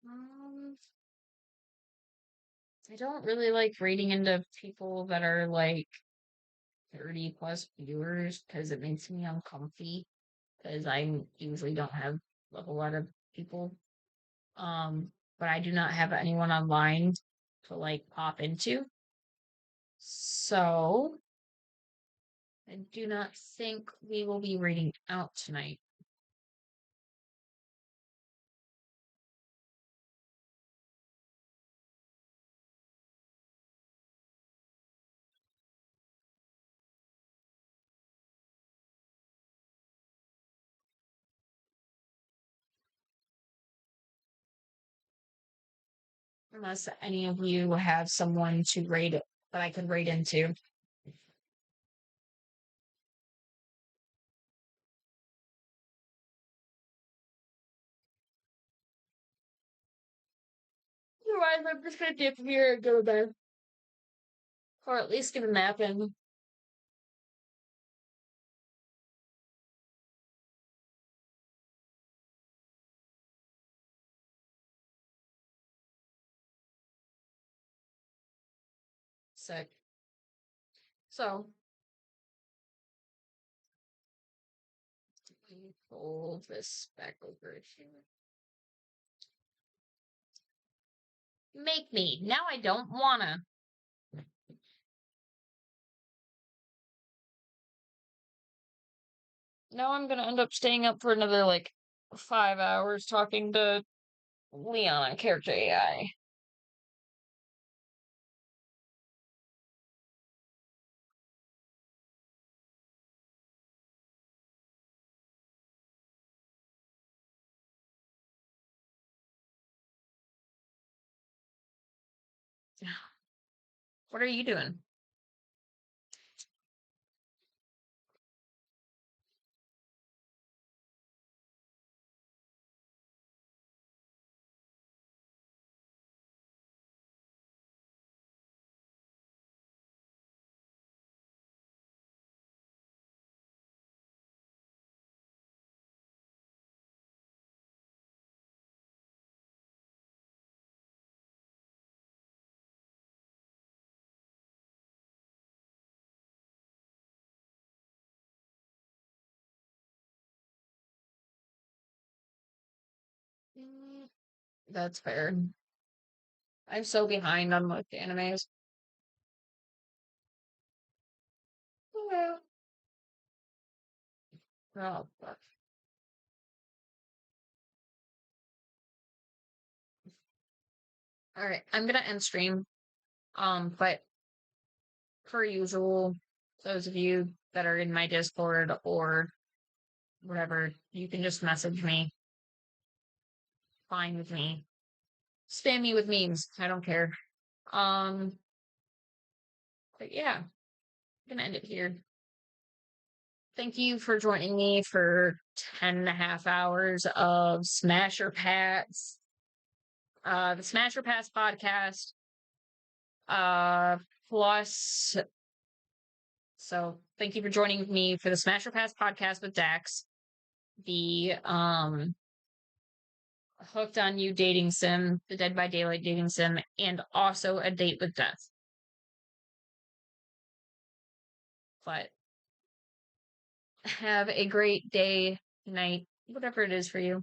um, I don't really like reading into people that are like 30 plus viewers because it makes me uncomfy because I usually don't have a whole lot of people. But I do not have anyone online to like pop into. So I do not think we will be reading out tonight. Unless any of you have someone to rate it that I could rate into. Otherwise, I'm just gonna dip here and go to bed. Or at least get a nap in. Sick. So, let me fold this back over here. Make me. Now I don't wanna. Now I'm gonna end up staying up for another like 5 hours talking to Leon on character AI. What are you doing? That's fair. I'm so behind on most animes. Yeah. Oh, fuck. All right, I'm gonna end stream. But per usual, those of you that are in my Discord or whatever, you can just message me. Fine with me. Spam me with memes. I don't care. Um, but yeah, I'm gonna end it here. Thank you for joining me for 10.5 hours of Smasher Pats. The Smasher Pass podcast. Uh, plus, so thank you for joining me for the Smasher Pass podcast with Dax. The Hooked on You dating sim, the Dead by Daylight dating sim, and also A Date with Death. But have a great day, night, whatever it is for you.